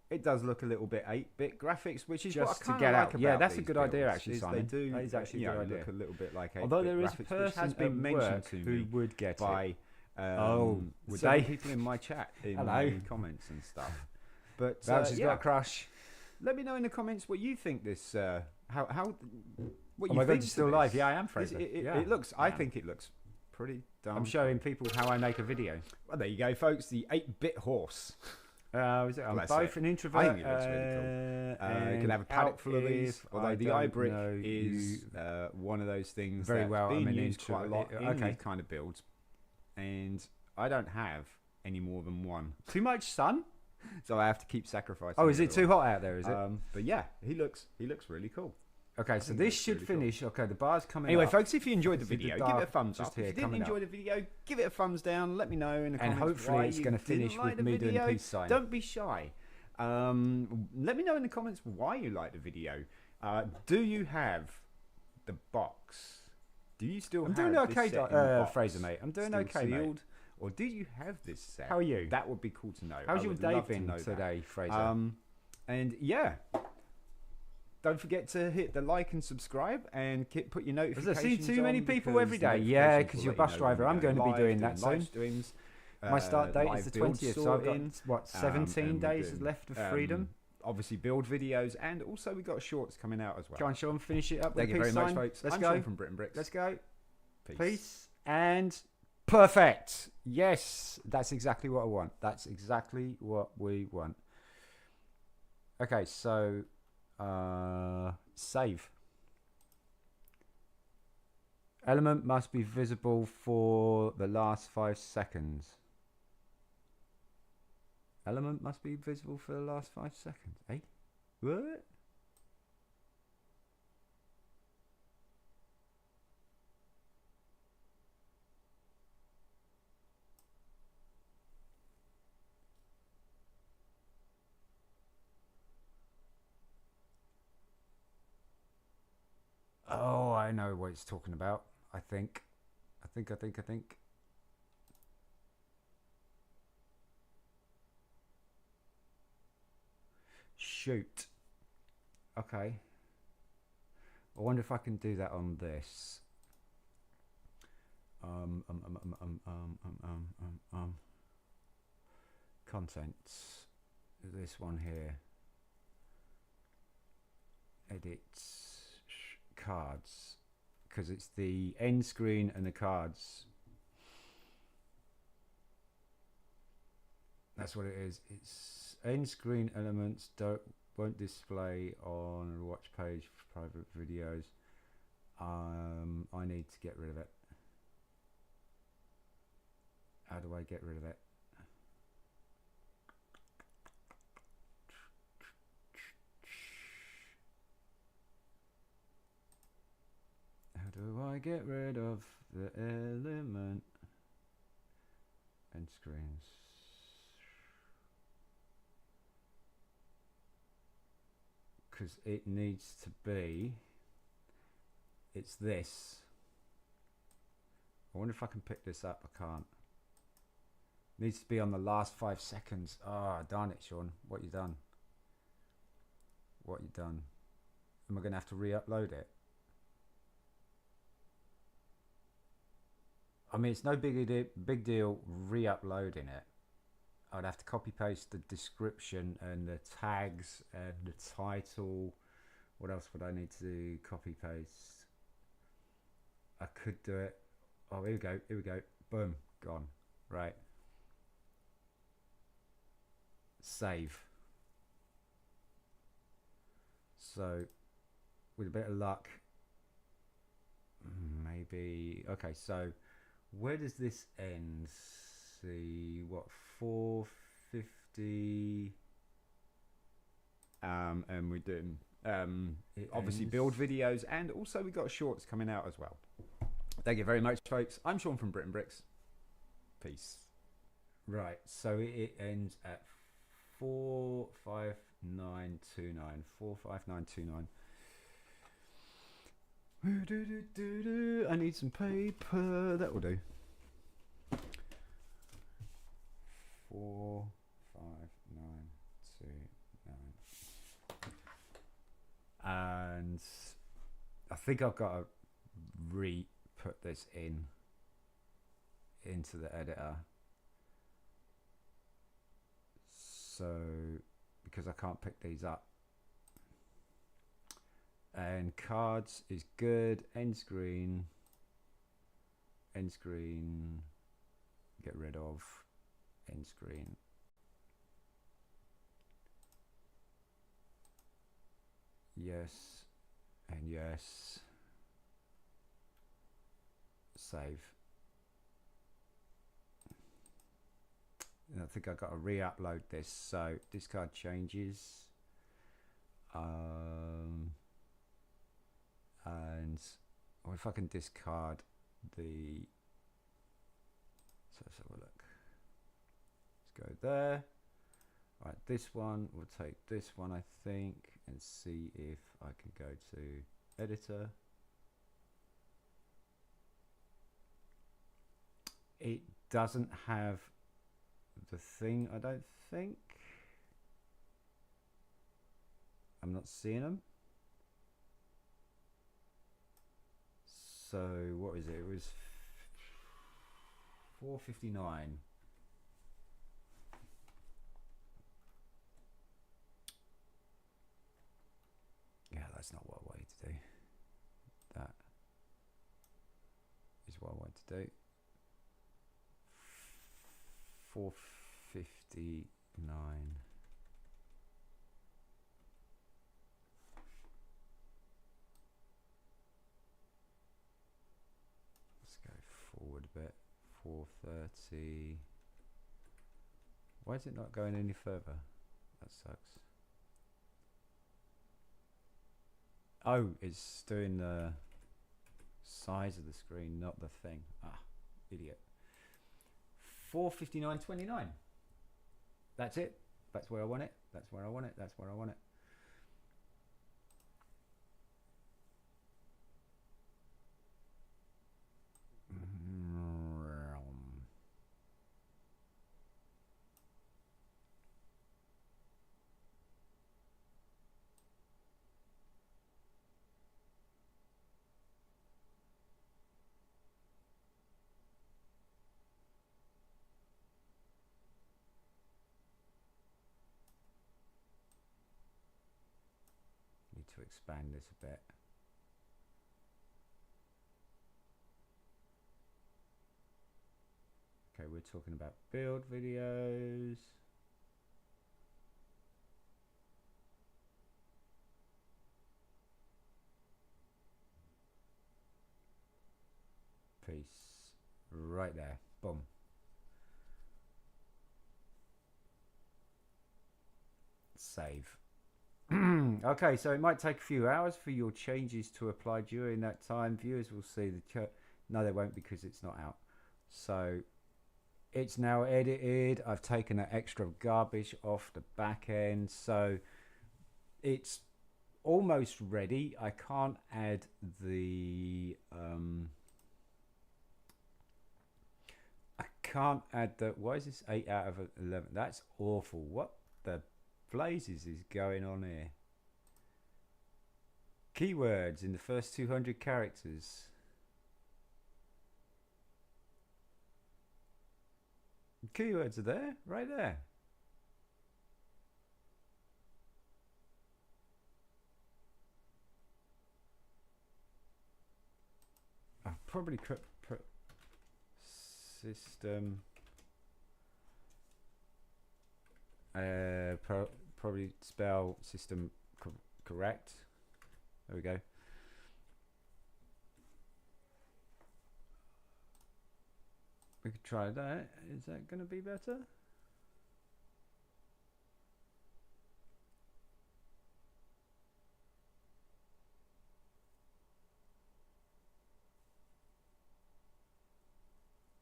It does look a little bit 8-bit graphics, which is Just what I to kind get of like out. about Yeah, that's a these good idea, builds, actually, is Simon. They do, That is actually a good idea. look a little bit like 8-bit although there is a graphics, which person has been at mentioned work to who me would get it. by would several they? people in my chat in Hello. the comments and stuff. But Perhaps he's yeah, got a crush. let me know in the comments what you think this how what Oh you my God, think you're still to live. this. Yeah, I am, This- Fraser. It, Yeah, it looks. I I am. think it looks pretty dumb. I'm showing people how I make a video. Well, there you go, folks. The 8-bit horse. Is it? I'm Bless both it. an introvert. I think it looks really cool. You can have a paddock full of these. Although the eye brick is one of those things very that's well. being I'm an used quite a lot introvert. in Okay. these kind of builds, and I don't have any more than one, Too much sun? so I have to keep sacrificing. Oh, is the it other too hot out there? Is it? one. But yeah, he looks really cool. Okay, so think this that's should really cool. finish. Okay, the bar's coming Anyway, up. folks, if you enjoyed the See the video, give dark it a thumbs just up. here If you didn't coming enjoy up. the video, give it a thumbs down. Let me know in the And comments hopefully why it's you going to didn't finish like with the me doing a video. peace sign. Don't be shy. Let me know in the comments why you like the video. Do you have the box? Do you still I'm have doing this okay, set in the box Fraser, mate. I'm doing still okay, mate. sealed? Or do you have this set? How are you? That would be cool to know. How's I your would day love to been know that. today, Fraser? And yeah, don't forget to hit the like and subscribe and put your Does notifications there seem too many on people every because day? Yeah, notifications because will you're a let bus you know when driver. we're I'm going to be live, doing that live soon. streams. My start date is live the builds 20th, so I've got, sorting, what, 17 and we're days doing, left of freedom. Obviously, build videos, and also we got shorts coming out as well. Go on, Sean, finish it up with Thank a you peace very much, sign. folks. Let's I'm go. Sean from BRIT'N Bricks. Let's go. Peace. Peace and perfect. Yes, that's exactly what I want. That's exactly what we want. Okay, so save. Element must be visible for the last 5 seconds. Element must be visible for the last 5 seconds. Eh? What? Oh, I know what it's talking about. I think. Shoot. Okay. I wonder if I can do that on this. Contents. This one here. Edits. Cards. Because it's the end screen and the cards. That's what it is. It's end screen elements won't display on a watch page for private videos. I need to get rid of it. How do I get rid of it? How do I get rid of the element? End screens. Because it needs to be, it's this. I wonder if I can pick this up. I can't. Needs to be on the last 5 seconds. Ah, oh, darn it, Sean. What you done? What you done? Am I going to have to re-upload it? I mean, it's no big deal re-uploading it. I'd have to copy paste the description and the tags and the title. What else would I need to copy paste? I could do it. Oh, here we go. Here we go. Boom. Gone. Right. Save. So, with a bit of luck, maybe. Okay, so where does this end? See what 450. And we're doing obviously build videos, and also we got shorts coming out as well. Thank you very much, folks. I'm Sean from BRIT'N Bricks. Peace. Right, so it ends at 45929. 45929. I need some paper. That will do. 45929. And I think I've got to re-put this into the editor. So, because I can't pick these up. And cards is good. End screen. End screen. Get rid of. End screen. Yes. And yes. Save. And I think I've got to re-upload this. So discard changes. And if I can discard the, so let's have a look. Let's go there. Right, this one, we'll take this one, I think, and see if I can go to editor. It doesn't have the thing, I don't think. I'm not seeing them. So what is it? It was 459. Yeah, that's not what I wanted to do. That is what I want to do. 459. Let's go forward a bit. 430. Why is it not going any further? That sucks. Oh, it's doing the size of the screen, not the thing. Ah, idiot. 459.29. That's it. That's where I want it. That's where I want it. That's where I want it. Need to expand this a bit. Okay, we're talking about build videos. Peace. Right there. Boom. Save. Okay, so it might take a few hours for your changes to apply during that time. Viewers will see the no, they won't, because it's not out. So it's now edited. I've taken that extra garbage off the back end, so it's almost ready. I can't add the I can't add the, why is this 8 out of 11? That's awful. What the blazes is going on here? Keywords in the first 200 characters. Keywords are there, right there. I've probably system. Probably spell system correct. There we go. We could try that. Is that going to be better?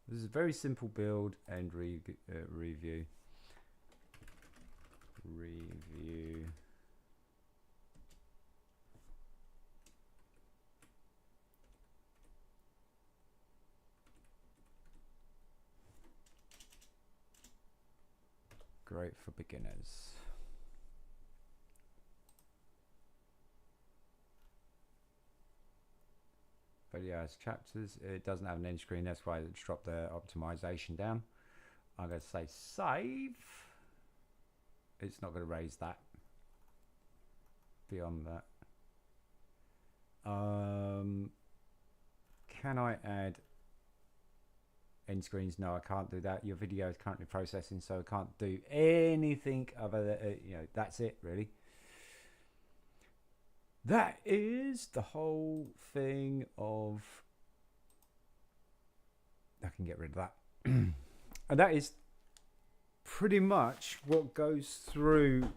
This is a very simple build and review. Great for beginners. Videos, chapters. It doesn't have an end screen. That's why it's dropped the optimization down. I'm going to say save. It's not going to raise that. Beyond that. Can I add end screens? No, I can't do that. Your video is currently processing, so I can't do anything other than, that's it, really. That is the whole thing of... I can get rid of that. And that is pretty much what goes through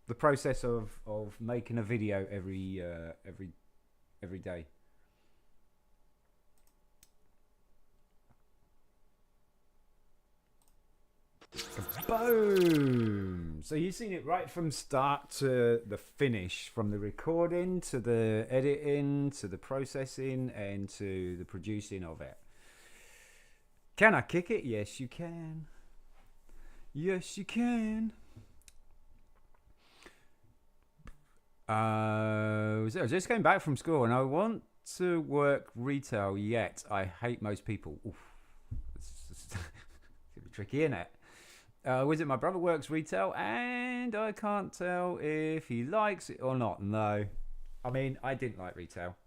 the process of making a video every day. Boom! So you've seen it right from start to the finish, from the recording to the editing to the processing and to the producing of it. Can I kick it? Yes, you can. Yes, you can. I just came back from school and I want to work retail, yet I hate most people. Oof. It's gonna be tricky, isn't it? Visit my brother works retail and I can't tell if he likes it or not. No. I mean, I didn't like retail.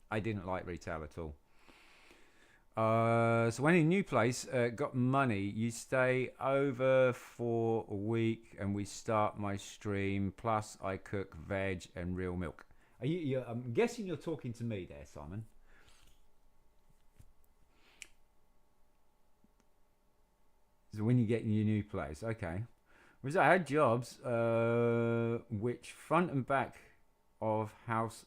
I didn't like retail at all. So when in a new place, got money, you stay over for a week and we start my stream, plus I cook veg and real milk. I'm guessing you're talking to me there, Simon. So when you get in your new place, okay. Was I had jobs which front and back of house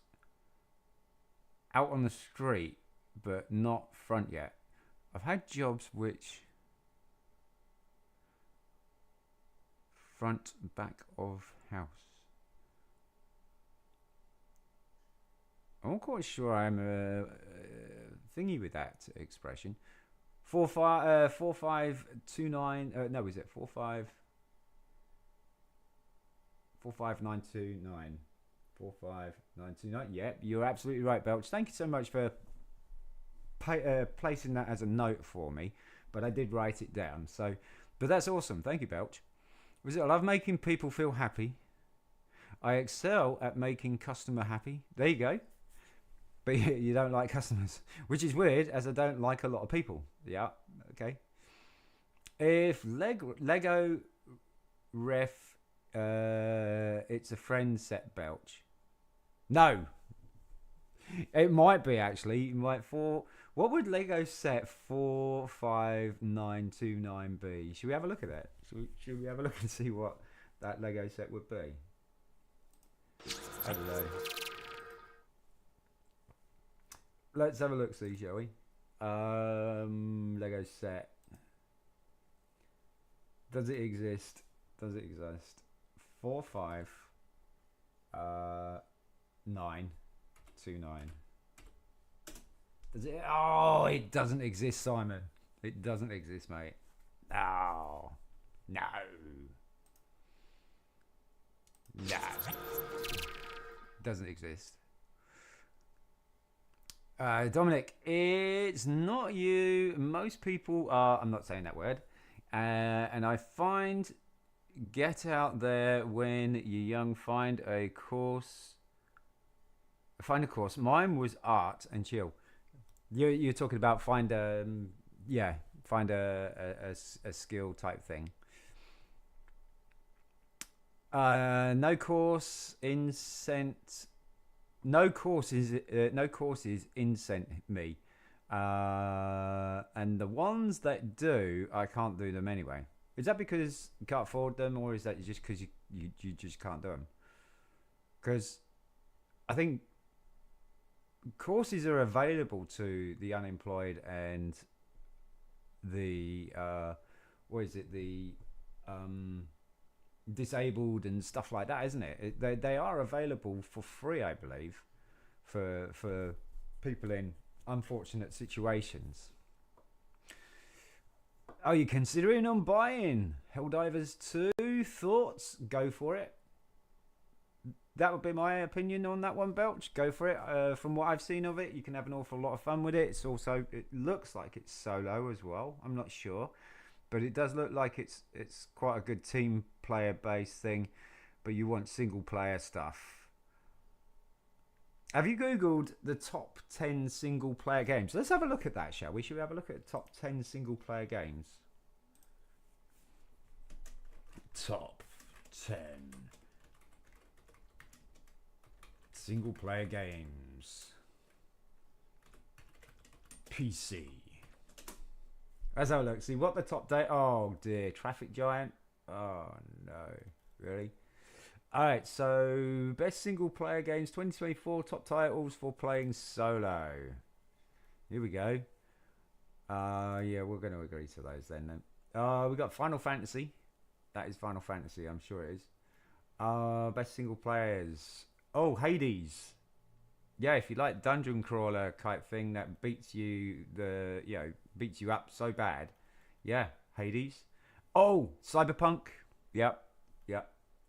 out on the street, but not front yet. I've had jobs which front back of house. I'm not quite sure I'm thingy with that expression. 4529. No, is it 45929? 45929. Yep, you're absolutely right, Belch. Thank you so much for placing that as a note for me, but I did write it down. So, but that's awesome. Thank you, Belch. Was it? I love making people feel happy. I excel at making customer happy. There you go. But you don't like customers, which is weird, as I don't like a lot of people. Yeah, okay. If Lego ref, it's a friend set, Belch. No, it might be actually. What would Lego set 45929 be? Should we have a look at that? Should we have a look and see what that Lego set would be? I don't know. Let's have a look, see, shall we? Lego set. Does it exist? Does it exist? 45929. Does it? Oh, it doesn't exist, Simon. It doesn't exist, mate. Oh, no. No. Doesn't exist. Dominic, it's not you. Most people are. I'm not saying that word. And I find get out there when you're young. Find a course. Mine was art and chill. You're talking about find a a skill type thing. No course incent. No courses. No courses incent me. And the ones that do, I can't do them anyway. Is that because you can't afford them, or is that just because you just can't do them? Because I think courses are available to the unemployed and the what is it, the disabled and stuff like that, isn't it? They are available for free, I believe, for people in unfortunate situations. Are you considering on buying Helldivers 2? Thoughts? Go for it. That would be my opinion on that one, Belch. Go for it. From what I've seen of it, you can have an awful lot of fun with it. It's also, it looks like it's solo as well. I'm not sure, but it does look like it's quite a good team player based thing. But you want single player stuff. Have you googled the top 10 single player games? Let's have a look at that, shall we? Should we have a look at the top 10 single player games? Top 10 single player games. PC. Let's have a look. See what the top day. Oh dear, Traffic Giant. Oh no, really? Alright, so best single player games 2024, top titles for playing solo. Here we go. Yeah, we're going to agree to those then. We got Final Fantasy. That is Final Fantasy, I'm sure it is. Best single players. Oh, Hades. Yeah, if you like dungeon crawler type thing that beats you beats you up so bad. Yeah, Hades. Oh, Cyberpunk. Yep.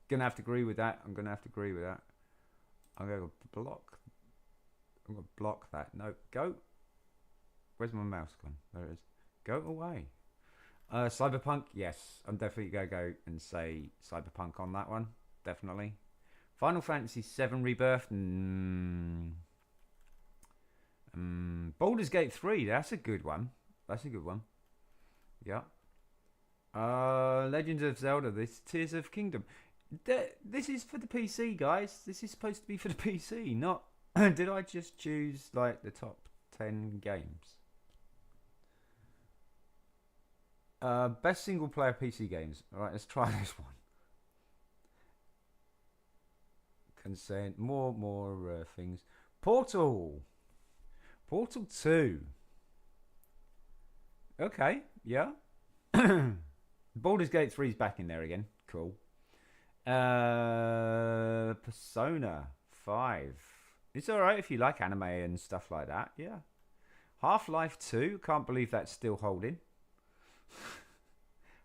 Gonna have to agree with that. I'm gonna block that. No, go. Where's my mouse gone? There it is. Go away. Cyberpunk, yes. I'm definitely gonna go and say Cyberpunk on that one. Definitely. Final Fantasy VII Rebirth. Baldur's Gate 3. That's a good one. Yeah. Legend of Zelda. This Tears of Kingdom. This is for the PC, guys. This is supposed to be for the PC, not. Did I just choose like the top 10 games? Best single player PC games. All right, let's try this one. Consent. More things. Portal 2. Okay, yeah. Baldur's Gate 3 is back in there again. Cool. Persona 5. It's alright if you like anime and stuff like that. Yeah. Half-Life 2. Can't believe that's still holding.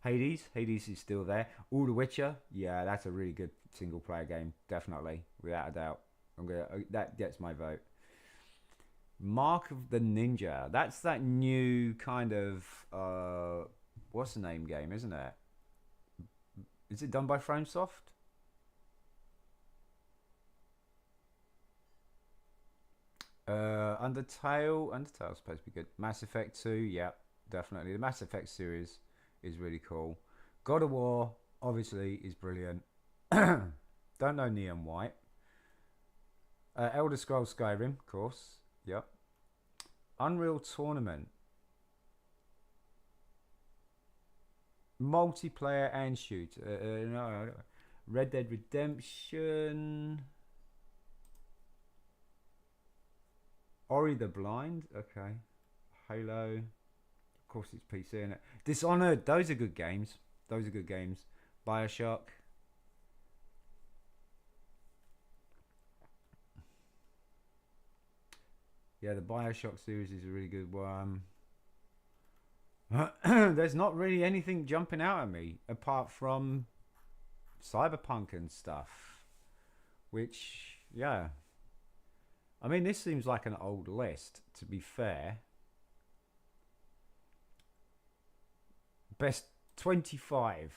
Hades is still there. All The Witcher. Yeah, that's a really good single player game. Definitely. Without a doubt. That gets my vote. Mark of the Ninja. That's that new kind of what's the name game, isn't it? Is it done by FrameSoft? Undertale's supposed to be good. Mass Effect 2, yeah, definitely. The Mass Effect series is really cool. God of War, obviously, is brilliant. Don't know Neon White. Elder Scrolls Skyrim, of course. Yep. Unreal Tournament. Multiplayer and shoot. No. Red Dead Redemption. Ori the Blind. Okay. Halo. Of course, it's PC, isn't it? Dishonored. Those are good games. Bioshock. Yeah, the Bioshock series is a really good one. There's not really anything jumping out at me apart from Cyberpunk and stuff. Which, yeah. I mean, this seems like an old list, to be fair. Best 25.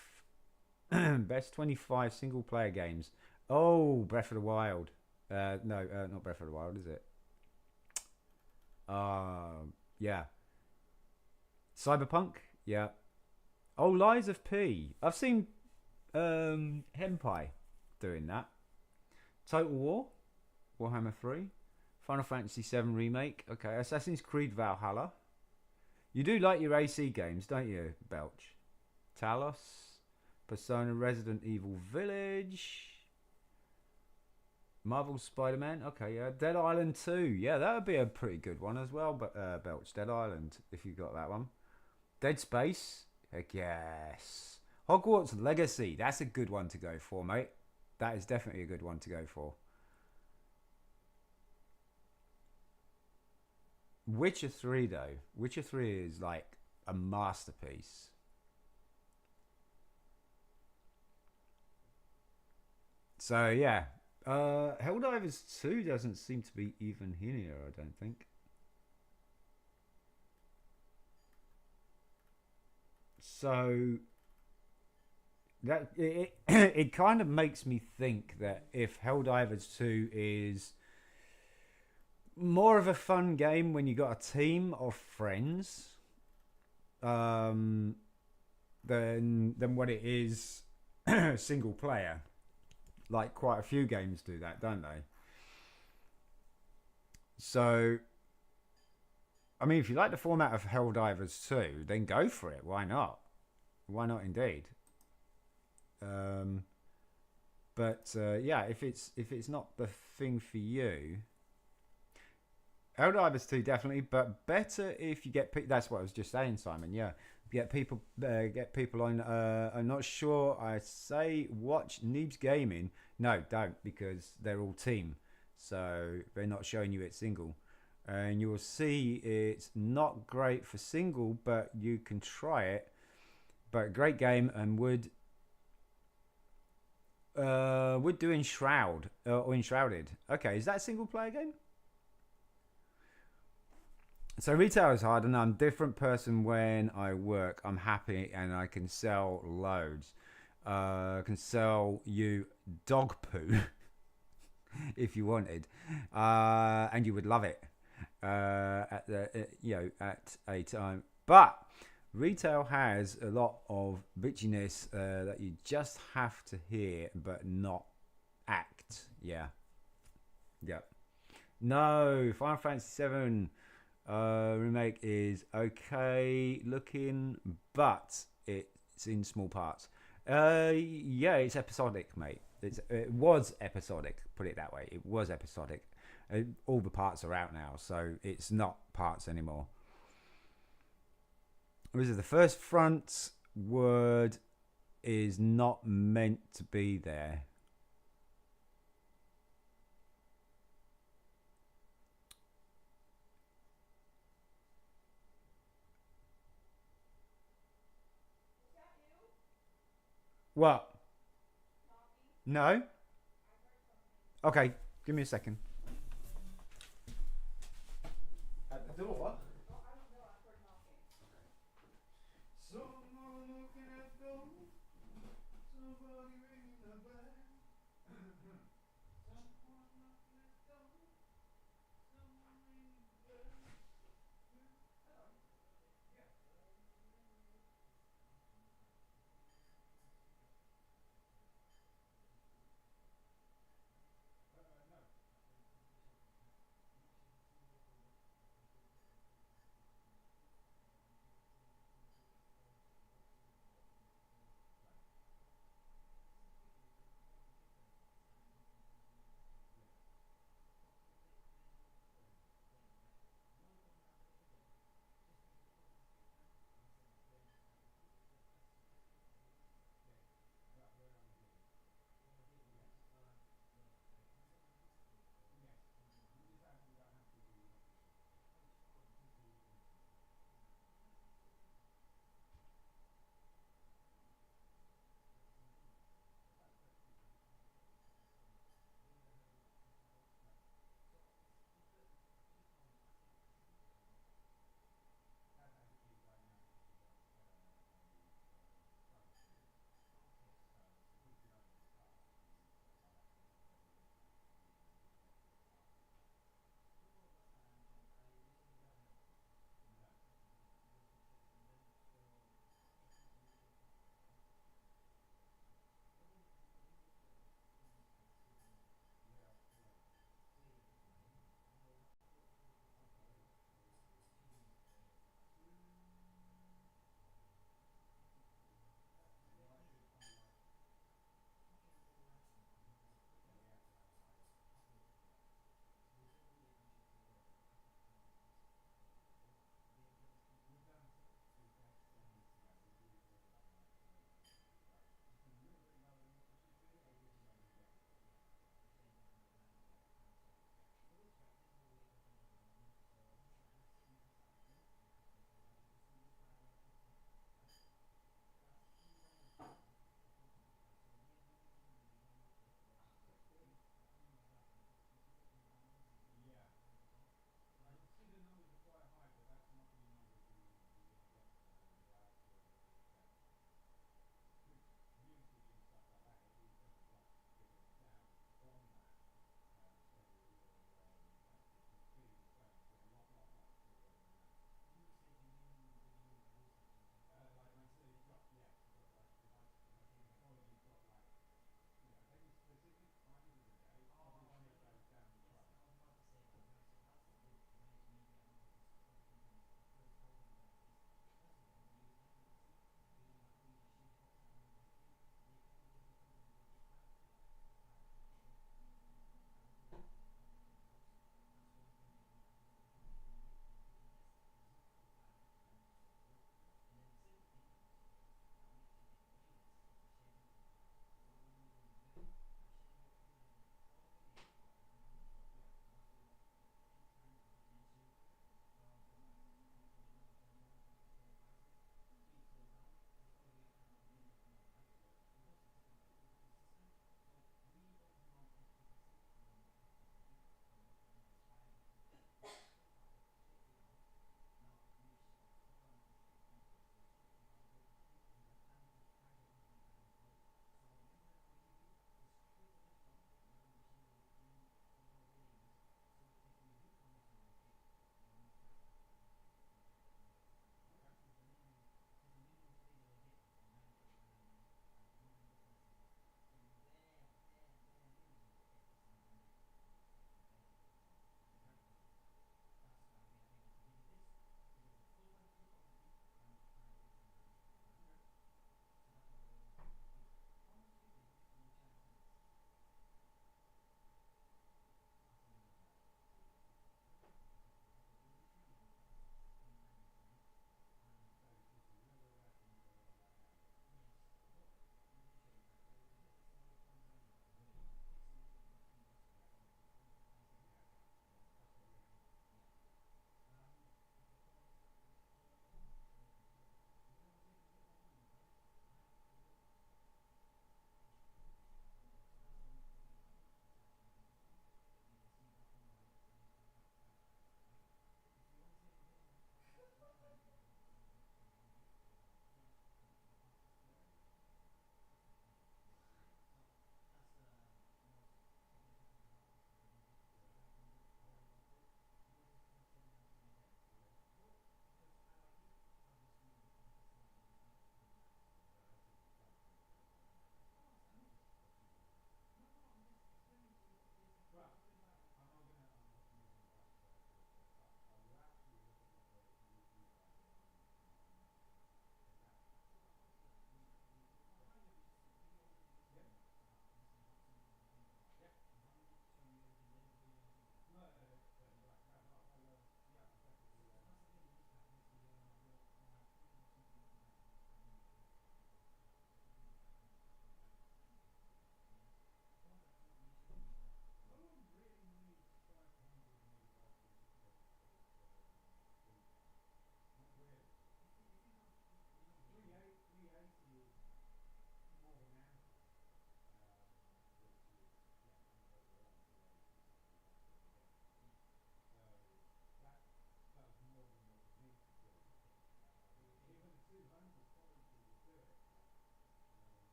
Best 25 single player games. Oh, Breath of the Wild. No, not Breath of the Wild, is it? Yeah. Cyberpunk. Yeah. Oh, Lies of P. I've seen Henpai doing that. Total War. Warhammer 3. Final Fantasy 7 Remake. Okay. Assassin's Creed Valhalla. You do like your AC games, don't you, Belch? Talos. Persona Resident Evil Village. Marvel Spider-Man. Okay, yeah. Dead Island 2. Yeah, that would be a pretty good one as well, but Belch. Dead Island, if you got that one. Dead Space. Heck yes. Hogwarts Legacy. That's a good one to go for, mate. That is definitely a good one to go for. Witcher 3, though. Witcher 3 is like a masterpiece. So, yeah. Helldivers 2 doesn't seem to be even here, I don't think. So that it kind of makes me think that if Helldivers 2 is more of a fun game when you got a team of friends, than what it is single player. Like quite a few games do that, don't they? So, I mean, if you like the format of Helldivers 2, then go for it. Why not? Why not, indeed? But yeah, if it's not the thing for you, Helldivers 2 definitely, but better if you get. That's what I was just saying, Simon. Yeah, get people on. I'm not sure. I say watch Noobs Gaming. No, don't, because they're all team, so they're not showing you it single, and you will see it's not great for single, but you can try it. But great game, and would do Enshroud or Enshrouded. Okay, is that a single player game? So retail is hard, and I'm a different person when I work. I'm happy, and I can sell loads. I can sell you dog poo if you wanted, and you would love it at a time. But retail has a lot of bitchiness that you just have to hear, but not act. Yeah. No, Final Fantasy 7 remake is okay looking, but it's in small parts. Yeah, it's episodic, mate. It was episodic. Put it that way. It was episodic. All the parts are out now, so it's not parts anymore. This is the first front word is not meant to be there. What? No? Okay, give me a second. At the door? Someone knocking at the door. Somebody ringing the bell. Someone knocking at the door. Someone ringing the bell. Hello. Yeah. No.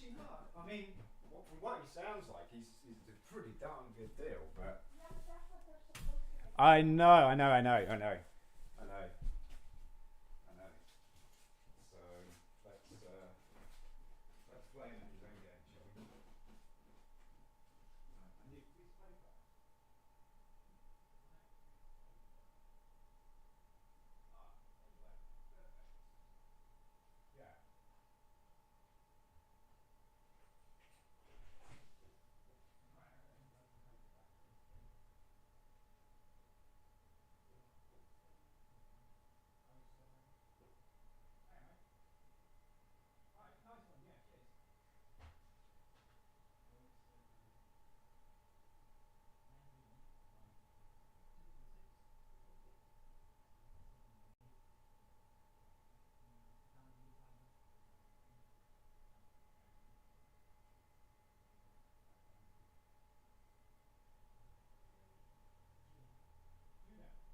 watching hard. I mean, from what he sounds like, he's a pretty darn good deal. But Yeah, but that's what they're supposed to make. I know. So let's play him at his own game, shall we? I need a piece of paper. Ah, anyway, perfect. Yeah. Right, nice one. Yeah, cheers.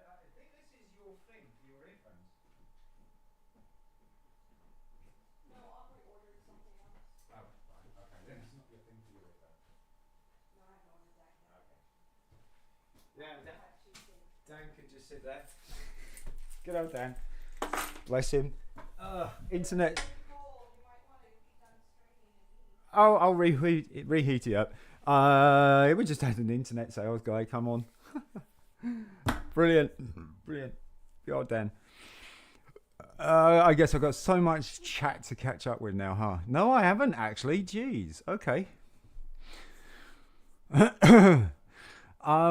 I think this is your thing for your earphones. No, Aubrey ordered something else. Oh, fine. Okay, then it's not your thing for your earphones. No, I haven't ordered that yet. Okay. Yeah, I have two things. Dan could just sit there. Good old Dan. Bless him. Internet. Very cold. You might want to be done straining and eat. Oh, I'll reheat it up. We just had an internet sales guy come on. Brilliant. Good old Dan. I guess I've got so much chat to catch up with now, huh? No, I haven't actually. Jeez. Okay.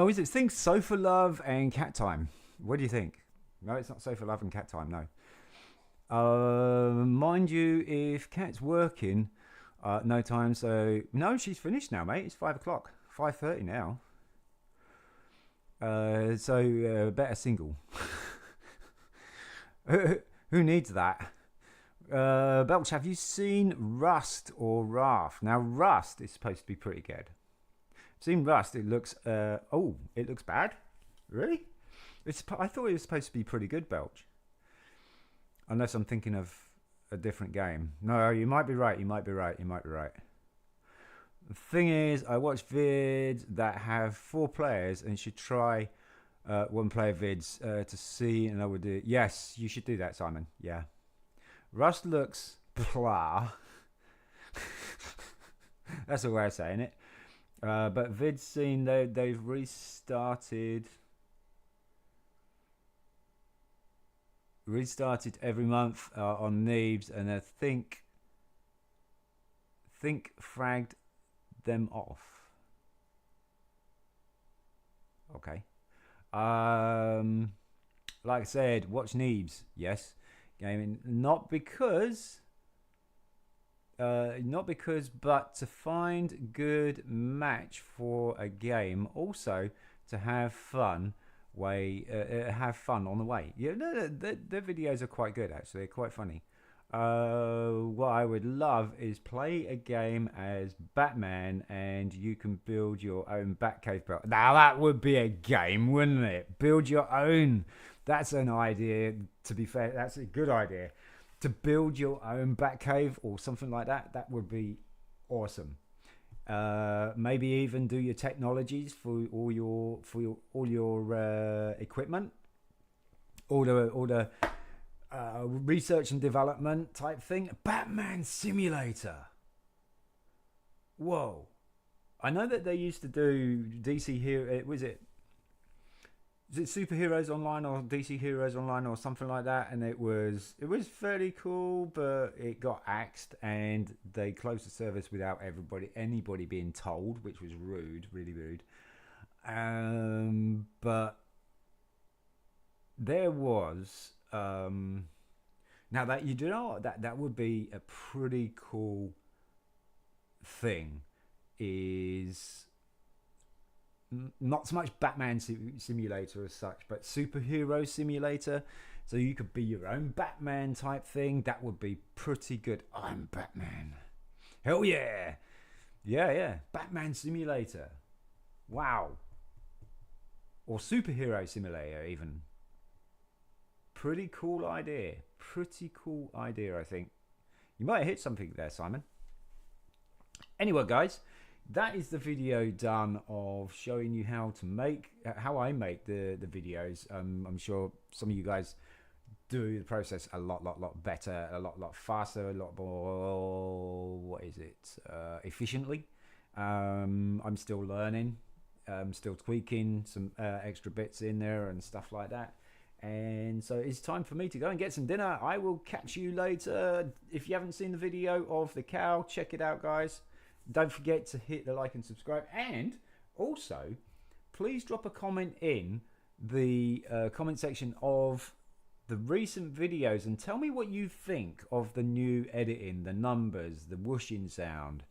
Is it Think Sofa Love and Cat Time? What do you think? No, it's not Sofa Love and Cat Time, no. Mind you, if Cat's working, no time, so... No, she's finished now, mate. It's 5 o'clock. 5:30 now. Better single. Who needs that? Belch, have you seen Rust or Raft? Now, Rust is supposed to be pretty good. I've seen Rust. It looks... it looks bad? Really? I thought it was supposed to be pretty good, Belch. Unless I'm thinking of a different game. No, you might be right. The thing is, I watch vids that have 4 players and should try 1-player vids to see, and I would do. Yes, you should do that, Simon. Yeah. Rust looks blah. That's the way of saying it. But vids seen they've restarted every month on Neebs, and I think fragged them off. Okay. Like I said, watch Neebs. Yes, gaming. Not because, but to find good match for a game. Also to have fun. Have fun on the way. Yeah, their videos are quite good actually. They're quite funny. What I would love is play a game as Batman and you can build your own Batcave belt. Now that would be a game, wouldn't it? Build your own. That's an idea. To be fair, that's a good idea. To build your own Batcave or something like that. That would be awesome. Maybe even do your technologies for all your equipment, all the research and development type thing. Batman Simulator. Whoa! I know that they used to do DC Hero. Was it Superheroes Online or DC Heroes Online or something like that? And it was fairly cool, but it got axed and they closed the service without anybody being told, which was rude, really rude. But there was now that you do know that would be a pretty cool thing is not so much Batman simulator as such, but superhero simulator. So you could be your own Batman type thing. That would be pretty good. I'm Batman. Hell yeah. Yeah. Batman simulator. Wow. Or superhero simulator even. Pretty cool idea. I think. You might have hit something there, Simon. Anyway, guys, that is the video done of showing you how I make the videos. I'm sure some of you guys do the process a lot better, a lot faster, a lot more, efficiently. I'm still learning. I'm still tweaking some extra bits in there and stuff like that. And so it's time for me to go and get some dinner. I will catch you later. If you haven't seen the video of the cow, check it out, guys. Don't forget to hit the like and subscribe. And also, please drop a comment in the comment section of the recent videos and tell me what you think of the new editing, the numbers, the whooshing sound,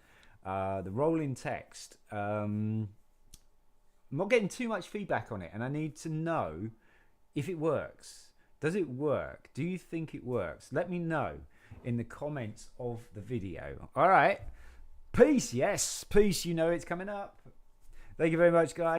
the rolling text. I'm not getting too much feedback on it, and I need to know if it works. Does it work? Do you think it works? Let me know in the comments of the video. All right. Peace. Yes, peace. You know it's coming up. Thank you very much, guys.